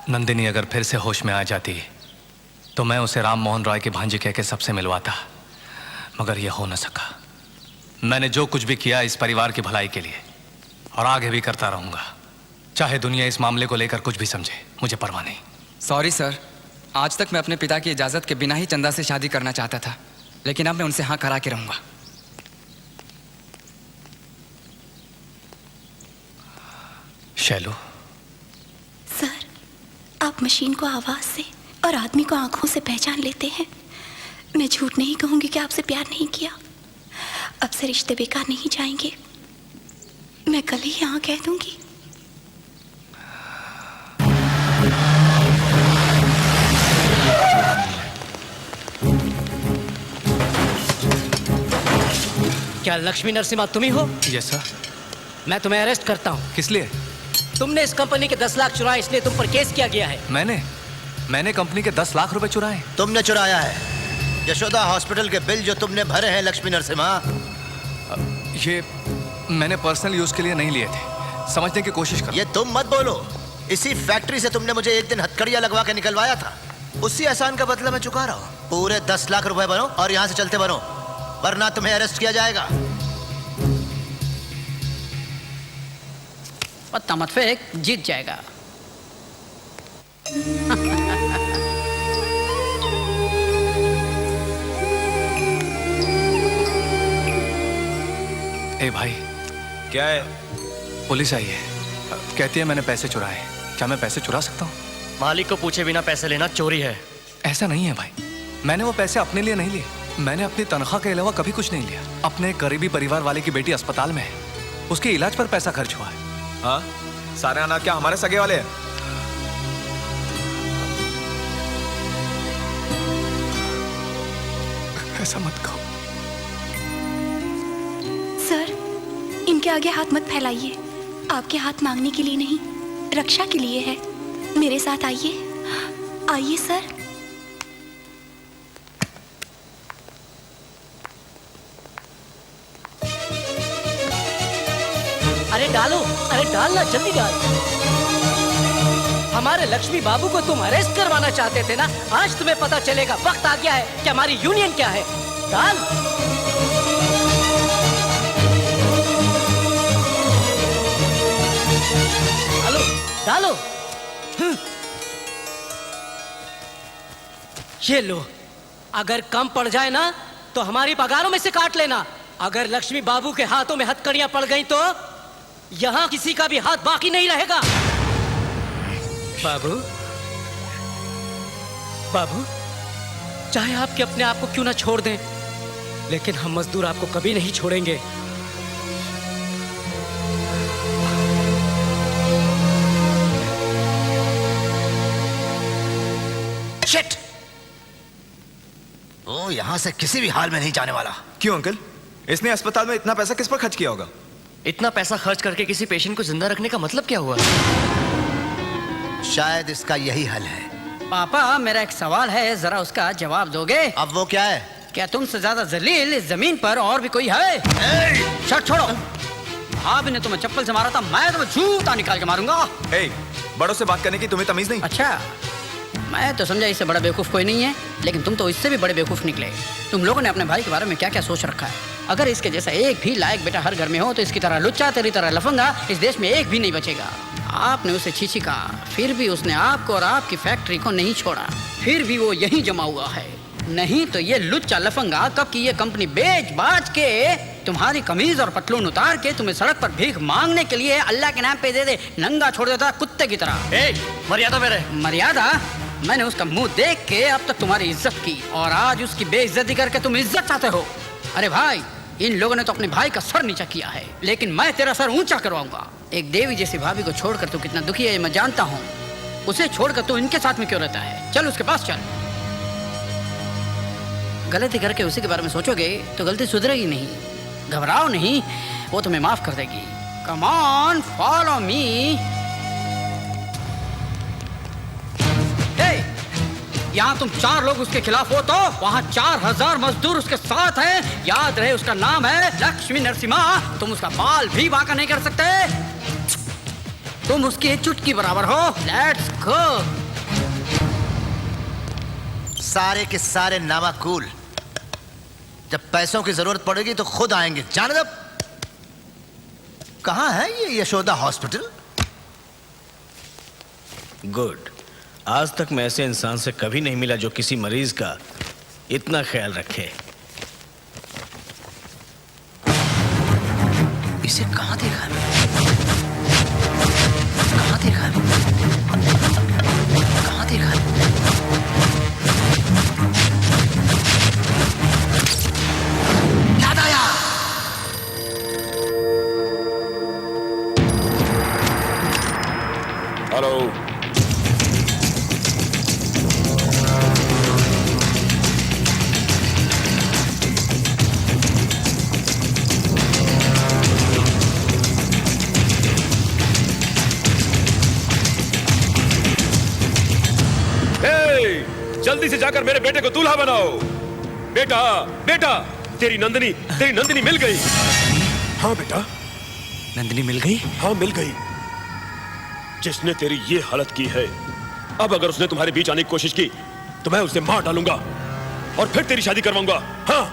नंदिनी अगर फिर से होश में आ जाती तो मैं उसे राम मोहन रॉय की भांजी कह के सबसे मिलवाता, मगर यह हो न सका। मैंने जो कुछ भी किया इस परिवार की भलाई के लिए और आगे भी करता रहूंगा, चाहे दुनिया इस मामले को लेकर कुछ भी समझे, मुझे परवाह नहीं। सॉरी सर, आज तक मैं अपने पिता की इजाजत के बिना ही चंदा से शादी करना चाहता था, लेकिन अब मैं उनसे हाँ करा के रहूंगा। शैलू, सर, आप मशीन को आवाज से और आदमी को आंखों से पहचान लेते हैं। मैं झूठ नहीं कहूंगी कि आपसे प्यार नहीं किया। अब से रिश्ते बेकार नहीं जाएंगे। मैं कल ही यहाँ कह दूंगी। क्या लक्ष्मी नरसिम्हा तुम ही हो? Yes sir. मैं तुम्हें अरेस्ट करता हूँ। किस लिए? तुमने इस कंपनी के 10 लाख चुराए, इसलिए तुम पर केस किया गया है। मैंने कंपनी के 10 लाख रुपए चुराए? तुमने चुराया है यशोदा हॉस्पिटल के बिल जो तुमने भरे हैं लक्ष्मी नरसिम्हा। ये मैंने पर्सनल यूज के लिए नहीं लिए थे, समझने की कोशिश करो। ये तुम मत बोलो। इसी फैक्ट्री से तुमने मुझे एक दिन हथकड़ियां लगवा के निकलवाया था। उसी एहसान का बदला मैं चुका रहा हूँ। पूरे 10 लाख रुपए बनो और यहाँ से चलते बनो, वरना तुम्हें अरेस्ट किया जाएगा। पत्ता मत फेंक, जीत जाएगा। ए भाई, क्या है? पुलिस आई है, कहती है मैंने पैसे चुराए। क्या मैं पैसे चुरा सकता हूँ? मालिक को पूछे बिना पैसे लेना चोरी है। ऐसा नहीं है भाई, मैंने वो पैसे अपने लिए नहीं लिए। मैंने अपनी तनख्वाह के अलावा कभी कुछ नहीं लिया। अपने करीबी परिवार वाले की बेटी अस्पताल में है, उसके इलाज पर पैसा खर्च हुआ है। हाँ? सारे अनाथ क्या हमारे सगे वाले हैं? ऐसा मत कहो। सर, इनके आगे हाथ मत फैलाइए। आपके हाथ मांगने के लिए नहीं, रक्षा के लिए है। मेरे साथ आइए, आइए सर। अरे डालो, अरे डालना, जल्दी डाल। हमारे लक्ष्मी बाबू को तुम अरेस्ट करवाना चाहते थे ना? आज तुम्हें पता चलेगा, वक्त आ गया है कि हमारी यूनियन क्या है। डाल। डालो, डालो। ये लो, अगर कम पड़ जाए ना तो हमारी पगारों में से काट लेना। अगर लक्ष्मी बाबू के हाथों में हथकड़ियां पड़ गई तो यहां किसी का भी हाथ बाकी नहीं रहेगा। बाबू, बाबू, चाहे आपके अपने आप को क्यों ना छोड़ दें, लेकिन हम मजदूर आपको कभी नहीं छोड़ेंगे। शिट! वो यहां से किसी भी हाल में नहीं जाने वाला। क्यों अंकल? इसने अस्पताल में इतना पैसा किस पर खर्च किया होगा? इतना पैसा खर्च करके किसी पेशेंट को जिंदा रखने का मतलब क्या हुआ? शायद इसका यही हल है। पापा, मेरा एक सवाल है, जरा उसका जवाब दोगे? अब वो क्या है? क्या तुमसे ज्यादा जलील इस जमीन पर और भी कोई है? शर्ट छोड़ो। भाभी ने तुम्हें चप्पल से मारा था, मैं तुम्हें जूता निकाल के मारूंगा। बड़ों से बात करने की तुम्हें तमीज नहीं? अच्छा, मैं तो समझा इससे बड़ा बेवकूफ कोई नहीं है, लेकिन तुम तो इससे भी बड़े बेवकूफ निकले। तुम लोगों ने अपने भाई के बारे में क्या क्या सोच रखा है। अगर इसके जैसा एक भी लायक बेटा हर घर में हो तो इसकी तरह लुच्चा, तेरी तरह लफंगा इस देश में एक भी नहीं बचेगा। आपने उसे छीछी कहा, फिर भी उसने आपको और आपकी फैक्ट्री को नहीं छोड़ा, फिर भी वो यहीं जमा हुआ है। नहीं तो ये लुच्चा लफंगा कब की ये कंपनी बेच बाच के तुम्हारी कमीज और पतलून उतार के तुम्हें सड़क पर भीख मांगने के लिए अल्लाह के नाम पे दे दे, नंगा छोड़ देता कुत्ते की तरह। मर्यादा मेरे। मर्यादा? मैंने उसका मुंह देख के अब तक तुम्हारी इज्जत की और आज उसकी बेइज्जती करके तुम इज्जत चाहते हो। अरे भाई, इन लोगों ने तो अपने भाई का सर नीचा किया है, लेकिन मैं तेरा सर ऊंचा करवाऊंगा। एक देवी जैसी भाभी को छोड़कर तू कितना दुखी है मैं जानता हूँ। उसे छोड़कर तू इनके साथ में क्यों रहता है? चल उसके पास चल। गलती करके उसी के बारे में सोचोगे तो गलती सुधरेगी नहीं। घबराओ नहीं, वो तुम्हें माफ कर देगी। Come on, follow me. यहाँ तुम 4 लोग उसके खिलाफ हो तो वहाँ 4000 मजदूर उसके साथ हैं। याद रहे उसका नाम है लक्ष्मी नरसिम्हा। तुम उसका बाल भी बांका नहीं कर सकते। तुम उसकी चुटकी बराबर हो। Let's go. सारे के सारे नामाकूल, जब पैसों की जरूरत पड़ेगी तो खुद आएंगे। जाने दो। कहाँ है ये यशोदा हॉस्पिटल? गुड। आज तक मैं ऐसे इंसान से कभी नहीं मिला जो किसी मरीज का इतना ख्याल रखे। इसे कहाँ देखा है? कहाँ देखा है? कहाँ देखा है? याद आया। हेलो। जल्दी से जाकर मेरे बेटे को दूल्हा बनाओ। बेटा, बेटा, तेरी नंदिनी मिल गई। हाँ बेटा। नंदिनी मिल गई? हाँ मिल गई। जिसने तेरी ये हालत की है, अब अगर उसने तुम्हारे बीच आने की कोशिश की तो मैं उसे मार डालूंगा और फिर तेरी शादी करवाऊंगा। हाँ।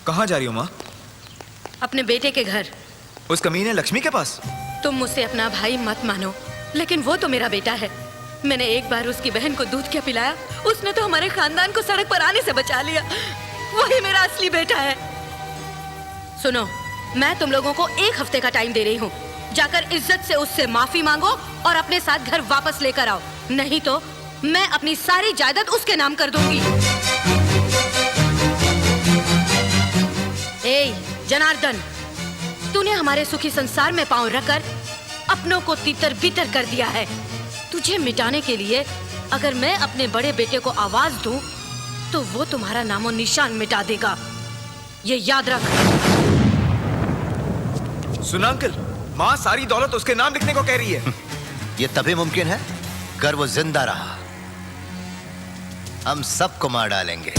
कहाँ जा रही हो माँ? अपने बेटे के घर। उस कमीने लक्ष्मी के पास? तुम मुझसे अपना भाई मत मानो, लेकिन वो तो मेरा बेटा है। मैंने एक बार उसकी बहन को दूध क्या पिलाया, उसने तो हमारे खानदान को सड़क पर आने से बचा लिया। वही मेरा असली बेटा है। सुनो, मैं तुम लोगों को 1 हफ्ते का टाइम दे रही हूँ। जाकर इज्जत से उससे माफी मांगो और अपने साथ घर वापस लेकर आओ, नहीं तो मैं अपनी सारी जायदाद उसके नाम कर दूंगी। ए जनार्दन, तूने हमारे सुखी संसार में पांव रखकर अपनों को तितर बितर कर दिया है। तुझे मिटाने के लिए अगर मैं अपने बड़े बेटे को आवाज दूं तो वो तुम्हारा नामो निशान मिटा देगा, ये याद रख। सुना अंकल, माँ सारी दौलत उसके नाम लिखने को कह रही है। ये तभी मुमकिन है अगर वो जिंदा रहा। हम सबको मार डालेंगे।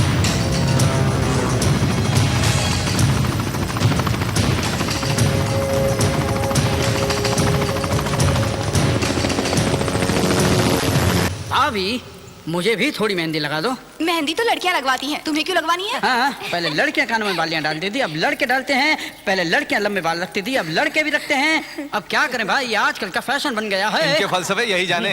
भाभी, मुझे भी थोड़ी मेहंदी लगा दो। मेहंदी तो लड़कियां लगवाती हैं, तुम्हें क्यों लगवानी है? हाँ, पहले लड़कियां कानों में बालियां डालती थी, अब लड़के डालते हैं। पहले लड़कियां लंबे बाल रखती थी, अब लड़के भी रखते हैं। अब क्या करें भाई, ये आजकल का फैशन बन गया है। इनके फलसफे यही जाने।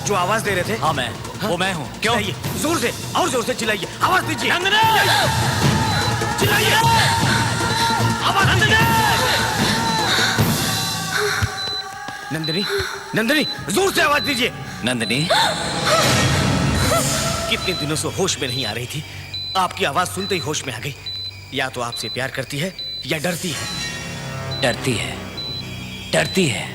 जो आवाज दे रहे थे? हाँ मैं, वो मैं हूँ। क्यों? जोर से, और जोर से चिल्लाइए, आवाज दीजिए। चिल्लाइए, आवाज दीजिए। नंदिनी, नंदिनी, जोर से आवाज दीजिए। नंदिनी, कितने दिनों से होश में नहीं आ रही थी, आपकी आवाज सुनते ही होश में आ गई। या तो आपसे प्यार करती है या डरती है। डरती है, डरती है।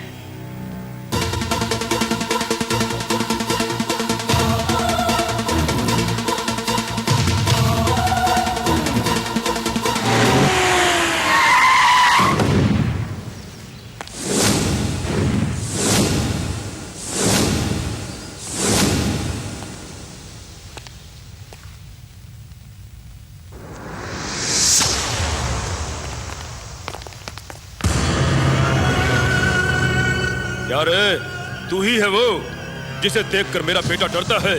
यार तू ही है वो जिसे देखकर मेरा बेटा डरता है,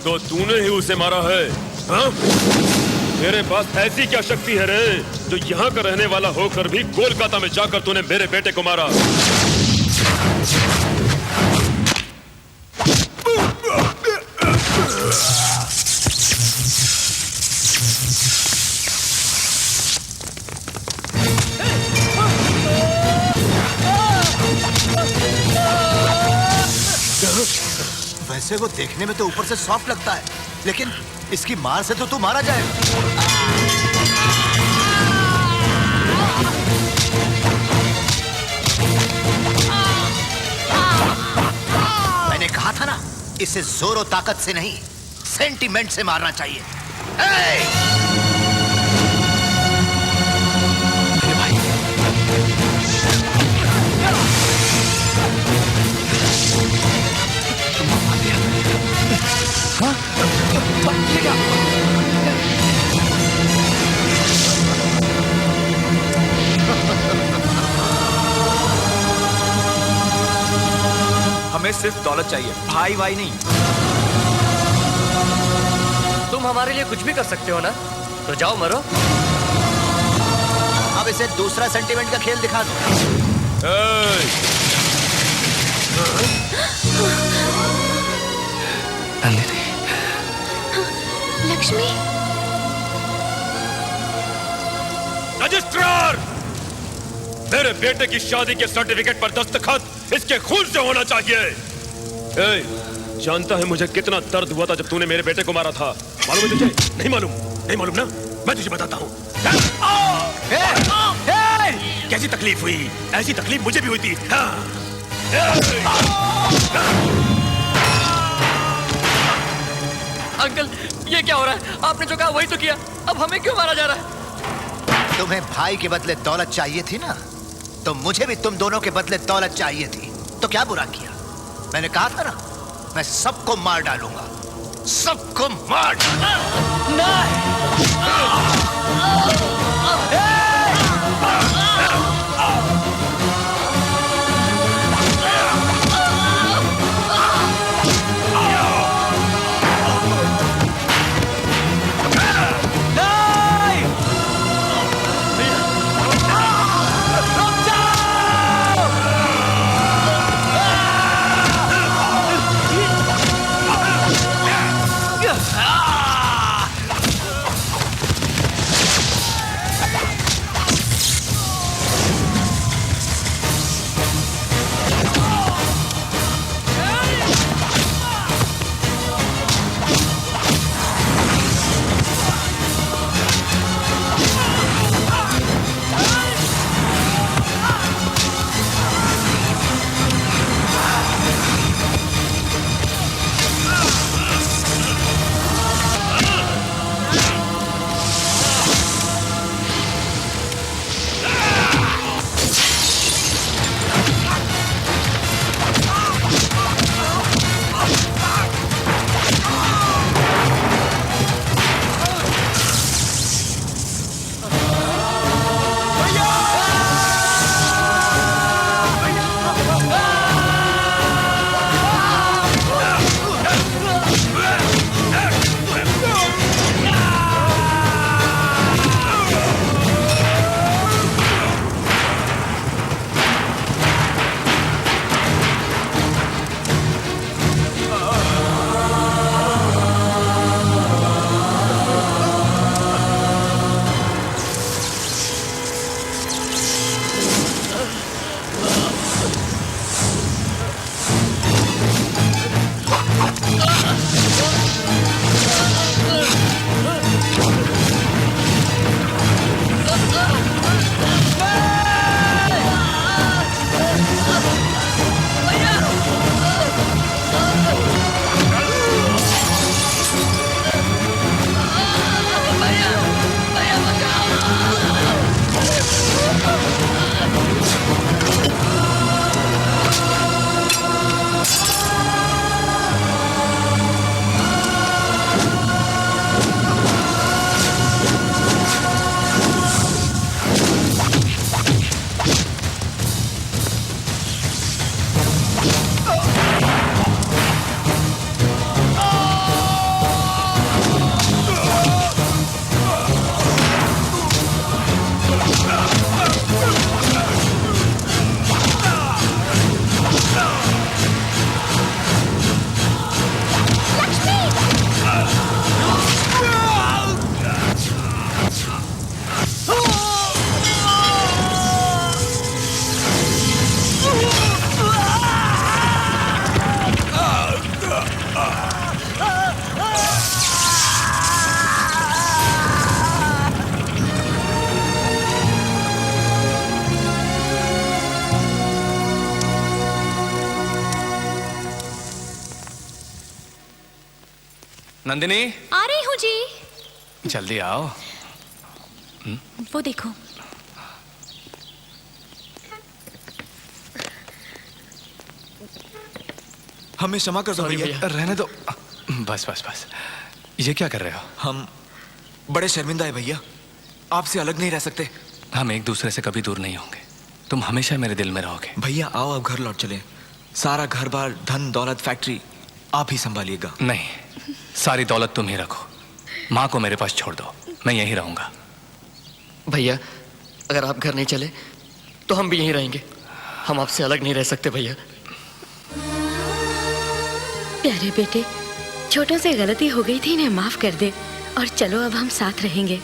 तो तूने ही उसे मारा है। हाँ? तेरे पास ऐसी क्या शक्ति है रे जो यहाँ का रहने वाला होकर भी कोलकाता में जाकर तूने मेरे बेटे को मारा? वैसे वो देखने में तो ऊपर से सॉफ्ट लगता है, लेकिन इसकी मार से तो तू मारा जाए। मैंने कहा था ना, इसे जोर और ताकत से नहीं, सेंटीमेंट से मारना चाहिए। हमें सिर्फ दौलत चाहिए, भाई भाई नहीं। तुम हमारे लिए कुछ भी कर सकते हो ना, तो जाओ मरो। अब इसे दूसरा सेंटीमेंट का खेल दिखा दो। लक्ष्मी, रजिस्ट्रार, मेरे बेटे की शादी के सर्टिफिकेट पर दस्तखत इसके खून से होना चाहिए। जानता है मुझे कितना दर्द हुआ था जब तूने मेरे बेटे को मारा था? मालूम है तुझे? नहीं मालूम? नहीं मालूम ना? मैं तुझे बताता हूँ। कैसी तकलीफ हुई? ऐसी तकलीफ मुझे भी हुई थी। अंकल, ये क्या हो रहा है? आपने जो कहा वही तो किया, अब हमें क्यों मारा जा रहा है? तुम्हें भाई के बदले दौलत चाहिए थी ना, तो मुझे भी तुम दोनों के बदले दौलत चाहिए थी, तो क्या बुरा किया? मैंने कहा था ना, मैं सबको मार डालूंगा, सबको मार नंदिनी, आ रही हूँ जी। जल्दी आओ। वो देखो। हमें क्षमा कर दो भैया। रहने दो। बस बस बस। ये क्या कर रहे हो? हम बड़े शर्मिंदा है भैया, आपसे अलग नहीं रह सकते। हम एक दूसरे से कभी दूर नहीं होंगे, तुम हमेशा मेरे दिल में रहोगे। भैया आओ अब घर लौट चले, सारा घर बार धन दौलत फैक्ट्री आप ही संभालिएगा। नहीं, सारी दौलत तुम ही रखो, माँ को मेरे पास छोड़ दो, मैं यहीं रहूंगा। भैया अगर आप घर नहीं चले तो हम भी यहीं रहेंगे, हम आपसे अलग नहीं रह सकते भैया। प्यारे बेटे, छोटों से गलती हो गई थी, इन्हें माफ कर दे और चलो अब हम साथ रहेंगे।